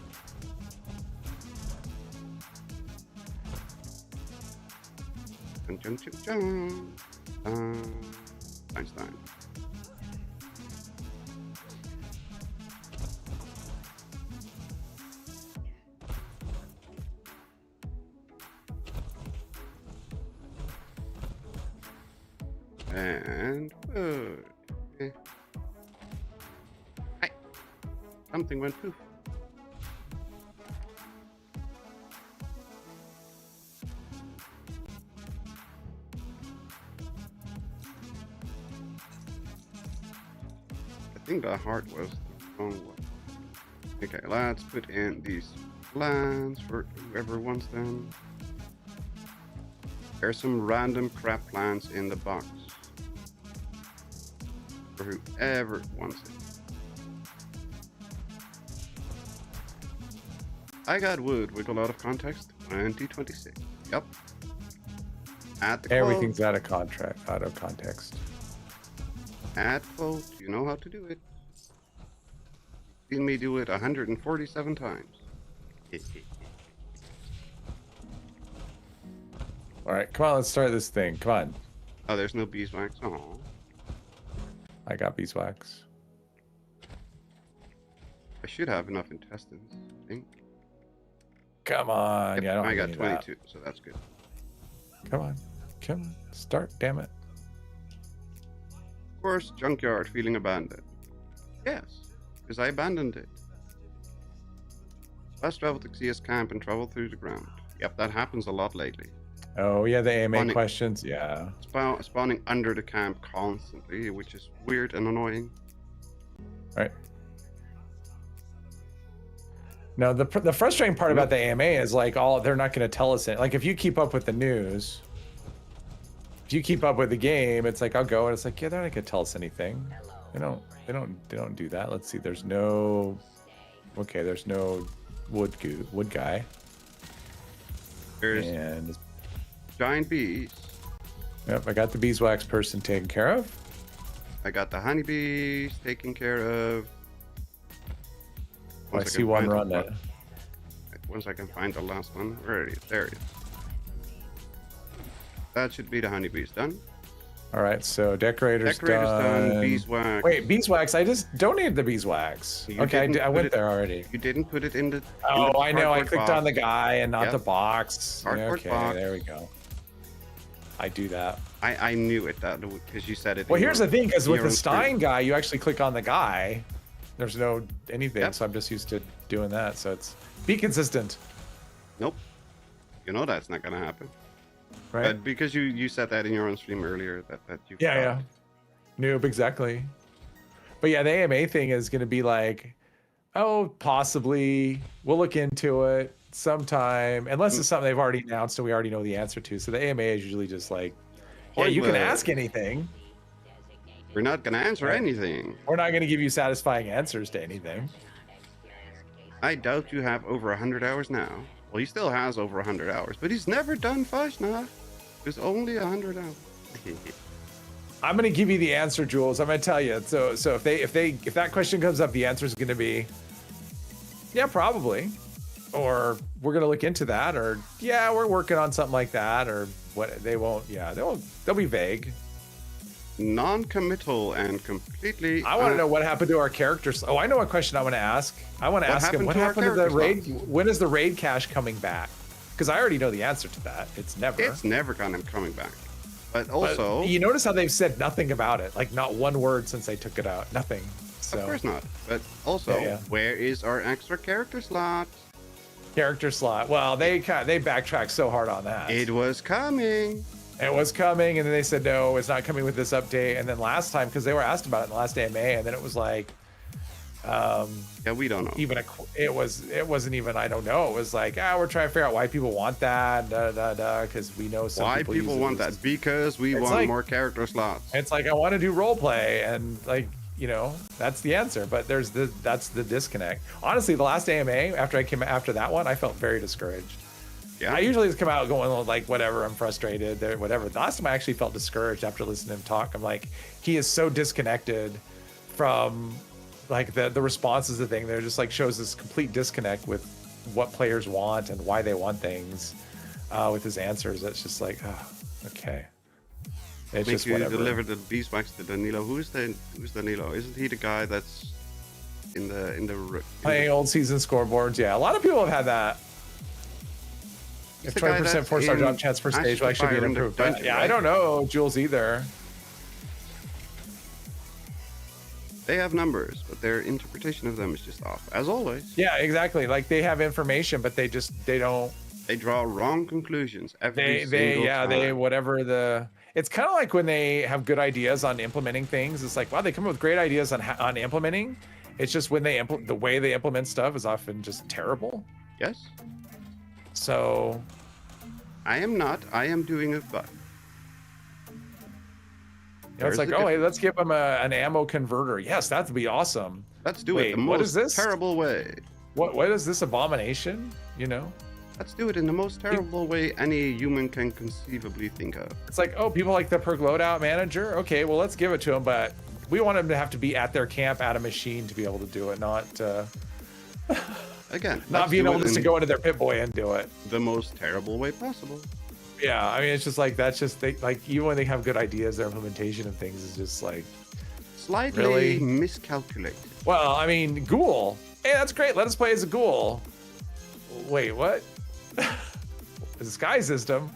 Dun, dun, dun, dun. Einstein. And okay. Hi. Something went poof. I think the heart was the wrong one. Okay, let's put in these plants for whoever wants them. There's some random crap plants in the box for whoever wants it. I got wood with a lot of context. 2026. Yep. At the Everything's out of context. Add quote, you know how to do it. Seen me do it 147 times. All right, come on, let's start this thing. Come on. Oh, there's no beeswax. Oh, I got beeswax. I should have enough intestines, I think. Come on. Yep, Yeah, I don't I have got any of that. 22, so that's good. Come on. Come on. Start, damn it. Of course, junkyard feeling abandoned. Yes, because I abandoned it. Fast travel to CS camp and travel through the ground. Yep, that happens a lot lately. Oh, yeah, the AMA Spawning- questions. Yeah. Spawning under the camp constantly, which is weird and annoying. All right. No, the frustrating part about the AMA is like they're not going to tell us it. Like if you keep up with the news, if you keep up with the game, it's like I'll go and it's like, yeah, they're not going to tell us anything. They don't do that. Let's see. There's no wood guy. There's And giant bees. yep, I got the beeswax person taken care of. I got the honeybees taken care of. Oh, I Once see can one find the run la- there. Once I can find the last one. Where it is? There it is. That should be the honeybees done. All right, so decorators Done. Beeswax. Wait, beeswax. I just donated the beeswax. You Okay, didn't I put went it- there already. You didn't put it in the. Oh, I know. I cardboard clicked box. on the guy and not Yep. the box. Cardboard Okay, box. there we go. I do that. I knew it that because you said it. Well, in here's your- the thing, because in with your the own screen. Stein guy, you actually click on the guy. There's no anything, Yep. so I'm just used to doing that. So it's be consistent, Nope. You know that's not gonna happen. right? But because you said that in your own stream earlier that you. Yeah, forgot. yeah. Nope, exactly. But yeah, the AMA thing is going to be like, oh, possibly we'll look into it sometime, unless it's something they've already announced and we already know the answer to. So the AMA is usually just like, yeah, you can Pointless. ask anything. We're not gonna answer Right. anything. We're not going to give you satisfying answers to anything. I doubt you have over 100 hours now. Well, he still has over 100 hours, but he's never done Fasnacht. There's only 100 hours. I'm going to give you the answer, Jules. I'm going to tell you. So if that question comes up, the answer is going to be, yeah, probably, or we're going to look into that, or yeah, we're working on something like that, or what? They won't. Yeah, they'll be vague. Non-committal and completely. I want to know what happened to our characters. Oh, I know what question I want to ask. I want to ask him happened what to our happened to the raid. character When is the raid cache coming back? Because I already know the answer to that. It's never. It's never gonna coming back. But But also, you notice how they've said nothing about it, like not one word since they took it out, nothing. So of course not. But also, Yeah. where is our extra character slot? character slot. Well, they backtracked so hard on that. It was coming. It was coming, and then they said no, it's not coming with this update. And then last time, because they were asked about it in the last AMA, and then it was like, Yeah, we don't know. even it wasn't even I don't know. It was like we're trying to figure out why people want that, because we know some Why people, people use it want as- that? Because we It's want like- more character slots. It's like I want to do role play, and like that's the answer. But that's the disconnect. Honestly, the last AMA after that one, I felt very discouraged. Yeah. I usually just come out going like whatever, I'm frustrated, whatever. The last time I actually felt discouraged after listening to him talk. I'm like, he is so disconnected from like the responses to thing. They're just like shows this complete disconnect with what players want and why they want things with his answers. It's just like, okay. It's Make just you whatever. deliver the beeswax to Danilo. Who's Danilo? Isn't he the guy that's in the Playing old season scoreboards. Yeah, a lot of people have had that. He's If the guy 20% that's 4-star in drop chance per Ashes stage will of actually be Fire an in the improvement. dungeon, Yeah, I right? don't know Jules either. They have numbers, but their interpretation of them is just off, as always. Yeah, exactly. Like they have information, but they don't. They draw wrong conclusions every They single time. whatever the. It's kind of like when they have good ideas on implementing things. It's like wow, they come up with great ideas on implementing. It's just when they the way they implement stuff is often just terrible. Yes, So I am not. I am doing it, but it's There's like a oh, hey, difference. let's give them an ammo converter. Yes, that'd be awesome. let's do Wait, it the what most is this? terrible way. What is this abomination? Let's do it in the most terrible way any human can conceivably think of. It's like, oh, people like the perk loadout manager. Okay, well, let's give it to them, but we want them to have to be at their camp at a machine to be able to do it, not Again, not let's being do able it just to in go into their Pip Boy and do it. the most terrible way possible. Yeah, I mean, it's just like that's just like even when they have good ideas, their implementation of things is just like, Slightly Really? miscalculated. well, I mean, ghoul. Hey, that's great. Let us play as a ghoul. Wait, what? A disguise system.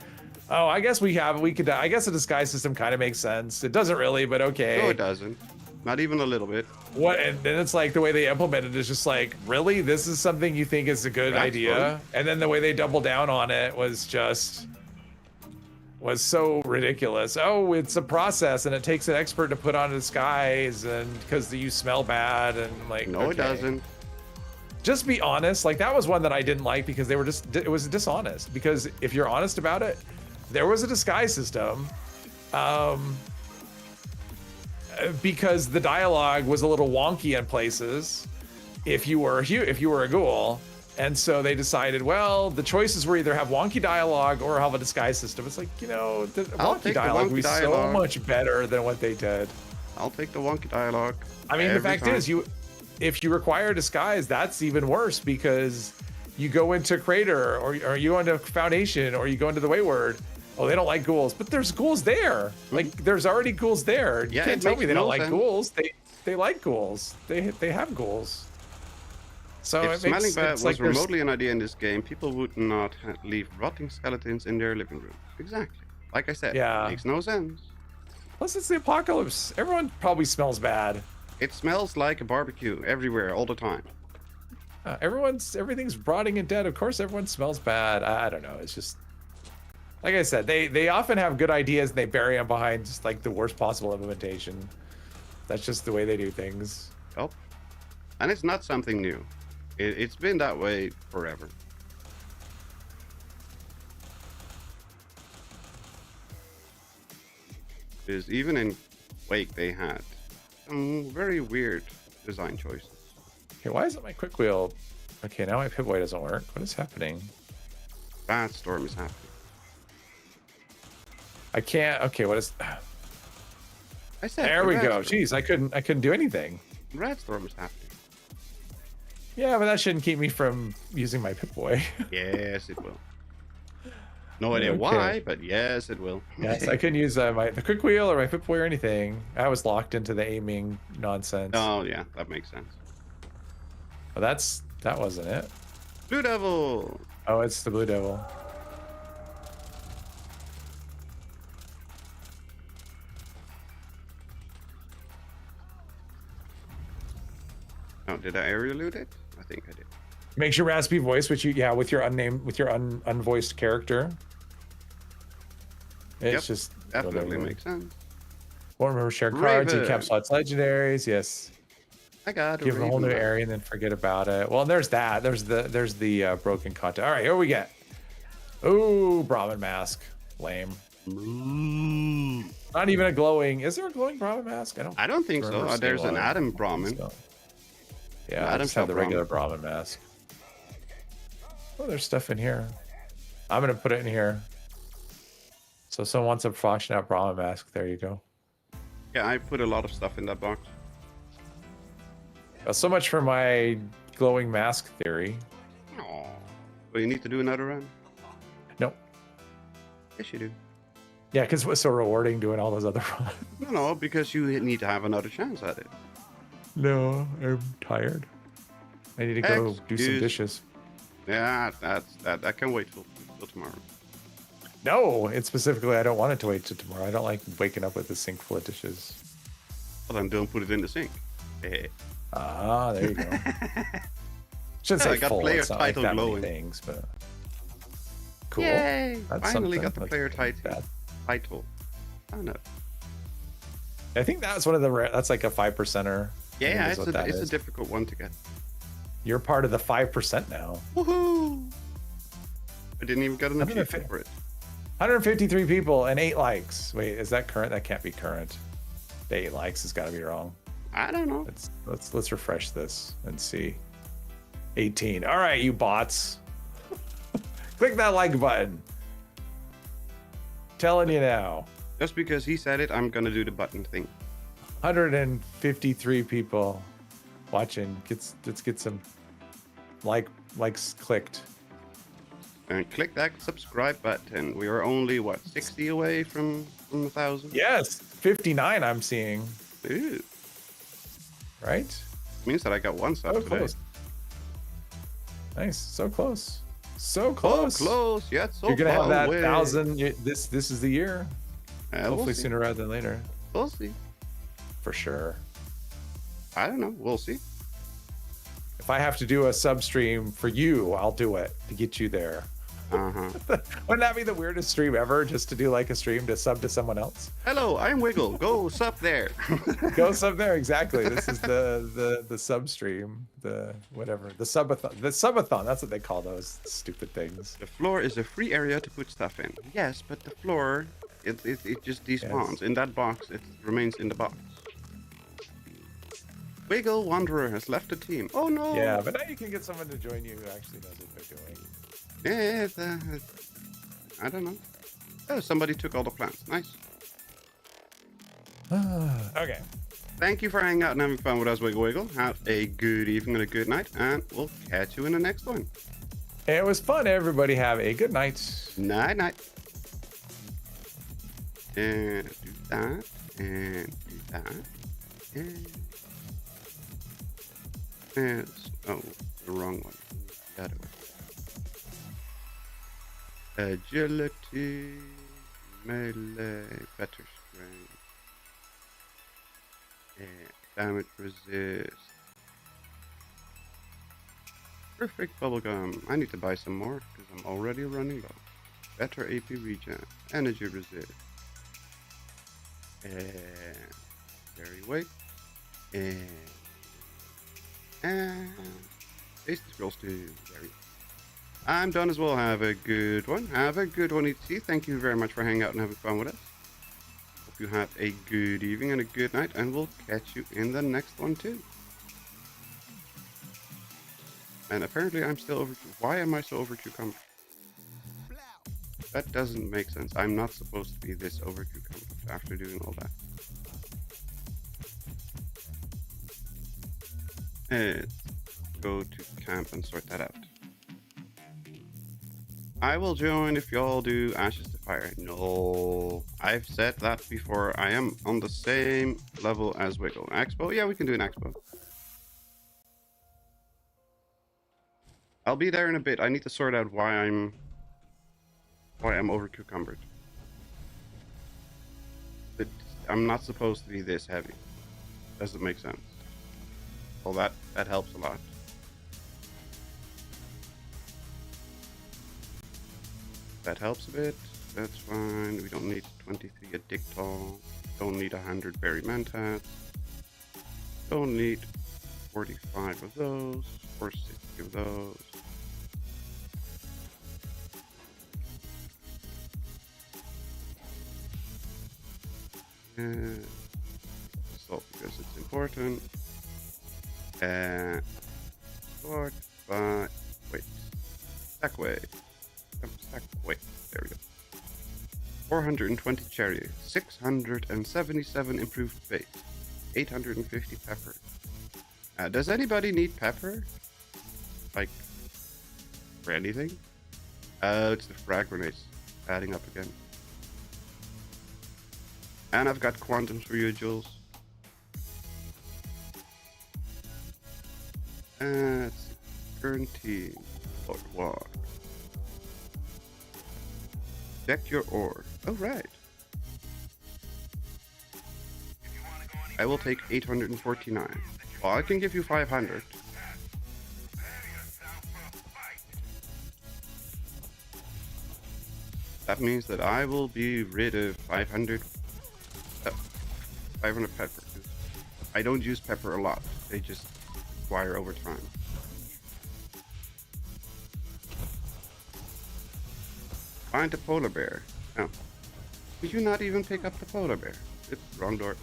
Oh, I guess I guess a disguise system kind of makes sense. It doesn't really, but okay. No, it doesn't. Not even a little bit. What? And then it's like the way they implement it is just like, really, this is something you think is a good That's idea? fun. And then the way they double down on it was so ridiculous. Oh, it's a process, and it takes an expert to put on a disguise, and because you smell bad, and like, No, it okay. doesn't. Just be honest. Like that was one that I didn't like because they were it was dishonest. Because if you're honest about it, there was a disguise system. Because the dialogue was a little wonky in places if you were a ghoul, and so they decided, well, the choices were either have wonky dialogue or have a disguise system. It's like, the I'll wonky take the dialogue wonky was so dialogue. much better than what they did. I'll take the wonky dialogue. I mean, the every fact time. is, if you require disguise, that's even worse because you go into Crater or you go into Foundation or you go into the Wayward. Oh, they don't like ghouls, but there's ghouls there. Like there's already ghouls there. You Yeah, can't it tell makes me they don't no like sense. ghouls. They like ghouls. They have ghouls. So If it smelling makes bad it's was like there's remotely an idea in this game, people would not leave rotting skeletons in their living room. Exactly. Like I said, Yeah. makes no sense. plus it's the apocalypse. Everyone probably smells bad. It smells like a barbecue everywhere, all the time. Everything's rotting and dead. Of course, everyone smells bad. I don't know. It's just like I said. They often have good ideas and they bury them behind just like the worst possible implementation. That's just the way they do things. Oh. And it's not something new. It's been that way forever. Because even in Wake, they had some very weird design choices. Okay, why isn't my quick wheel? Okay, now my Pip Boy doesn't work. What is happening? Bad storm is happening. I can't. Okay, what is? I said There we red go. storm. Jeez, I couldn't do anything. Red storm is happening. Yeah, but that shouldn't keep me from using my Pip Boy. Yes, it will. No idea Okay. why, but yes, it will. Yes, I couldn't use the quick wheel or my Pip Boy or anything. I was locked into the aiming nonsense. Oh yeah, that makes sense. But that wasn't it. Blue Devil. Oh, it's the Blue Devil. Oh, did I area loot it? I think I did. Makes your raspy voice, which you with your unnamed unvoiced character. It's just Definitely whatever. makes sense. Won't remember share cards, Raven. recap slots, legendaries. Yes. I got a Give them a whole new Raven back. area and then forget about it. Well, there's that. There's the broken content. All right, here we get. Ooh, Brahmin mask. Lame. Not even a glowing. Is there a glowing Brahmin mask? I don't think so. remember There's seeing an one. Adam Brahmin. Yeah, I Adam just have the shell regular Brahmin mask. Oh, there's stuff in here. I'm gonna put it in here. So someone wants a function out Brahmin mask. There you go. Yeah, I put a lot of stuff in that box. So much for my glowing mask theory. Oh, well, you need to do another run. No. Yes, you do. Yeah, because it was so rewarding doing all those other runs. No, because you need to have another chance at it. No, I'm tired. I need to go do some dishes. Yeah, that can wait till tomorrow. No, it's specifically I don't want it to wait till tomorrow. I don't like waking up with a sink full of dishes. Well, then don't put it in the sink. Eh. Ah, there you go. Should Yeah, say I got full. player It's not like title that many glowing. things, but cool. Yay! That's Finally something. got the That's player not bad. title. Oh no. I think that's one of the rare. That's like a 5%er. Yeah, Is it's what that a is. difficult one to get. You're part of the 5% now. Woohoo! I didn't even get an I'm gonna achievement for it. 153 people and 8 likes. Wait, is that current? That can't be current. The 8 likes has got to be wrong. I don't know. Let's refresh this and see. 18. All right, you bots. Click that like button. Telling you now. Just because he said it, I'm gonna do the button thing. 153 people watching. Let's get some likes clicked. And click that subscribe button. We are only what 60 away from 1,000. Yes, 59 I'm seeing. Ooh, Right? means that I got one sub So today. close. Nice. So close. So Oh, close. close. Yeah, it's so You're gonna have far that away. 1,000. This is the year. We'll Hopefully see. sooner rather than later. We'll see. For sure. I don't know. We'll see. If I have to do a sub stream for you, I'll do it to get you there. Wouldn't that be the weirdest stream ever? Just to do like a stream to sub to someone else? Hello, I'm Wiggle. Go sub there. Go sub there, exactly. This is the sub stream, the whatever, the subathon. The subathon, that's what they call those stupid things. The floor is a free area to put stuff in. Yes, but the floor, it just despawns. Yes. In that box, it remains in the box. Wiggle Wanderer has left the team. Oh no. Yeah, but now you can get someone to join you who actually knows what they're doing. Yeah, I don't know. Oh, somebody took all the plants. Nice. Okay. Thank you for hanging out and having fun with us, Wiggle Wiggle. Have a good evening and a good night, and we'll catch you in the next one. It was fun. Everybody have a good night. Night night. And do that, and do that, and oh, the wrong one. The other one. Agility, melee, better strength, and damage resist. Perfect bubblegum. I need to buy some more because I'm already running low. Better AP regen, energy resist, and very weight, and basic scrolls too. Very. I'm done as well. Have a good one. Have a good one, ET. Thank you very much for hanging out and having fun with us. Hope you have a good evening and a good night, and we'll catch you in the next one too. And apparently I'm still over. Why am I so over cucumber? That doesn't make sense. I'm not supposed to be this over cucumber after doing all that. Let's go to camp and sort that out. I will join if y'all do Ashes to Fire. No, I've said that before. I am on the same level as Wiggle. Expo? Yeah, we can do an Expo. I'll be there in a bit. I need to sort out why I'm over cucumbered. But I'm not supposed to be this heavy. Doesn't make sense. Well, that helps a lot. That helps a bit. That's fine. We don't need 23 Addictol. Don't need 100 Berry Mentats. Don't need 45 of those or 60 of those. And salt because it's important. And sort by wait. Stack weight. Stack weight. There we go. 420 cherry, 677 improved base, 850 pepper. Does anybody need pepper? Like, for anything? It's the frag grenades adding up again. And I've got quantums for you, Jules. Let's see. Guarantee. What? Check your ore. Oh, right. I will take 849. Well, I can give you 500. That means that I will be rid of 500 pepper. I don't use pepper a lot. They just acquire over time. Find the polar bear. Oh. Did you not even pick up the polar bear? It's wrong door.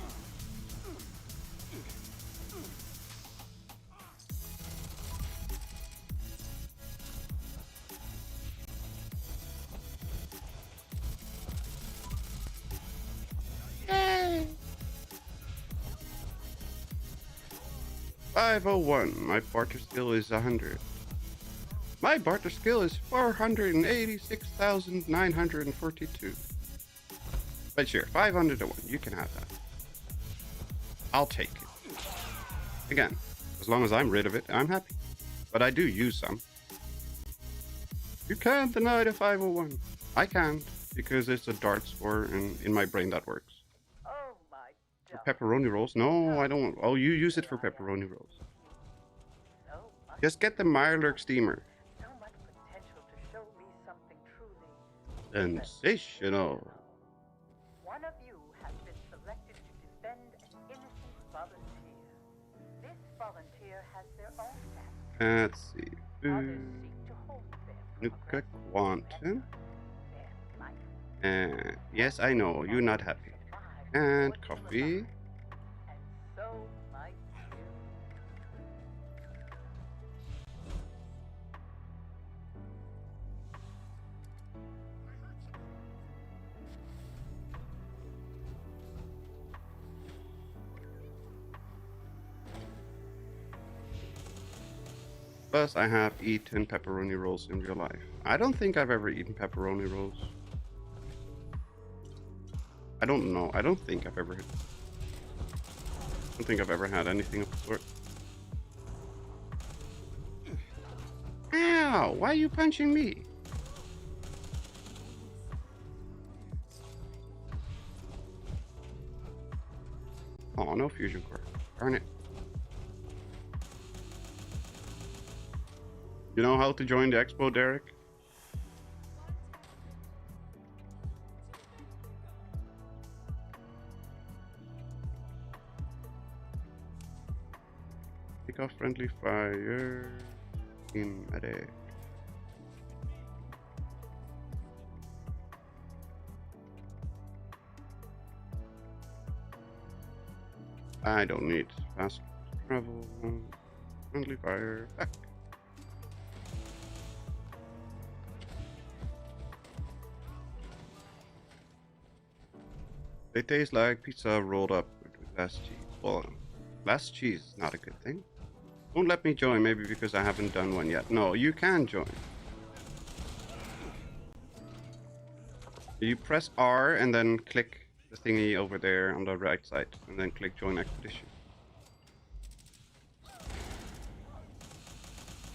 Yay! 501. My barter skill is 100. My barter skill is 486,942. But sure, 501. You can have that. I'll take it. Again, as long as I'm rid of it, I'm happy. But I do use some. You can't deny the 501. I can't, because it's a dart score, and in my brain that works. Oh my For God. pepperoni rolls? No, I don't. Oh, you use it for pepperoni rolls. So much, Just get the Mirelurk steamer. so much potential to show me something truly Sensational. One of you has been selected to defend an innocent volunteer. This volunteer has their own task. Let's see. Others seek to hold their Nuka progress Quantum. their life. Yes, I know. You're not happy. And coffee. And so might you. Plus, I have eaten pepperoni rolls in real life. I don't think I've ever eaten pepperoni rolls. I don't know. I don't think I've ever had anything of the sort. Ow! Why are you punching me? Oh, no fusion core. Darn it. You know how to join the expo, Derek? Pick off friendly fire in a day. I don't need fast travel. Friendly fire back. They taste like pizza rolled up with less cheese. Well, less cheese is not a good thing. Don't let me join, maybe because I haven't done one yet. No, you can join. You press R and then click the thingy over there on the right side, and then click join expedition.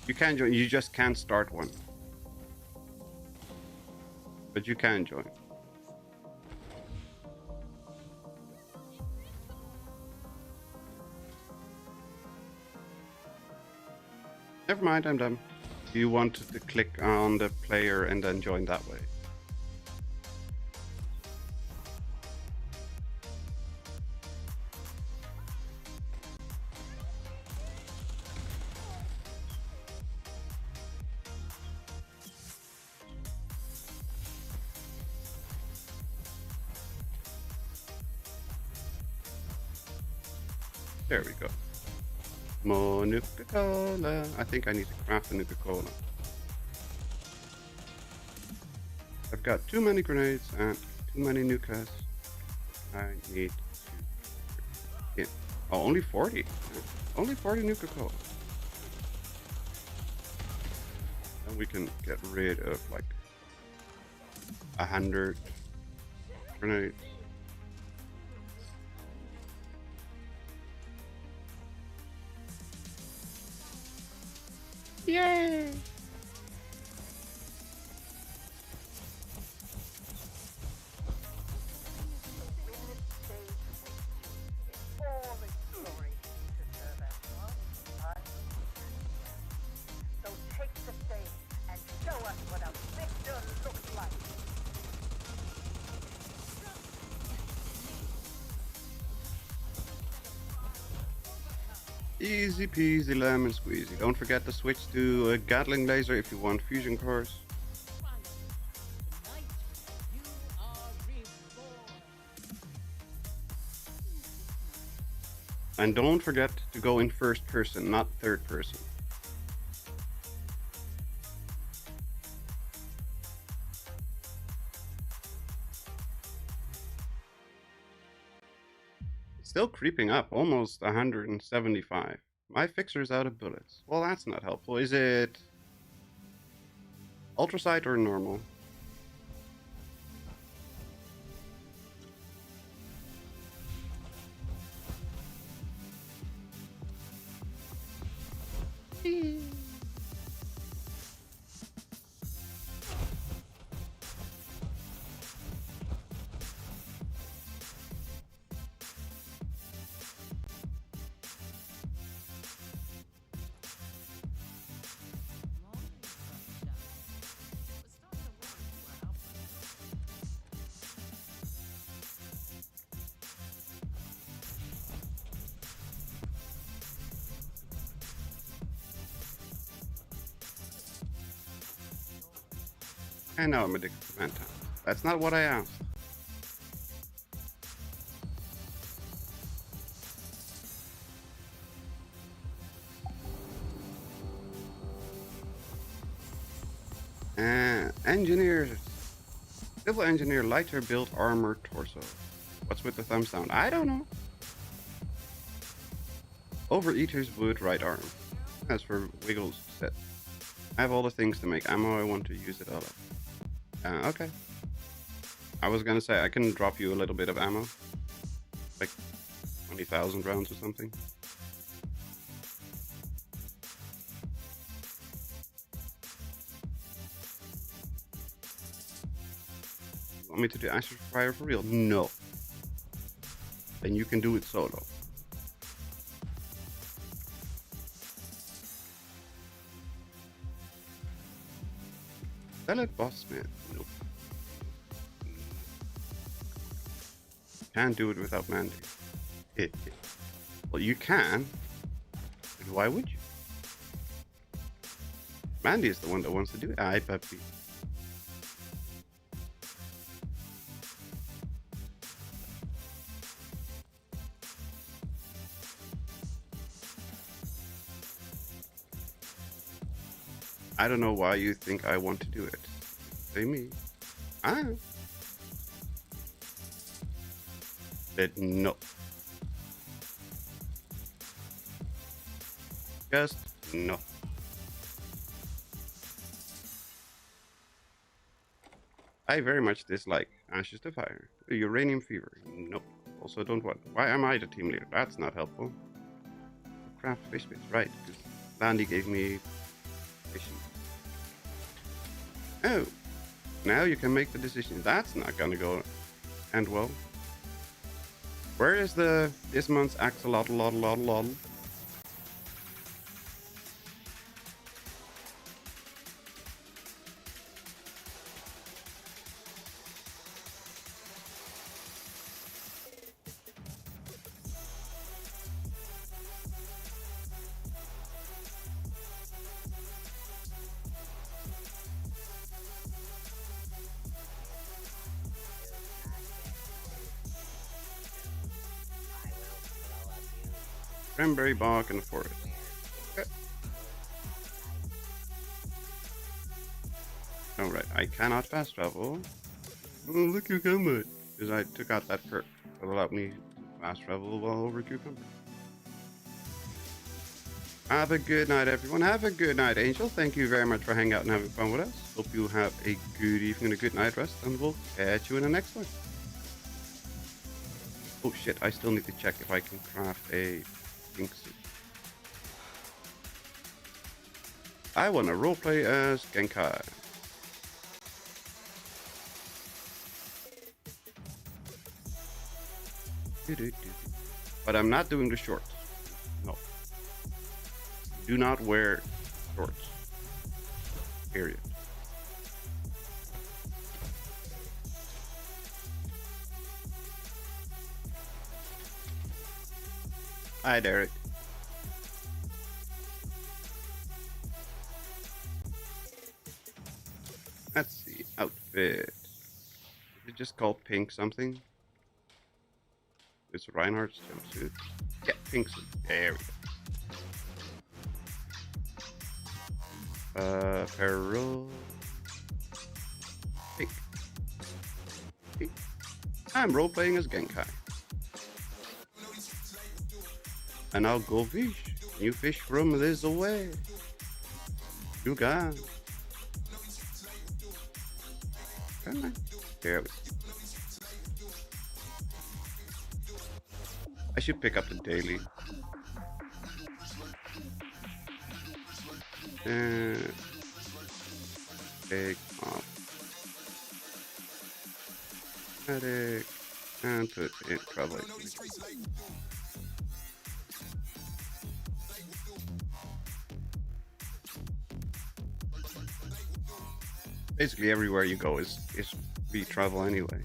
You can join, you just can't start one. But you can join. Never mind, I'm done. You wanted to click on the player and then join that way. There we go. More Nuka-Cola. I think I need to craft a Nuka-Cola. I've got too many grenades and too many Nukas. I need to... Yeah. Oh, only 40. Only 40 Nuka-Cola. And we can get rid of like 100 grenades. Yay! So take the stage and show us what a victor looks like. Easy peasy lemon squeezy. Don't forget to switch to a Gatling laser if you want fusion cores. And don't forget to go in first person, not third person. Still creeping up, almost 175. My fixer's out of bullets. Well, that's not helpful. Is it ultrasight or normal? And now I'm addicted to Phantom. That's not what I asked. Engineer. Civil engineer, lighter build armor torso. What's with the thumbs down? I don't know. Overeater's wood right arm. As for Wiggles set. I have all the things to make ammo. I want to use it all up. Okay. I was gonna say I can drop you a little bit of ammo. Like 20,000 rounds or something. Want me to do Ashes for Fire for real? No. Then you can do it solo. Sell it, boss man. Nope. Can't do it without Mandy. Well, you can. And why would you? Mandy is the one that wants to do it. Aye, puppy. I don't know why you think I want to do it. Say me. Ah. But no. Just no. I very much dislike Ashes to Fire. Uranium Fever. Nope. Also don't want. Why am I the team leader? That's not helpful. Craft fish bits. Right. Because Landy gave me fish. Oh. Now you can make the decision. That's not gonna go end well. Where is this month's axolotl? Cranberry bog in the forest. Okay. Alright, I cannot fast travel. Oh, look, cucumber! Because I took out that perk that allowed me to fast travel well over cucumber. Have a good night, everyone. Have a good night, Angel. Thank you very much for hanging out and having fun with us. Hope you have a good evening and a good night rest, and we'll catch you in the next one. Oh shit, I still need to check if I can craft a pink suit. I want to roleplay as Genkai. But I'm not doing the shorts. No. Do not wear shorts. Period. Hi, Derek. Let's see. Outfit. Is it just called pink something? It's Reinhardt's jumpsuit. Yeah, pink suit. There we go. Apparel. Pink. Pink. I'm role-playing as Genkai. And I'll go fish. You fish from this away. You got. Come on. There we go. I should pick up the daily. And take off. Medic. And put in travel. Basically everywhere you go is free travel anyway.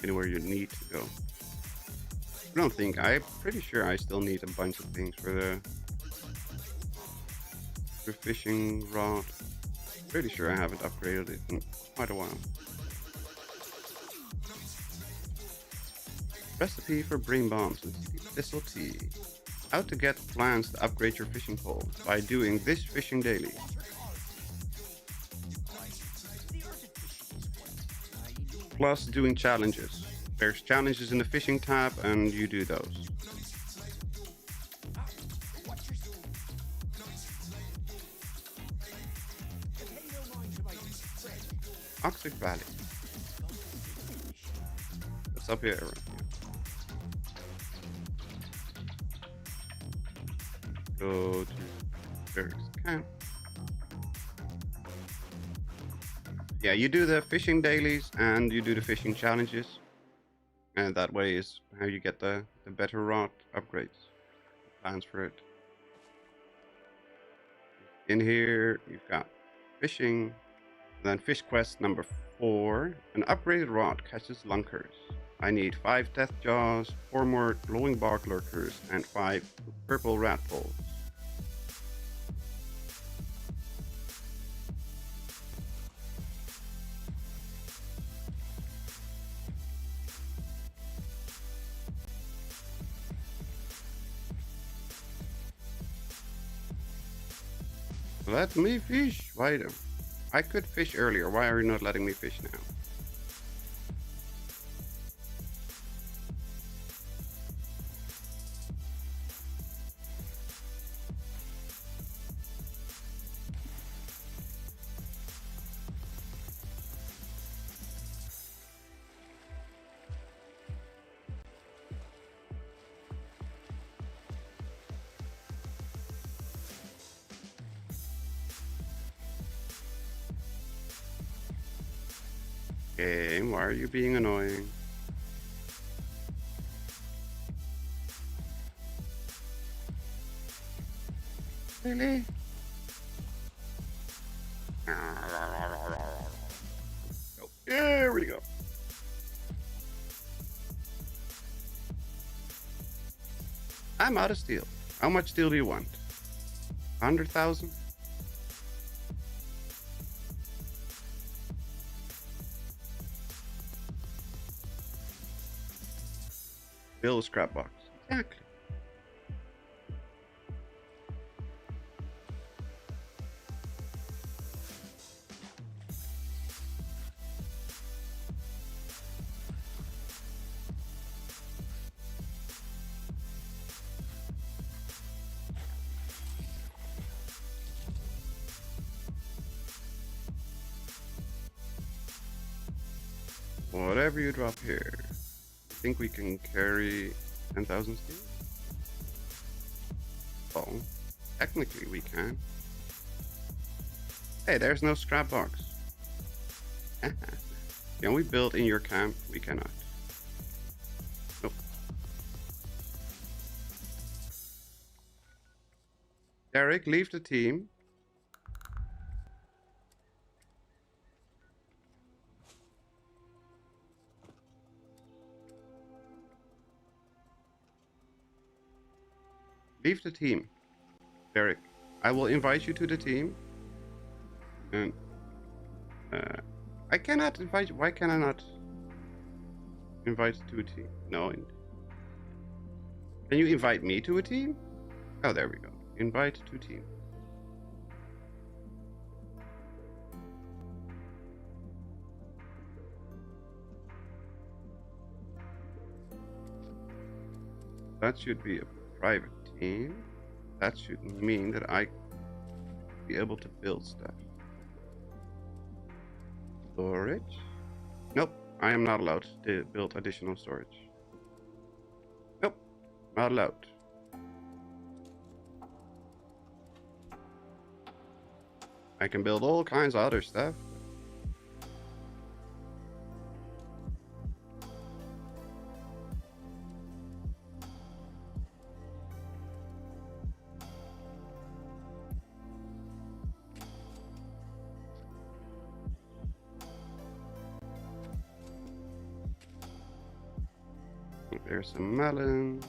Anywhere you need to go. I don't think, I'm pretty sure I still need a bunch of things for the fishing rod. Pretty sure I haven't upgraded it in quite a while. Recipe for brain bombs and thistle tea. How to get plans to upgrade your fishing pole by doing this fishing daily. Plus doing challenges. There's challenges in the fishing tab and you do those. Oxford Valley. That's up here. Go to Eric's camp. Yeah, you do the fishing dailies and you do the fishing challenges. And that way is how you get the better rod upgrades. Plans for it. In here, you've got fishing. Then fish quest number 4. An upgraded rod catches lunkers. I need 5 death jaws, 4 more glowing bark lurkers, and 5 purple rat poles. Let me fish. Why? I could fish earlier. Why are you not letting me fish now? Game, why are you being annoying? Really? Oh, there we go. I'm out of steel. How much steel do you want? 100,000? Build a scrap box. Exactly. Whatever you drop here. I think we can carry 10,000 steel? Well, technically we can. Hey, there's no scrap box. Can we build in your camp? We cannot. Nope. Derek, leave the team. Leave the team. Derek, I will invite you to the team. And I cannot invite you. Why can I not invite to a team? No. Can you invite me to a team? Oh, there we go. Invite to team. That should be a private team. That should mean that I be able to build stuff. Storage? Nope, I am not allowed to build additional storage. Nope, not allowed. I can build all kinds of other stuff. There's some melons.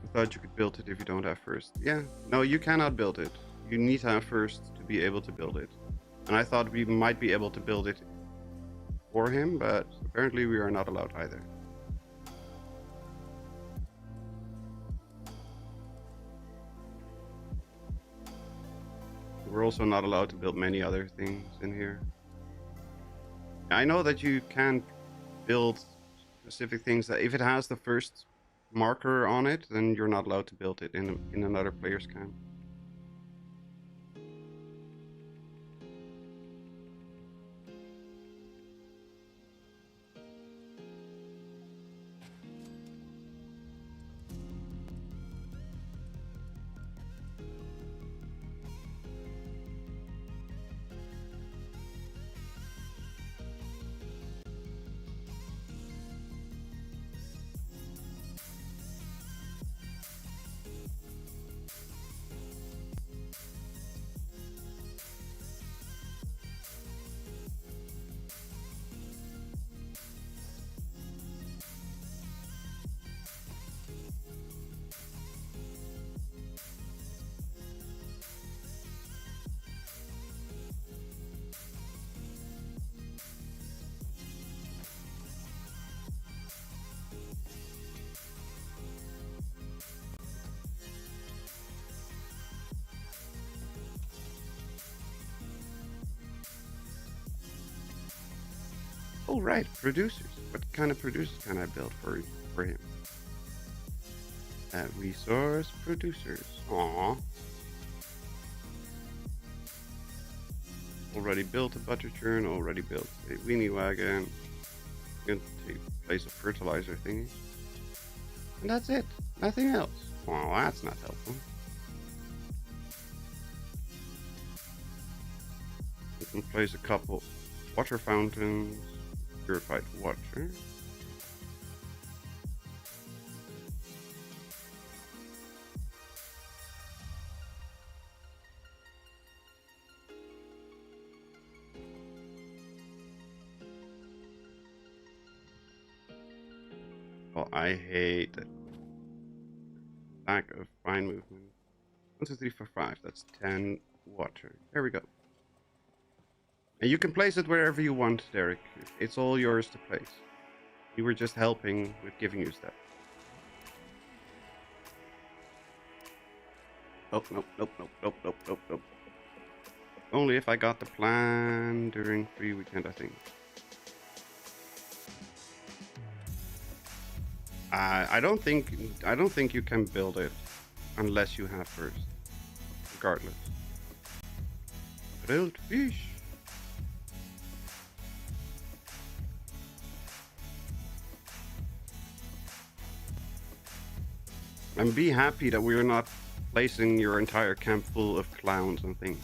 I thought you could build it if you don't have first. Yeah, no, you cannot build it. You need to have first to be able to build it. And I thought we might be able to build it for him, but apparently we are not allowed either. We're also not allowed to build many other things in here. I know that you can build specific things that if it has the first marker on it, then you're not allowed to build it in another player's camp. Oh right, producers. What kind of producers can I build for him? Resource producers. Aww. Already built a butter churn. Already built a weenie wagon. Going to place a fertilizer thingy. And that's it. Nothing else. Oh, that's not helpful. We can place a couple water fountains. Purified water. Oh, I hate it. Lack of fine movement. 1, 2, 3, 4, 5. That's 10 water. There we go. And you can place it wherever you want, Derek. It's all yours to place. You were just helping with giving you stuff. Oh, nope, nope, nope, nope, nope, nope, nope. Only if I got the plan during free weekend, I think. I don't think you can build it unless you have first. Regardless. Grilled fish. And be happy that we're not placing your entire camp full of clowns and things.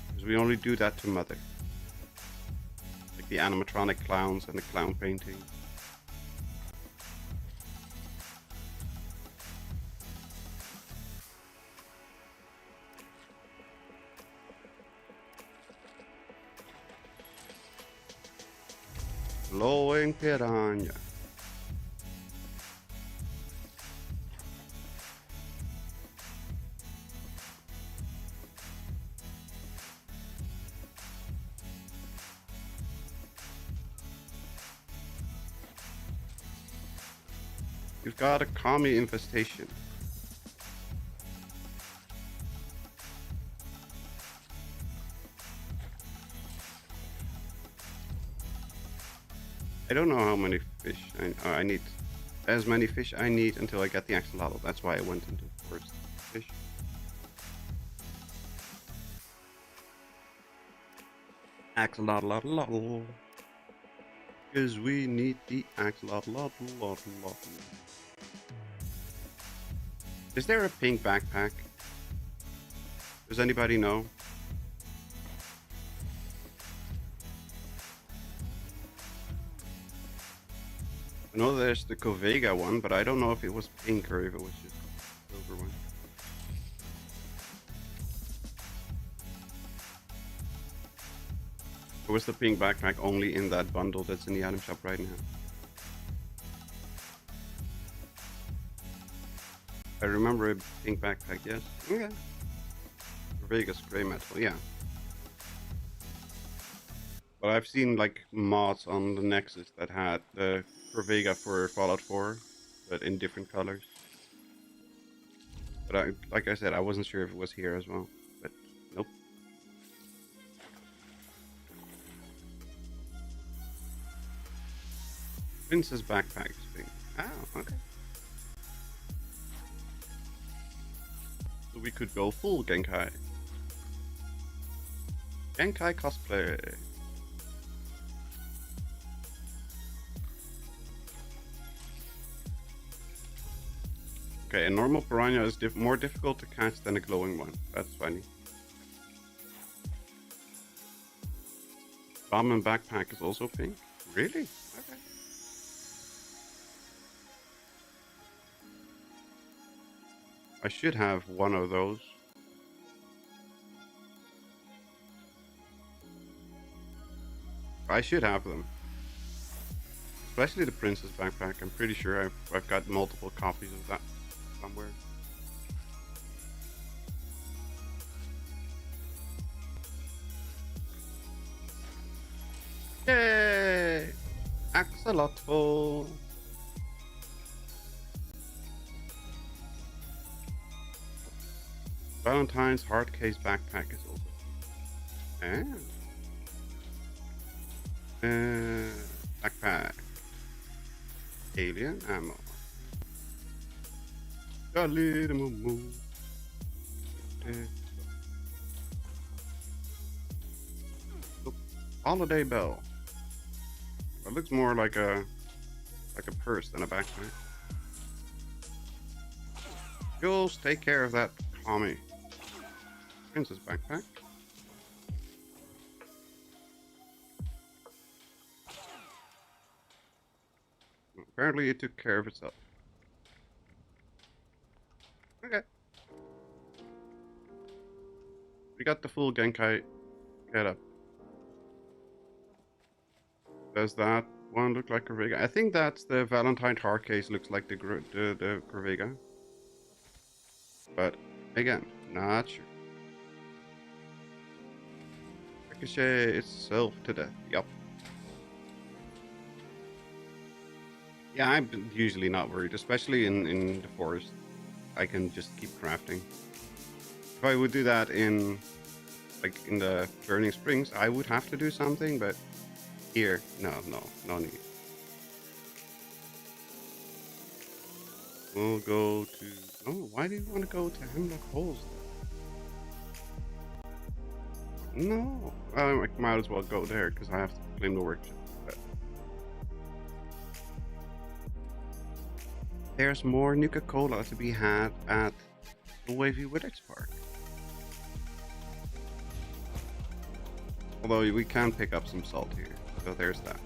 Because we only do that to Mother. Like the animatronic clowns and the clown painting. Glowing piranha. You've got a commie infestation. I don't know how many fish I need. As many fish I need until I get the axolotl. That's why I went into first fish. Axolotl. Because we need the axolotl. Is there a pink backpack? Does anybody know? I know there's the Covega one, but I don't know if it was pink or if it was just a silver one. Or was the pink backpack only in that bundle that's in the item shop right now? I remember a pink backpack, yes. Okay. Vegas gray metal, yeah. But I've seen like mods on the Nexus that had the Corvega for Fallout 4, but in different colors. But like I said, I wasn't sure if it was here as well. But nope. Princess backpack thing. Oh, okay. So we could go full Genkai. Genkai cosplay. Okay, a normal piranha is more difficult to catch than a glowing one. That's funny. Bomb and backpack is also pink? Really? Okay. I should have one of those. I should have them. Especially the princess backpack. I'm pretty sure I've got multiple copies of that somewhere. Yay! Axolotl. Valentine's hard case backpack is also. Backpack. Alien ammo. Got a little moo. Holiday bell. It looks more like a purse than a backpack. Jules, take care of that commie. Princess backpack. Apparently it took care of itself. Okay. We got the full Genkai get up. Does that one look like Corvega? I think that's the Valentine tar case looks like the Corvega. But again, not sure. Ricochet itself to death. Yup. Yeah, I'm usually not worried, especially in the forest. I can just keep crafting. If I would do that in like in the Burning Springs, I would have to do something, but here, no need. We'll go to... Oh, why do you want to go to Hemlock Holes? No, I might as well go there because I have to claim the workshop. But there's more Nuka-Cola to be had at the Wavy Village Park. Although we can pick up some salt here, so there's that.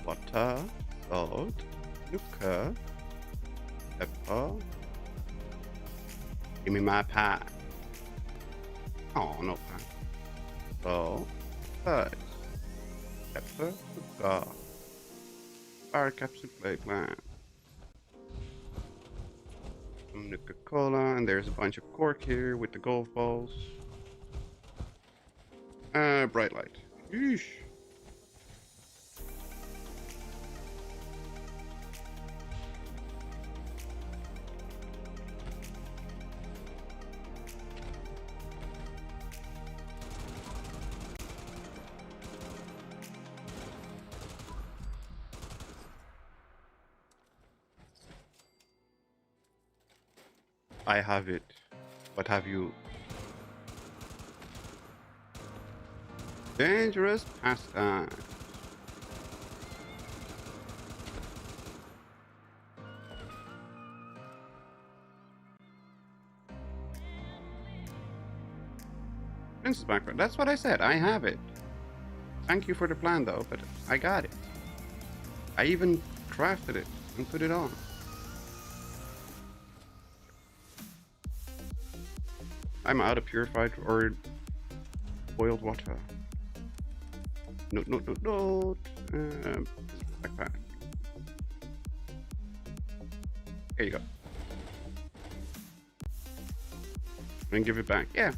Water, salt, Nuka, pepper. Give me my pie. Oh, no pie. Salt, fudge, pepper, Nuka, fire capsule play plant. Some Nuka-Cola, and there's a bunch of cork here with the golf balls. Bright light. Yeesh. I have it. What have you? Dangerous pastime. Princess background. That's what I said. I have it. Thank you for the plan, though, but I got it. I even crafted it and put it on. I'm out of purified or boiled water. No. Backpack. Here you go. And give it back. Yeah.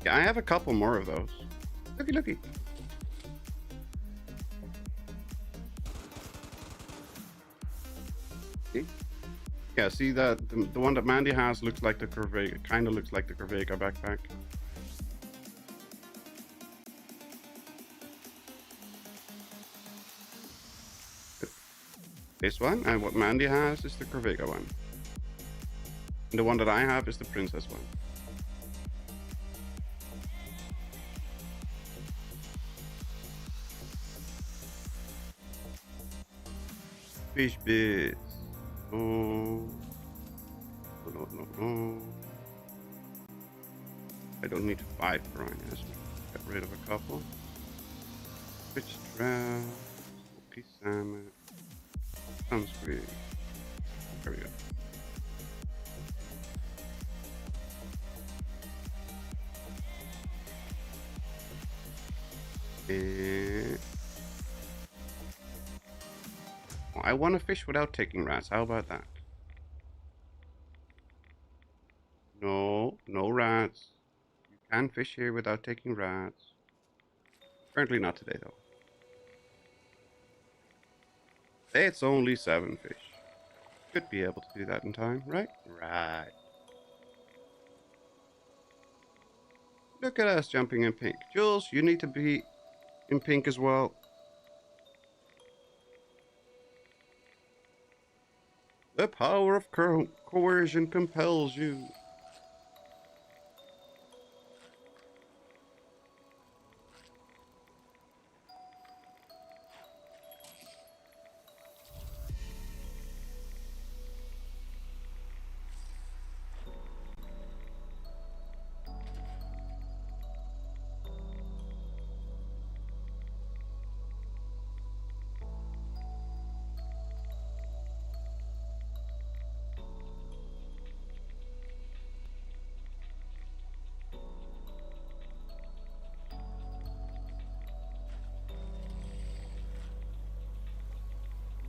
Yeah, I have a couple more of those. Looky. See? Yeah, see that the one that Mandy has looks like the Corvega, kind of looks like the Corvega backpack. This one, and what Mandy has is the Corvega one. And the one that I have is the Princess one. Fish bits. No. I don't need 5 piranhas. Get rid of a couple. Fish trout. Smoky salmon. Sunscreen. There we go. And I want to fish without taking rats. How about that? No rats. You can fish here without taking rats. Currently not today, though. Today it's only 7 fish. Should be able to do that in time, right? Right. Look at us jumping in pink. Jules, you need to be in pink as well. The power of coercion compels you.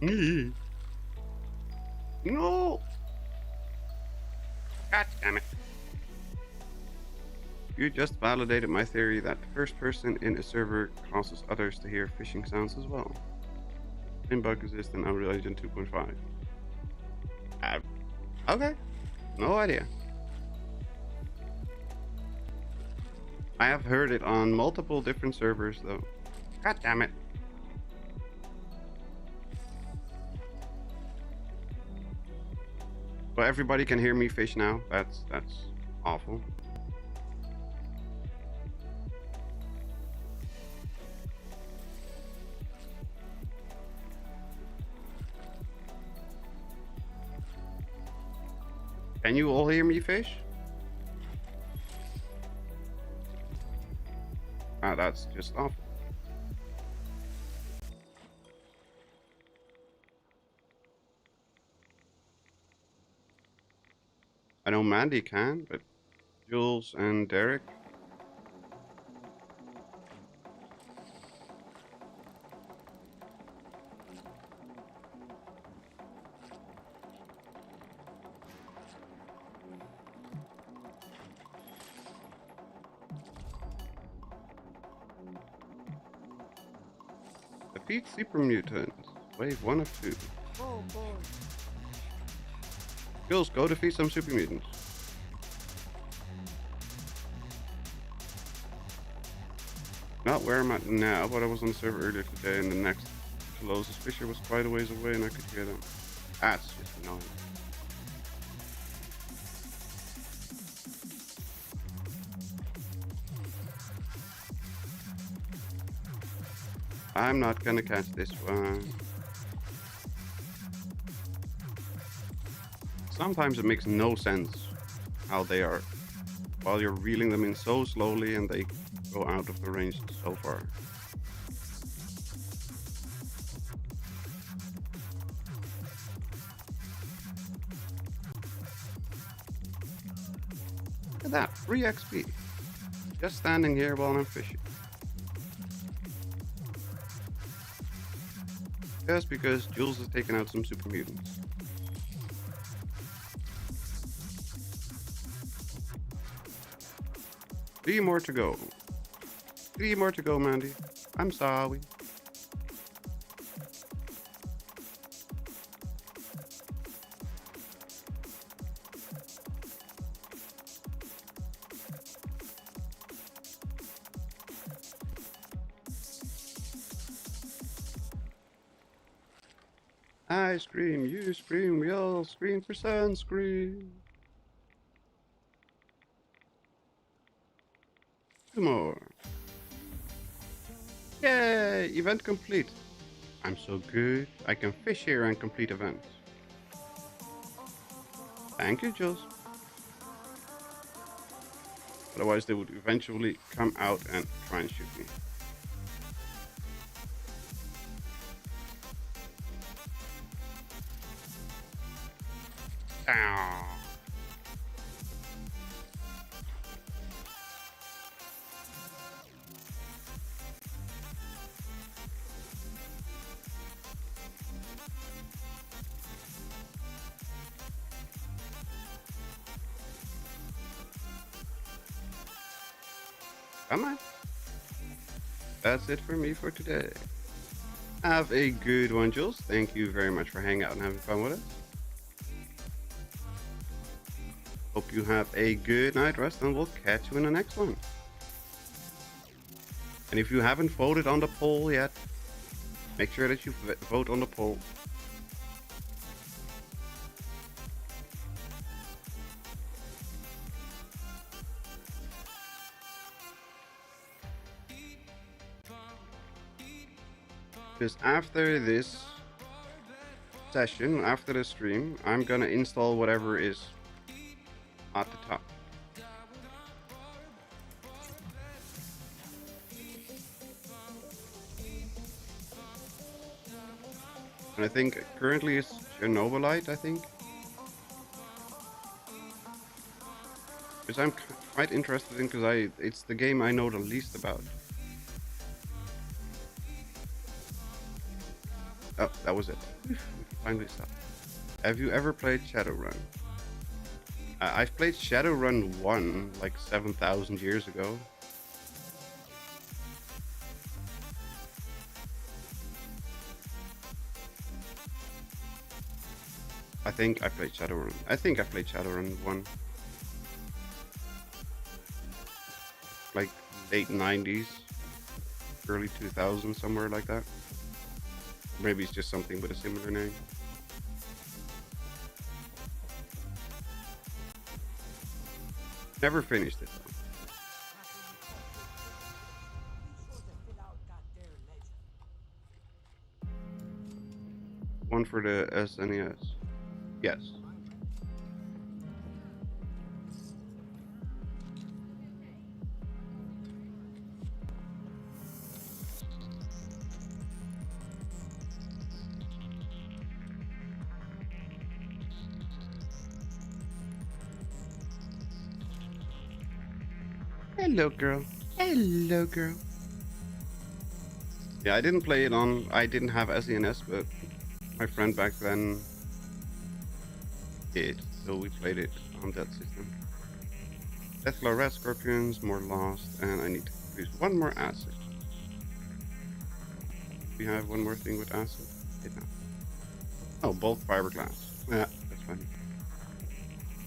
No! God damn it. You just validated my theory that the first person in a server causes others to hear phishing sounds as well. Same bug exists in Unreal Engine 2.5. Okay. No idea. I have heard it on multiple different servers though. God damn it. But everybody can hear me fish now. That's awful. Can you all hear me fish? Ah, that's just awful. I know Mandy can, but Jules and Derek. Defeat super mutants. Wave 1 of 2. Oh boy. Jules, go defeat some super mutants. Not where I'm at now, but I was on the server earlier today, and the next closest fisher was quite a ways away, and I could hear them. That's just annoying. I'm not gonna catch this one. Sometimes it makes no sense how they are, while you're reeling them in so slowly and they go out of the range so far. Look at that, free XP. Just standing here while I'm fishing. Just because Jules has taken out some super mutants. 3 more to go. 3 more to go, Mandy. I'm sorry. I scream, you scream, we all scream for sunscreen. 2 more. Yay! Event complete. I'm so good. I can fish here and complete events. Thank you, Jules. Otherwise, they would eventually come out and try and shoot me. Ow. Come on. That's it for me for today. Have a good one, Jules. Thank you very much for hanging out and having fun with us. Hope you have a good night rest, and we'll catch you in the next one. And if you haven't voted on the poll yet, make sure that you vote on the poll. Because after this session, after the stream, I'm gonna install whatever is at the top. And I think currently it's Chernobylite, I think. Which I'm quite interested in, because it's the game I know the least about. Oh, that was it. We finally stopped. Have you ever played Shadowrun? I've played Shadowrun 1 like 7,000 years ago. I think I played Shadowrun. I think I played Shadowrun 1. Like late 90s, early 2000s, somewhere like that. Maybe it's just something with a similar name. Never finished it though. One for the SNES. Yes. Hello, girl. Hello, girl. Yeah, I didn't play it on. I didn't have SNES, but my friend back then did, so we played it on that system. Deathclaw Red Scorpions, more Lost, and I need to produce one more acid. We have one more thing with acid. Oh, bulk fiberglass. Yeah, that's fine.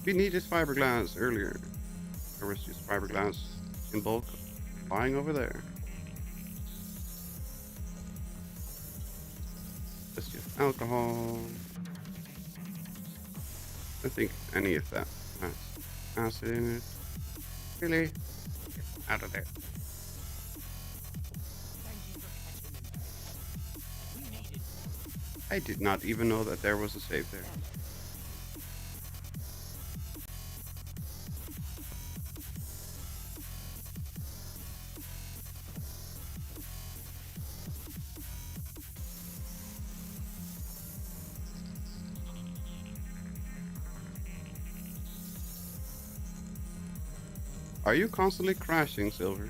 We needed fiberglass earlier. There was just fiberglass in bulk lying over there. That's just alcohol. I think any of that has acid in it. Really? Get out of there. I did not even know that there was a save there. Are you constantly crashing, Silver?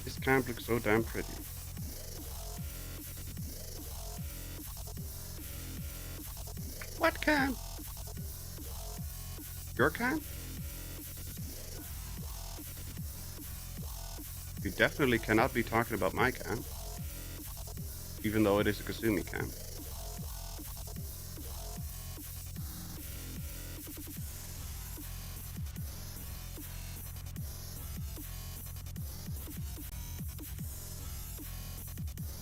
This camp looks so damn pretty. What camp? Your camp? You definitely cannot be talking about my camp. Even though it is a Kasumi camp.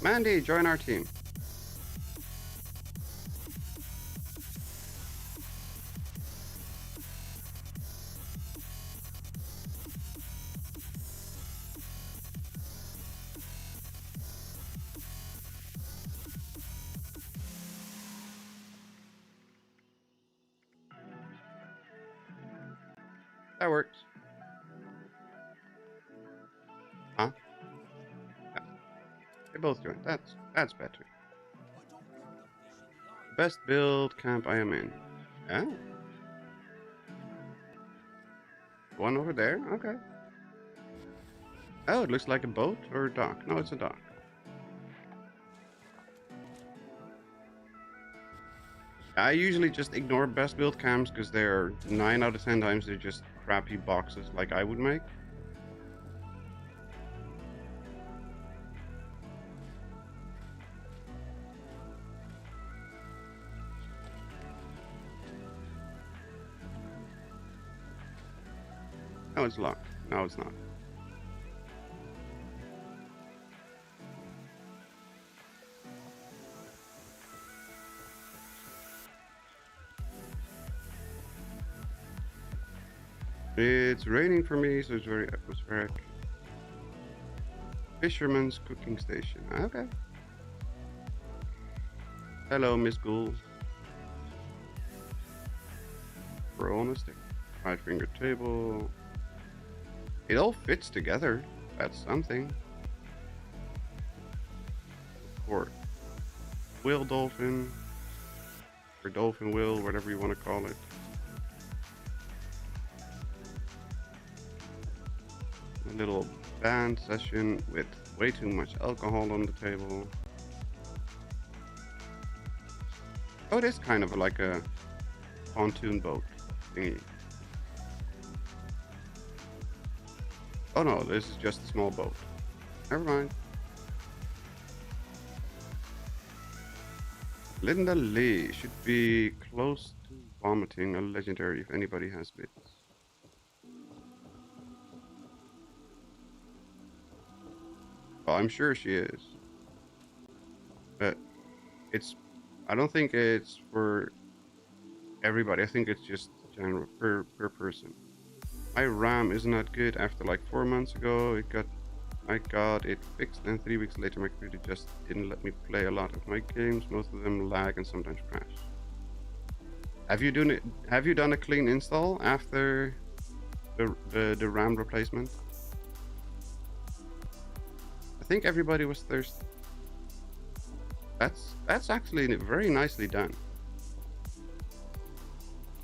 Mandy, join our team. That works. Huh? Yeah. They both joined. That's better. Best build camp I am in. Yeah. One over there? Okay. Oh, it looks like a boat or a dock. No, it's a dock. I usually just ignore best build camps because they're 9 out of 10 times they're just crappy boxes like I would make. No, it's locked. No, it's not. It's raining for me, so it's very atmospheric. Fisherman's cooking station. Okay. Hello, Miss Ghoul. Roll on a stick. 5-finger table. It all fits together. That's something. Court. Will Dolphin, or Dolphin Will, whatever you want to call it. A little band session with way too much alcohol on the table. Oh, it is kind of like a pontoon boat thingy. Oh no, this is just a small boat. Never mind. Linda Lee should be close to vomiting a legendary if anybody has bits. Well, I'm sure she is. But I don't think it's for everybody. I think it's just general per person. My RAM isn't that good. After like 4 months ago, I got it fixed, and 3 weeks later my computer just didn't let me play a lot of my games. Most of them lag and sometimes crash. Have you done a clean install after the RAM replacement? I think everybody was thirsty. That's actually very nicely done.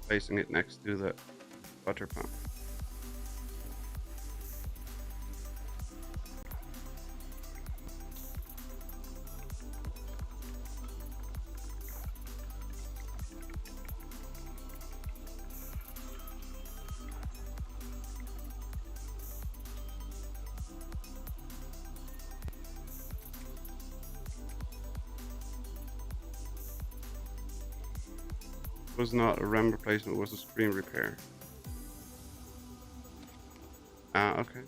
Placing it next to the butter pump. Was not a RAM replacement, was a screen repair. Ah, okay.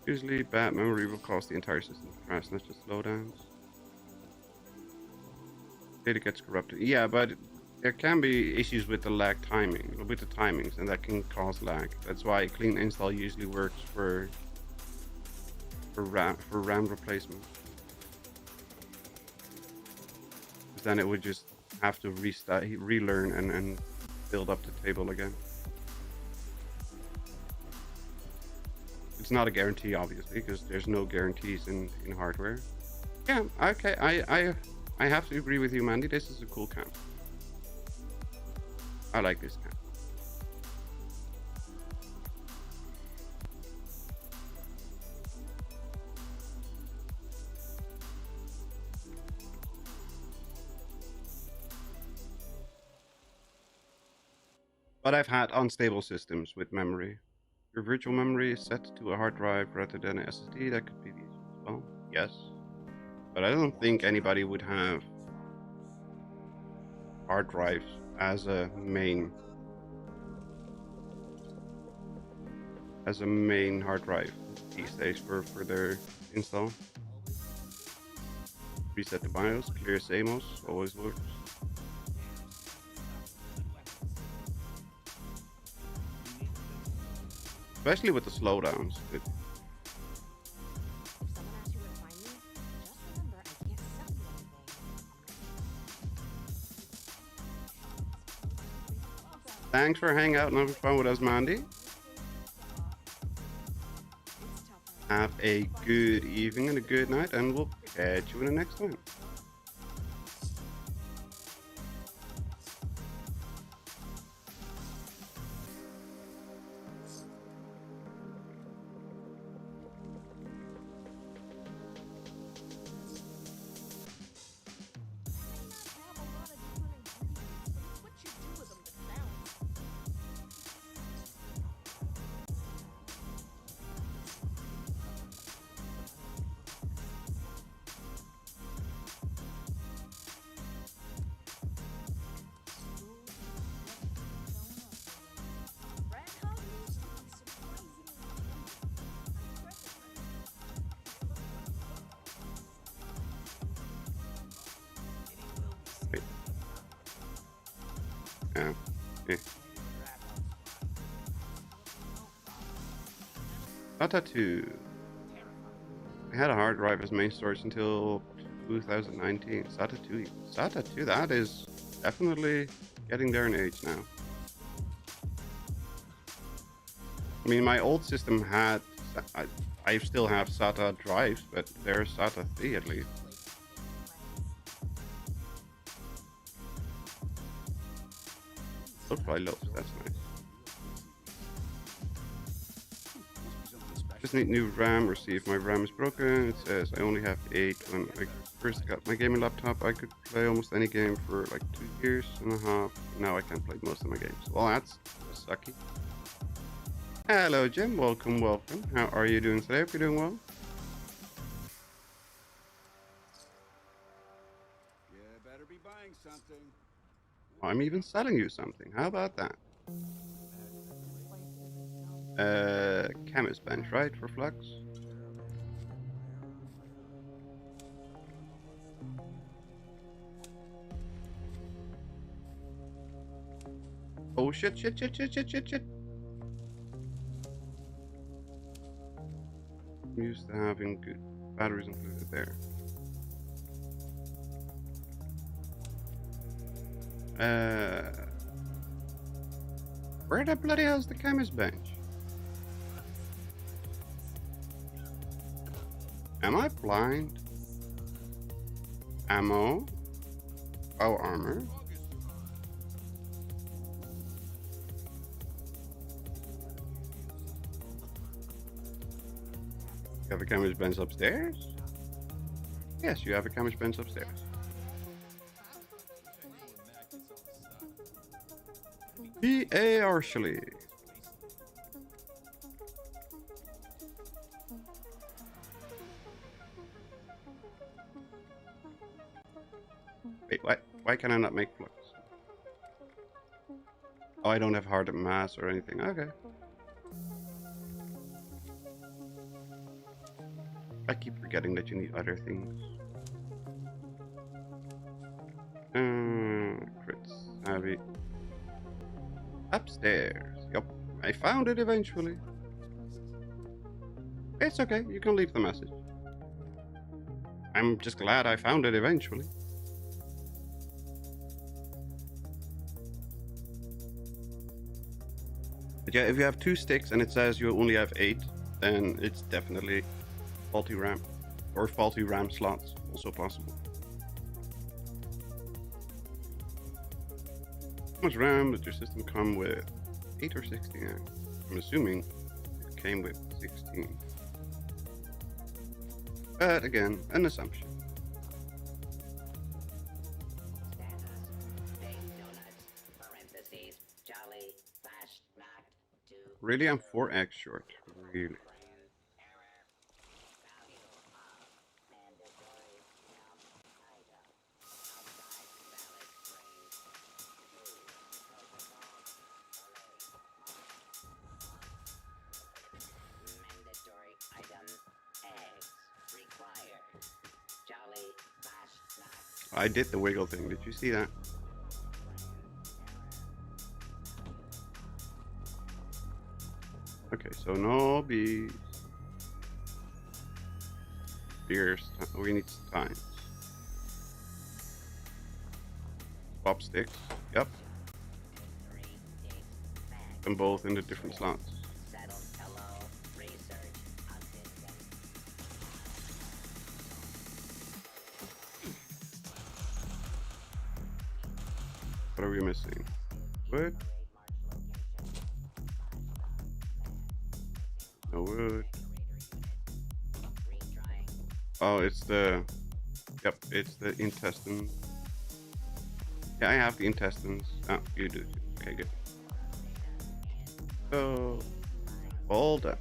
Usually bad memory will cause the entire system to crash, not just slowdowns. Data gets corrupted. Yeah, but there can be issues with the lag timing, with the timings, and that can cause lag. That's why a clean install usually works for RAM replacement. Then it would just have to relearn and build up the table again. It's not a guarantee, obviously, because there's no guarantees in hardware. Yeah, okay, I have to agree with you, Mandy. This is a cool camp. I like this camp. But I've had unstable systems with memory. Your virtual memory is set to a hard drive rather than an SSD. That could be the issue as well. Yes. But I don't think anybody would have hard drives as a main hard drive these days for their install. Reset the BIOS, clear SAMOS, always works. Especially with the slowdowns. Thanks for hanging out and having fun with us, Mandy. Have a good evening and a good night, and we'll catch you in the next one. Yeah. SATA 2. I had a hard drive as main storage until 2019. SATA 2. SATA 2, that is definitely getting there in age now. I mean, my old system had I still have SATA drives, but there's SATA 3 at least. Load by loads, that's nice. Just need new RAM or see if my RAM is broken. It says I only have 8. When I first got my gaming laptop, I could play almost any game for like 2 years and a half. Now I can't play most of my games. Well, that's sucky. Hello, Jim. Welcome, welcome. How are you doing today? Hope you're doing well. You better be buying something. I'm even selling you something. How about that? Chemist bench, right, for Flux? Oh shit, shit, shit, shit, shit, shit, shit. I'm used to having good batteries included there. Where the bloody hell's the chemist bench? Am I blind? Ammo? Oh, armor? You have a chemist bench upstairs? Yes, you have a chemist bench upstairs. P.A. Arshely. Wait, why can I not make Flux? Oh, I don't have hard mass or anything. Okay. I keep forgetting that you need other things. Crits. Heavy. Upstairs. Yup. I found it eventually. It's okay. You can leave the message. I'm just glad I found it eventually. But yeah, if you have 2 sticks and it says you only have 8, then it's definitely faulty RAM. Or faulty RAM slots, also possible. How much RAM did your system come with? 8 or 16? I'm assuming it came with 16. But again, an assumption. Really, I'm 4x short. Really. I did the wiggle thing. Did you see that? Okay, so no bees. Beers. We need time. Swap sticks. Yep. Them both in the different slots. What are we missing? Wood? No wood. Oh, it's the... Yep, it's the intestine. Yeah, I have the intestines. Oh, you do. Okay, good. So... all done.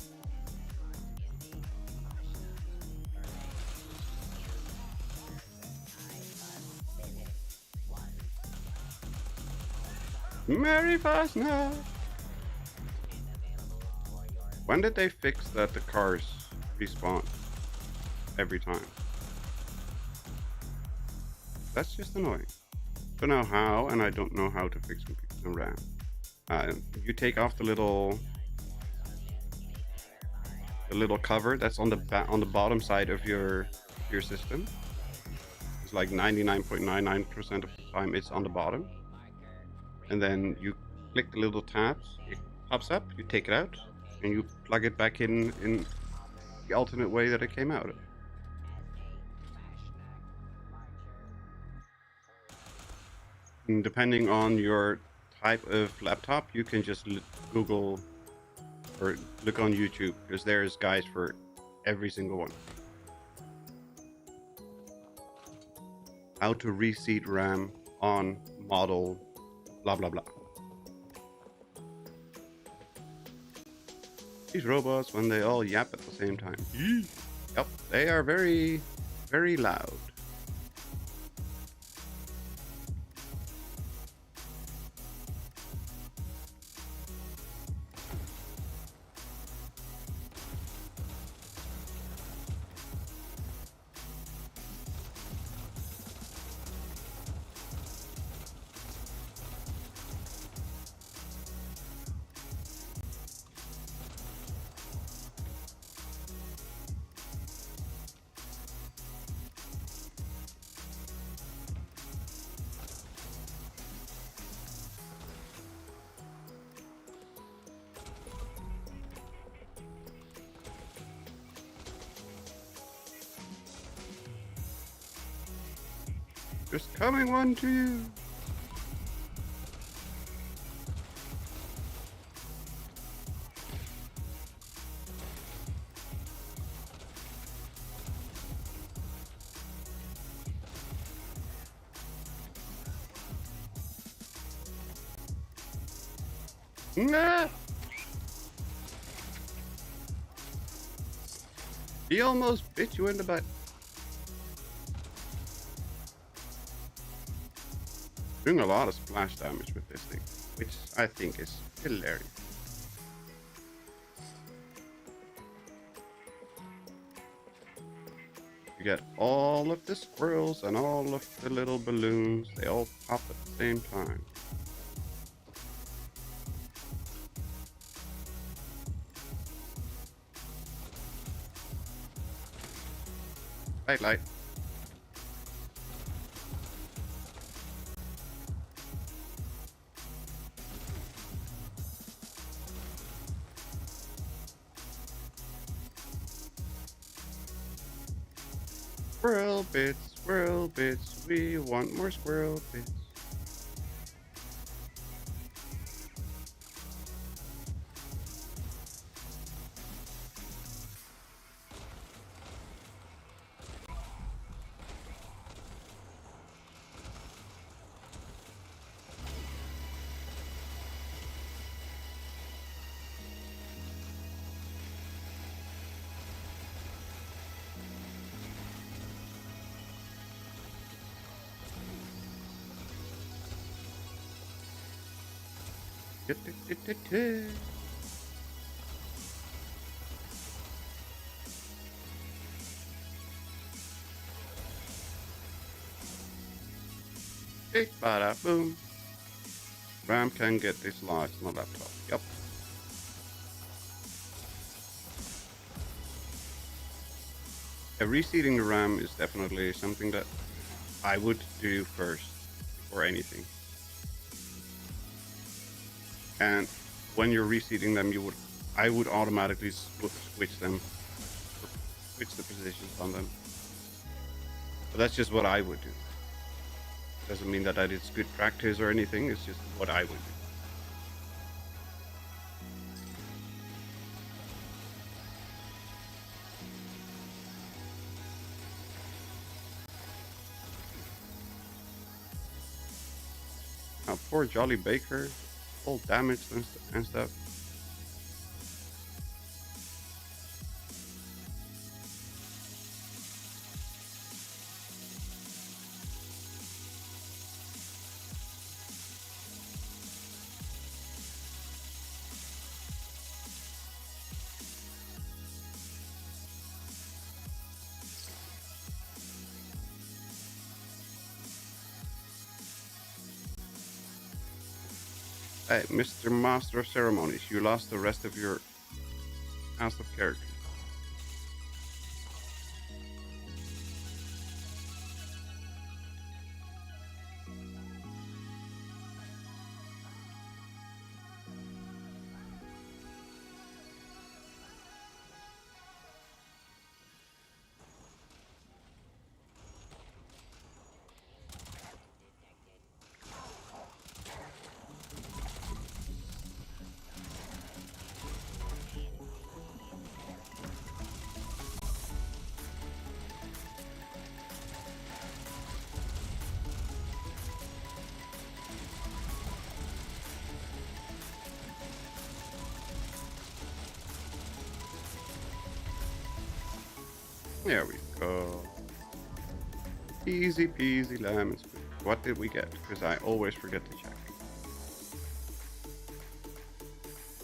Merry Fasnacht! When did they fix that the cars respawn every time? That's just annoying. Don't know how, and I don't know how to fix computers and RAM. You take off the little cover that's on the bottom side of your system. It's like 99.99% of the time it's on the bottom. And then you click the little tabs, it pops up, you take it out, and you plug it back in the alternate way that it came out. And depending on your type of laptop, you can just Google or look on YouTube, because there's guides for every single one. How to reseat RAM on model, blah blah blah. These robots, when they all yap at the same time. Yep, they are very, very loud. Just coming one to you. Nah. He almost bit you in the butt. Doing a lot of splash damage with this thing, which I think is hilarious. You get all of the squirrels and all of the little balloons. They all pop at the same time. Light. Squirrel bits, we want more squirrel bits. Bada boom. RAM can get this large on a laptop. Yep. Reseating the RAM is definitely something that I would do first before anything. And when you're reseating them, I would automatically switch the positions on them. But that's just what I would do. Doesn't mean that it's good practice or anything. It's just what I would do. Now, poor Jolly Baker, all damaged and stuff. Hey, Mr. Master of Ceremonies, you lost the rest of your house of characters. There we go. Easy peasy lemon squeeze. What did we get? Because I always forget to check.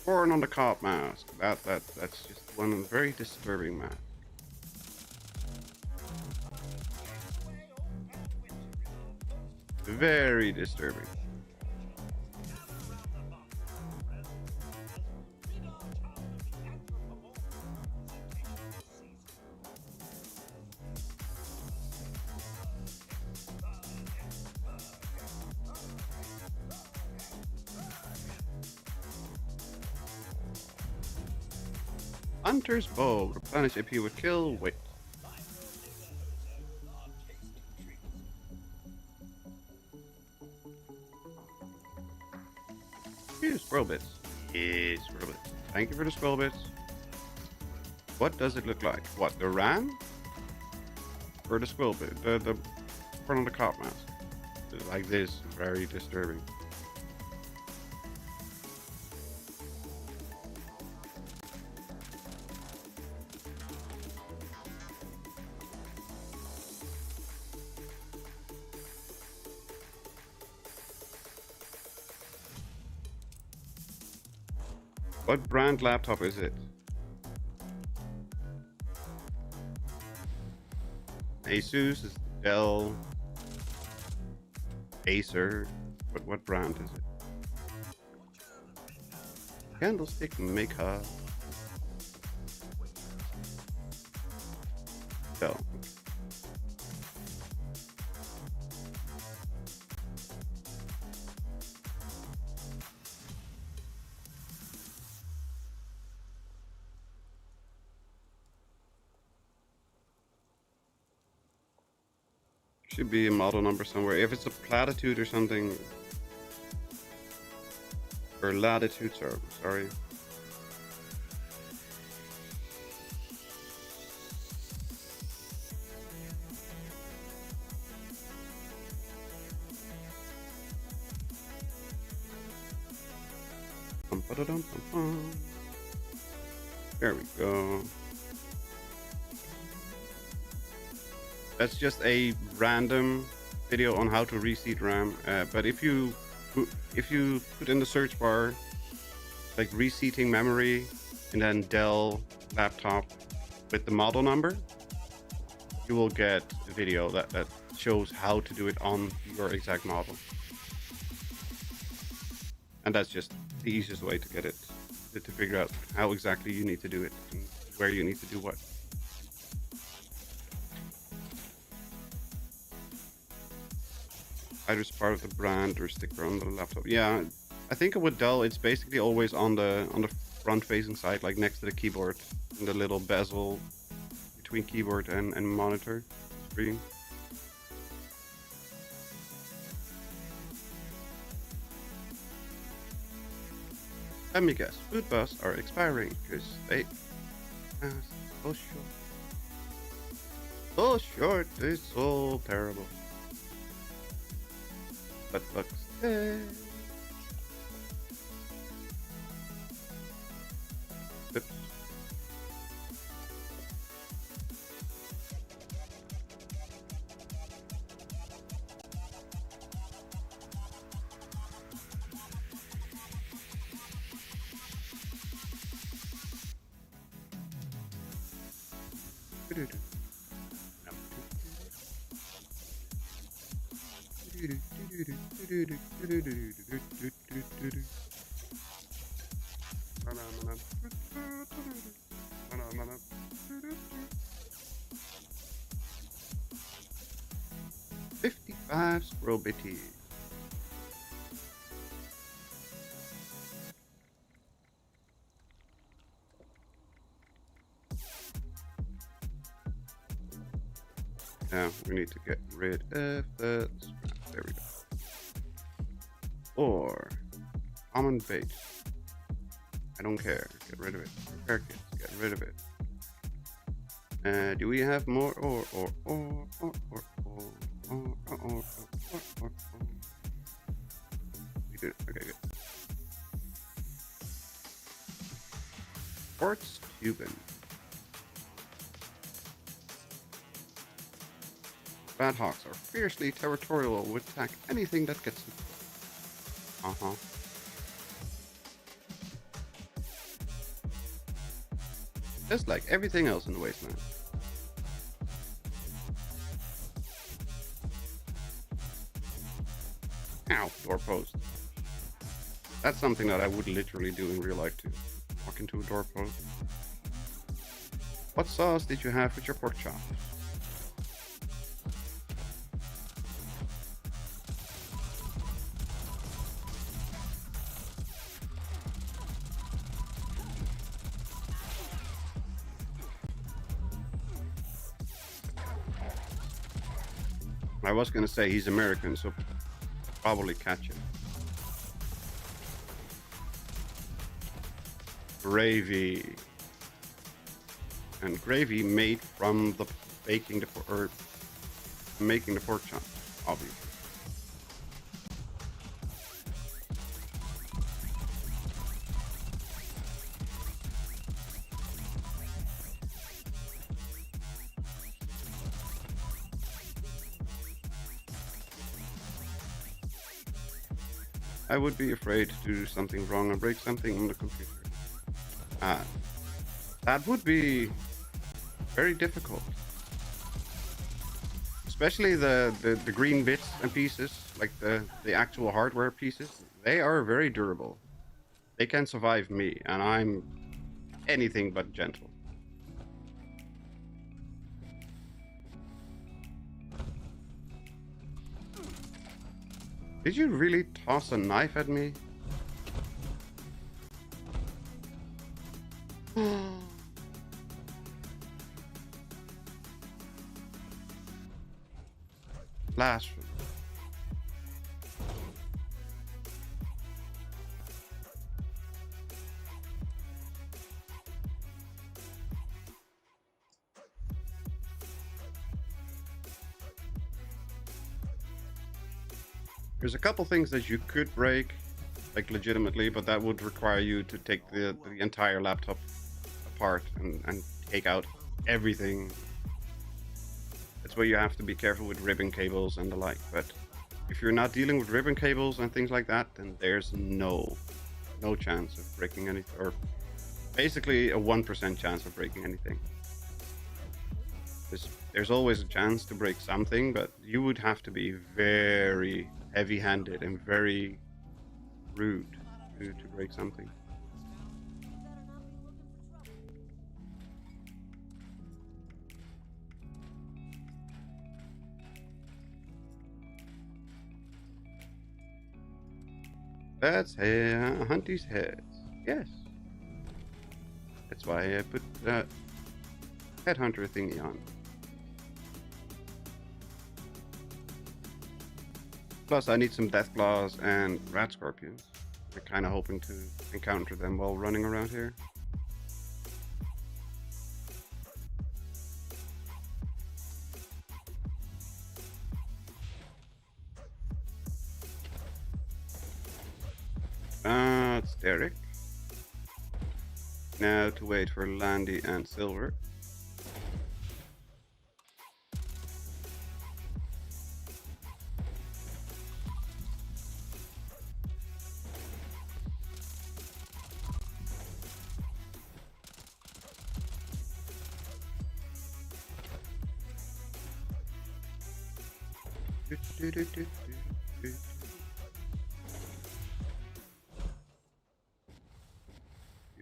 Corn on the cob mask. That's just one very disturbing mask. Very disturbing. Hunter's bow. Replenish AP with kill. Wait. Here's scroll bits. Yes, scroll bits. Thank you for the scroll bits. What does it look like? What, the RAM? Or the scroll bit? The front of the cop mask. Like this. Very disturbing. What brand laptop is it? Asus, is Dell, Acer. What brand is it? Candlestick maker. Dell. Should be a model number somewhere. If it's a platitude or something, or latitude, sorry. There we go. That's just a random video on how to reseat RAM. But if you put in the search bar like reseating memory and then Dell laptop with the model number, you will get a video that shows how to do it on your exact model. And that's just the easiest way to get it, to figure out how exactly you need to do it and where you need to do what. Either as part of the brand or sticker on the laptop. Yeah, I think with Dell, it's basically always on the front-facing side, like next to the keyboard, in the little bezel between keyboard and monitor screen. Let me guess, food buffs are expiring because they are so short. So short, it's so terrible. But looks good. Oops. $55 scroll bitty. Now we need to get rid of the. There we go. Or common base. I don't care. Get rid of it. Repair kits. Get rid of it. Do we have more? Or. We do. Okay, good. Quartz Cuban. Rat hawks are fiercely territorial and would attack anything that gets them. Uh-huh. Just like everything else in the wasteland. Ow, doorpost. That's something that I would literally do in real life too. Walk into a doorpost. What sauce did you have with your pork chop? I was gonna say he's American, so probably catch him. Gravy. And gravy made from the making the pork chop, obviously. I would be afraid to do something wrong and break something on the computer. That would be very difficult. Especially the green bits and pieces, like the actual hardware pieces. They are very durable. They can survive me, and I'm anything but gentle. Did you really toss a knife at me? Blasphemy. There's a couple things that you could break, like legitimately, but that would require you to take the entire laptop apart and take out everything. That's where you have to be careful with ribbon cables and the like. But if you're not dealing with ribbon cables and things like that, then there's no chance of breaking anything, or basically a 1% chance of breaking anything. There's always a chance to break something, but you would have to be very heavy-handed and very rude to break something. That's Hunty's head. Yes. That's why I put that headhunter thingy on. Plus, I need some death claws and rat scorpions. I'm kind of hoping to encounter them while running around here. It's Derek. Now to wait for Landy and Silver. Did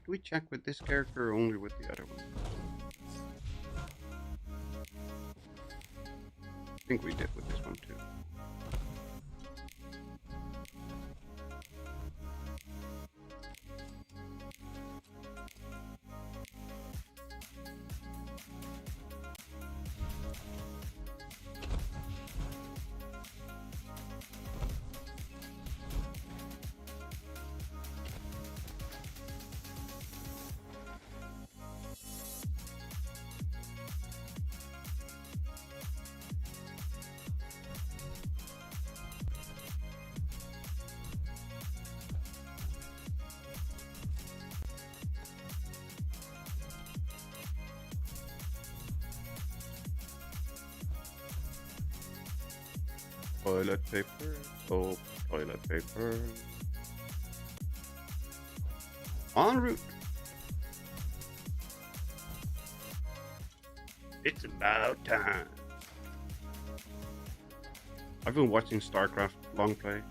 we check with this character or only with the other one? I think we did with this one too. Toilet paper. Soap. Toilet paper. En route. It's about time. I've been watching StarCraft long play.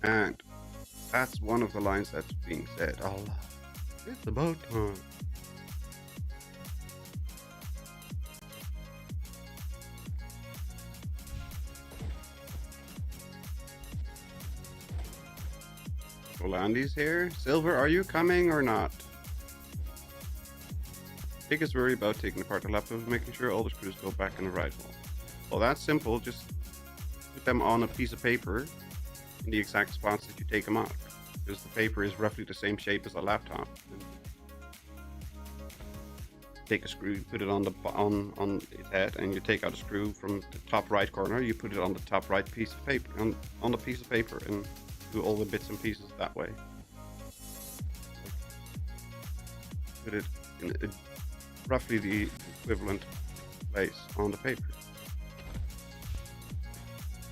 And that's one of the lines that's being said a lot. It's about time. Rolandi's here. Silver, are you coming or not? Biggest worry about taking apart the laptop is making sure all the screws go back in the right hole. Well, that's simple. Just put them on a piece of paper in the exact spots that you take them out, because the paper is roughly the same shape as a laptop. Take a screw, put it on the on its head, and you take out a screw from the top right corner. You put it on the top right piece of paper, on the piece of paper, and do all the bits and pieces that way. Put it in roughly the equivalent place on the paper.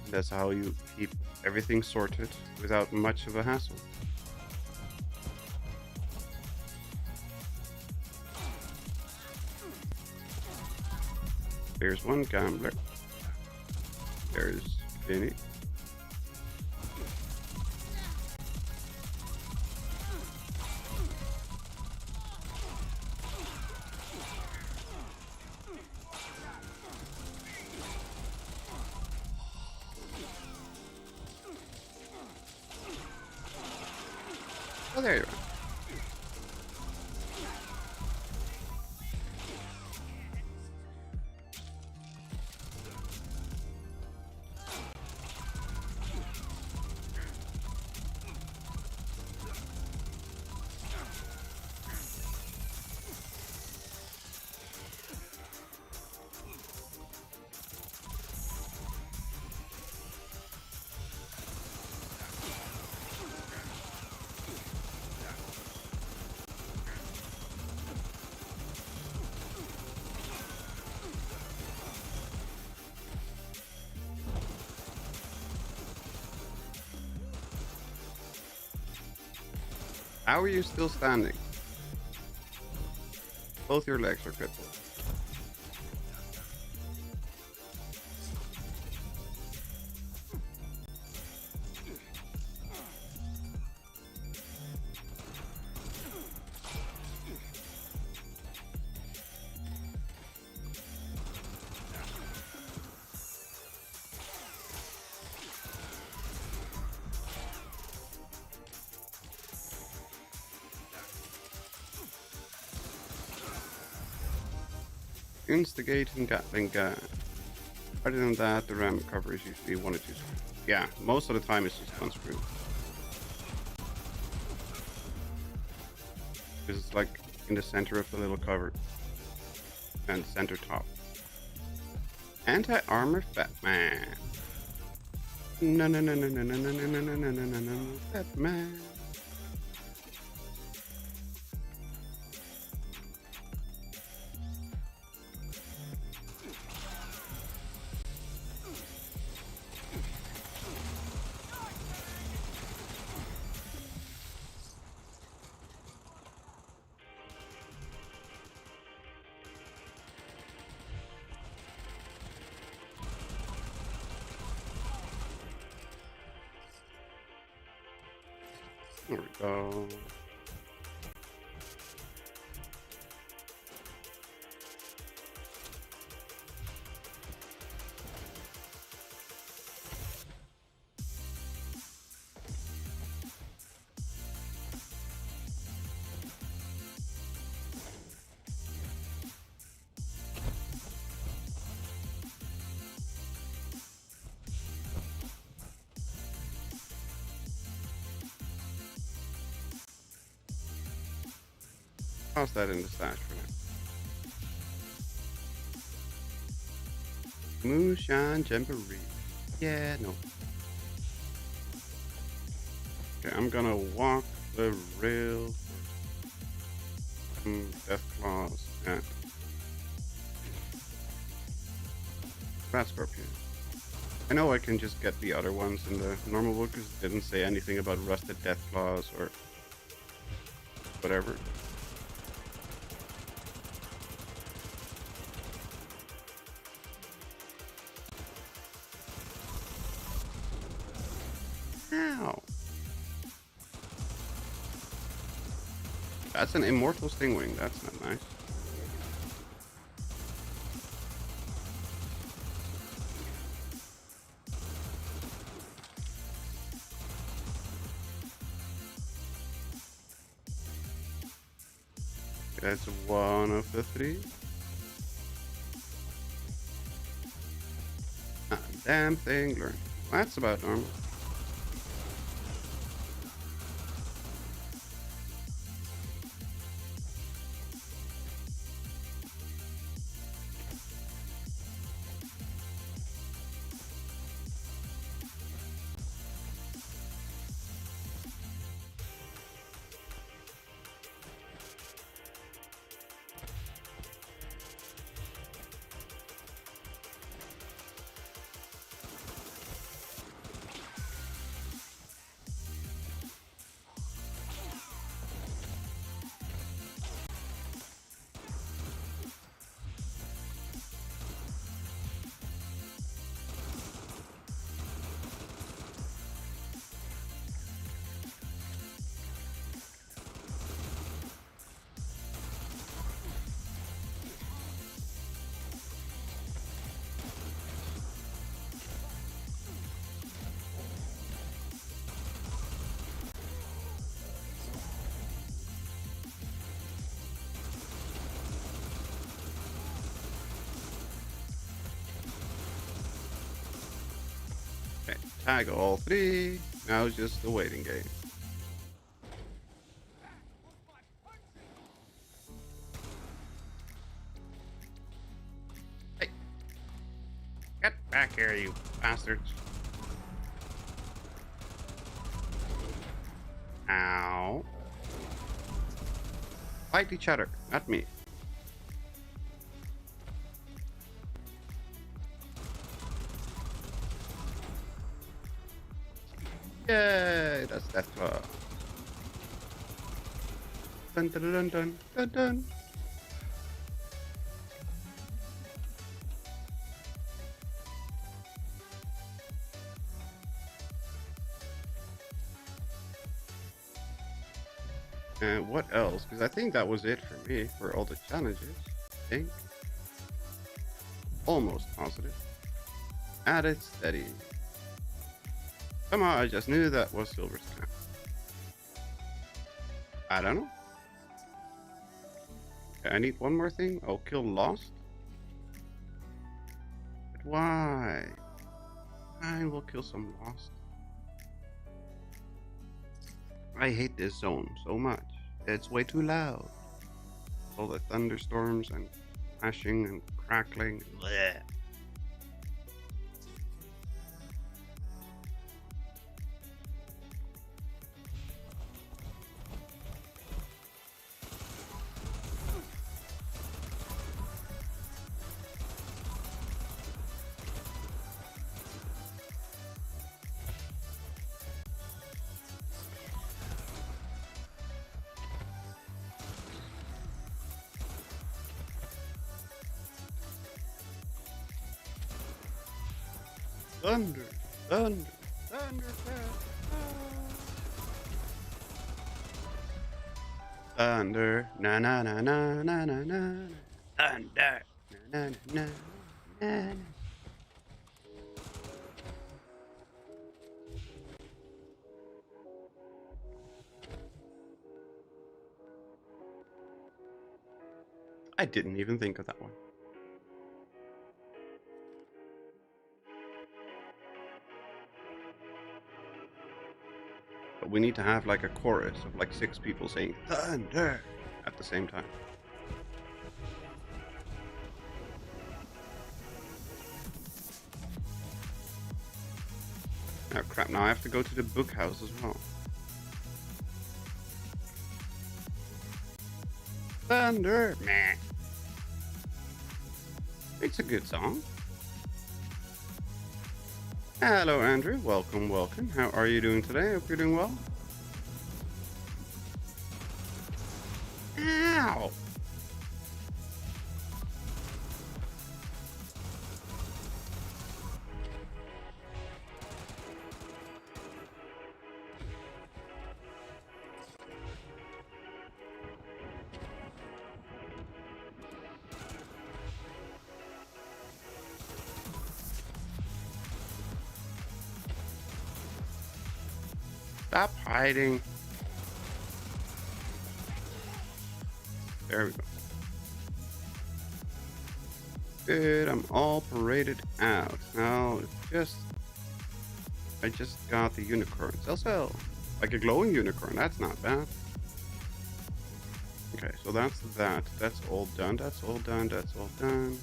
And that's how you keep everything sorted without much of a hassle. There's one gambler. There's Vinny. Oh, there you are. How are you still standing? Both your legs are crippled. Instigate and Gatling gun. Other than that, the RAM cover is usually 1 or 2 screws. Yeah, most of the time it's just 1 screw. Because it's like in the center of the little cover. And center top. Anti-armor Fat Man. No, no, no, no, no, no, no, no, no, no, no, no, no, no, Fat Man. There we go. Toss that in the stash for now. Moonshine Jamboree. Yeah, no. Okay, I'm gonna walk the rail. Death Claws, and Rat Scorpion. I know I can just get the other ones in the normal book because it didn't say anything about Rusted Death Claws or whatever. Ow. That's an Immortal Stingwing. That's not nice. That's one of the three. Ah, damn thing learned. That's about normal. Okay, tag all three. Now it's just the waiting game. Hey, get back here, you bastards! Ow! Fight each other, not me. Yay! That's Death Claw. Dun dun dun dun dun dun. And what else? Because I think that was it for me for all the challenges. I think. Almost positive. At it steady. Somehow I just knew that was Silver's camp. I don't know. Okay, I need one more thing. Oh, kill Lost. But why? I will kill some Lost. I hate this zone so much. It's way too loud. All the thunderstorms and crashing and crackling. Blech. Thunder, thunder, thunder, thunder, na na na na na na na, thunder, na na na na na. I didn't even think of that one. But we need to have like a chorus of like 6 people saying thunder at the same time. Oh crap, now I have to go to the book house as well. Thunder. Meh. It's a good song. Hello, Andrew. Welcome, welcome. How are you doing today? Hope you're doing well. Ow! Stop hiding. There we go. Good, I'm all paraded out. Now, I just got the unicorn. Sell. Like a glowing unicorn, that's not bad. Okay, so that's that. That's all done, that's all done, that's all done.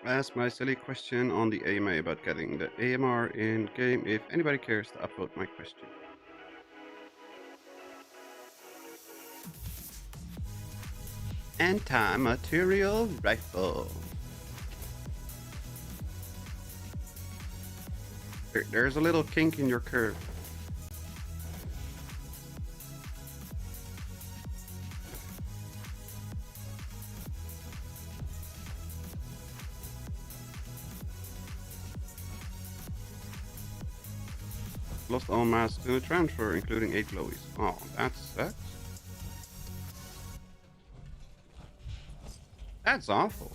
Ask my silly question on the AMA about getting the AMR in game if anybody cares to upvote my question. Anti-material rifle. There's a little kink in your curve. Lost all masks in a transfer, including 8 glowies. Oh, that sucks. That's awful.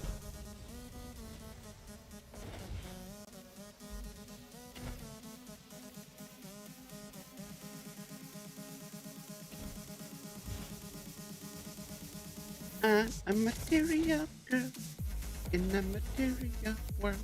I'm a material girl in a material world.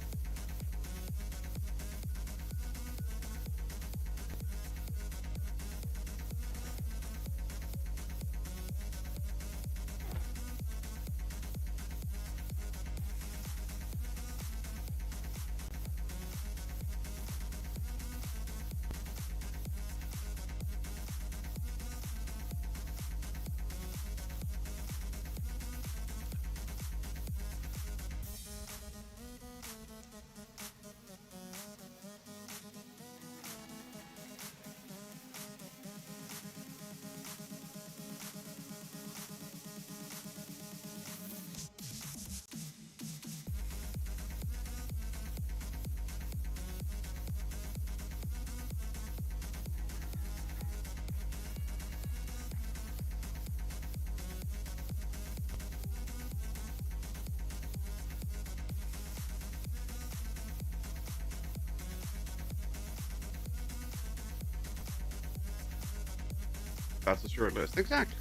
That's a short list. Exactly.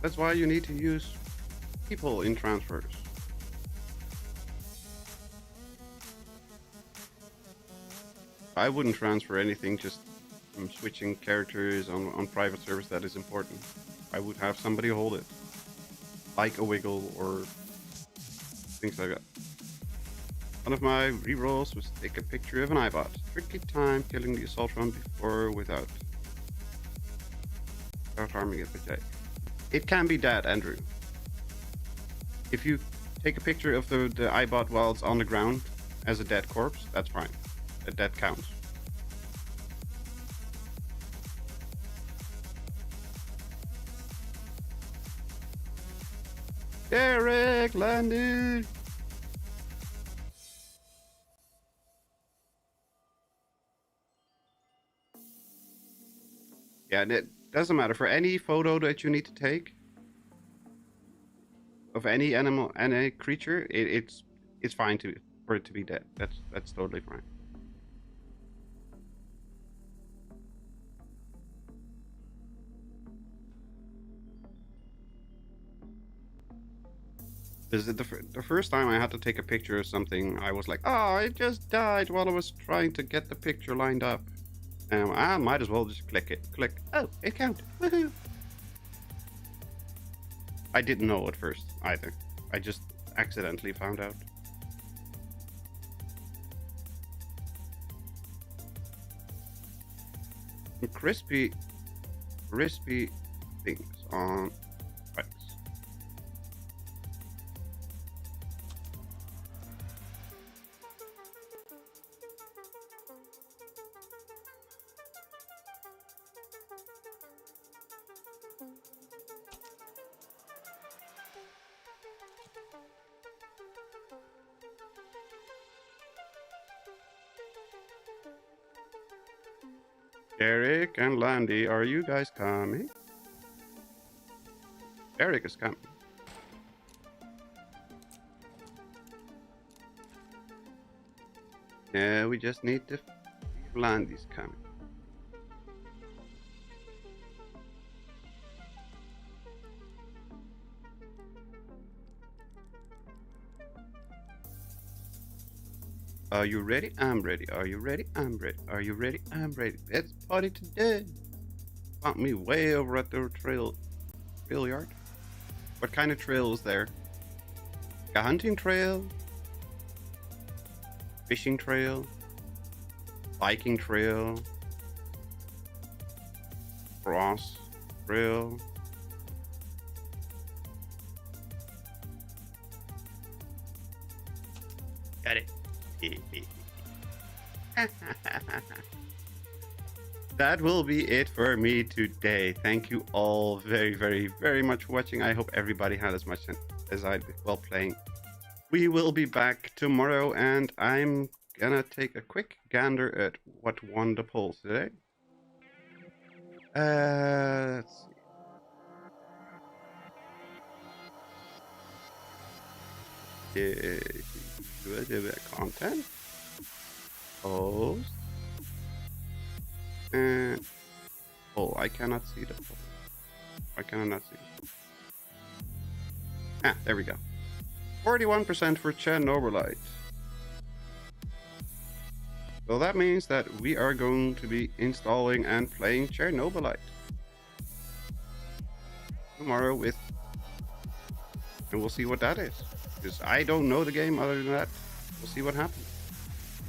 That's why you need to use people in transfers. I wouldn't transfer anything just from switching characters on private servers that is important. I would have somebody hold it. Like a wiggle or things like that. One of my rerolls was take a picture of an iBot. Tricky time killing the assault run before without harming it, but it can be dead, Andrew. If you take a picture of the iBot while it's on the ground as a dead corpse, that's fine. That counts. Derek Landy! Yeah, and it doesn't matter. For any photo that you need to take of any animal, any creature, it's fine for it to be dead. That's totally fine. Because the first time I had to take a picture of something, I was like, oh, it just died while I was trying to get the picture lined up. And I might as well just click it. Click. Oh, it counted. Woohoo! I didn't know at first either. I just accidentally found out. some crispy things on rice. Eric and Landy, are you guys coming? Eric is coming. Yeah, we just need to see if Landy's coming. Are you ready? I'm ready. Are you ready? I'm ready. Are you ready? I'm ready. Let's party today. Found me way over at the trail yard. What kind of trail is there? A hunting trail? Fishing trail? Biking trail? Cross trail? Got it. That will be it for me today. Thank you all very much for watching. I hope everybody had as much as I did while playing. We will be back tomorrow, and I'm gonna take a quick gander at what won the polls today. Let's see. Content. Post. And I cannot see the poll. I cannot see the poll. There we go. 41% for Chernobylite. So that means that we are going to be installing and playing Chernobylite tomorrow and we'll see what that is. Because I don't know the game other than that. We'll see what happens.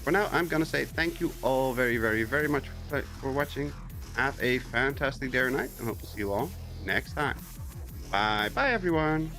For now, I'm gonna say thank you all very much for watching. Have a fantastic day or night, and hope to see you all next time. Bye everyone.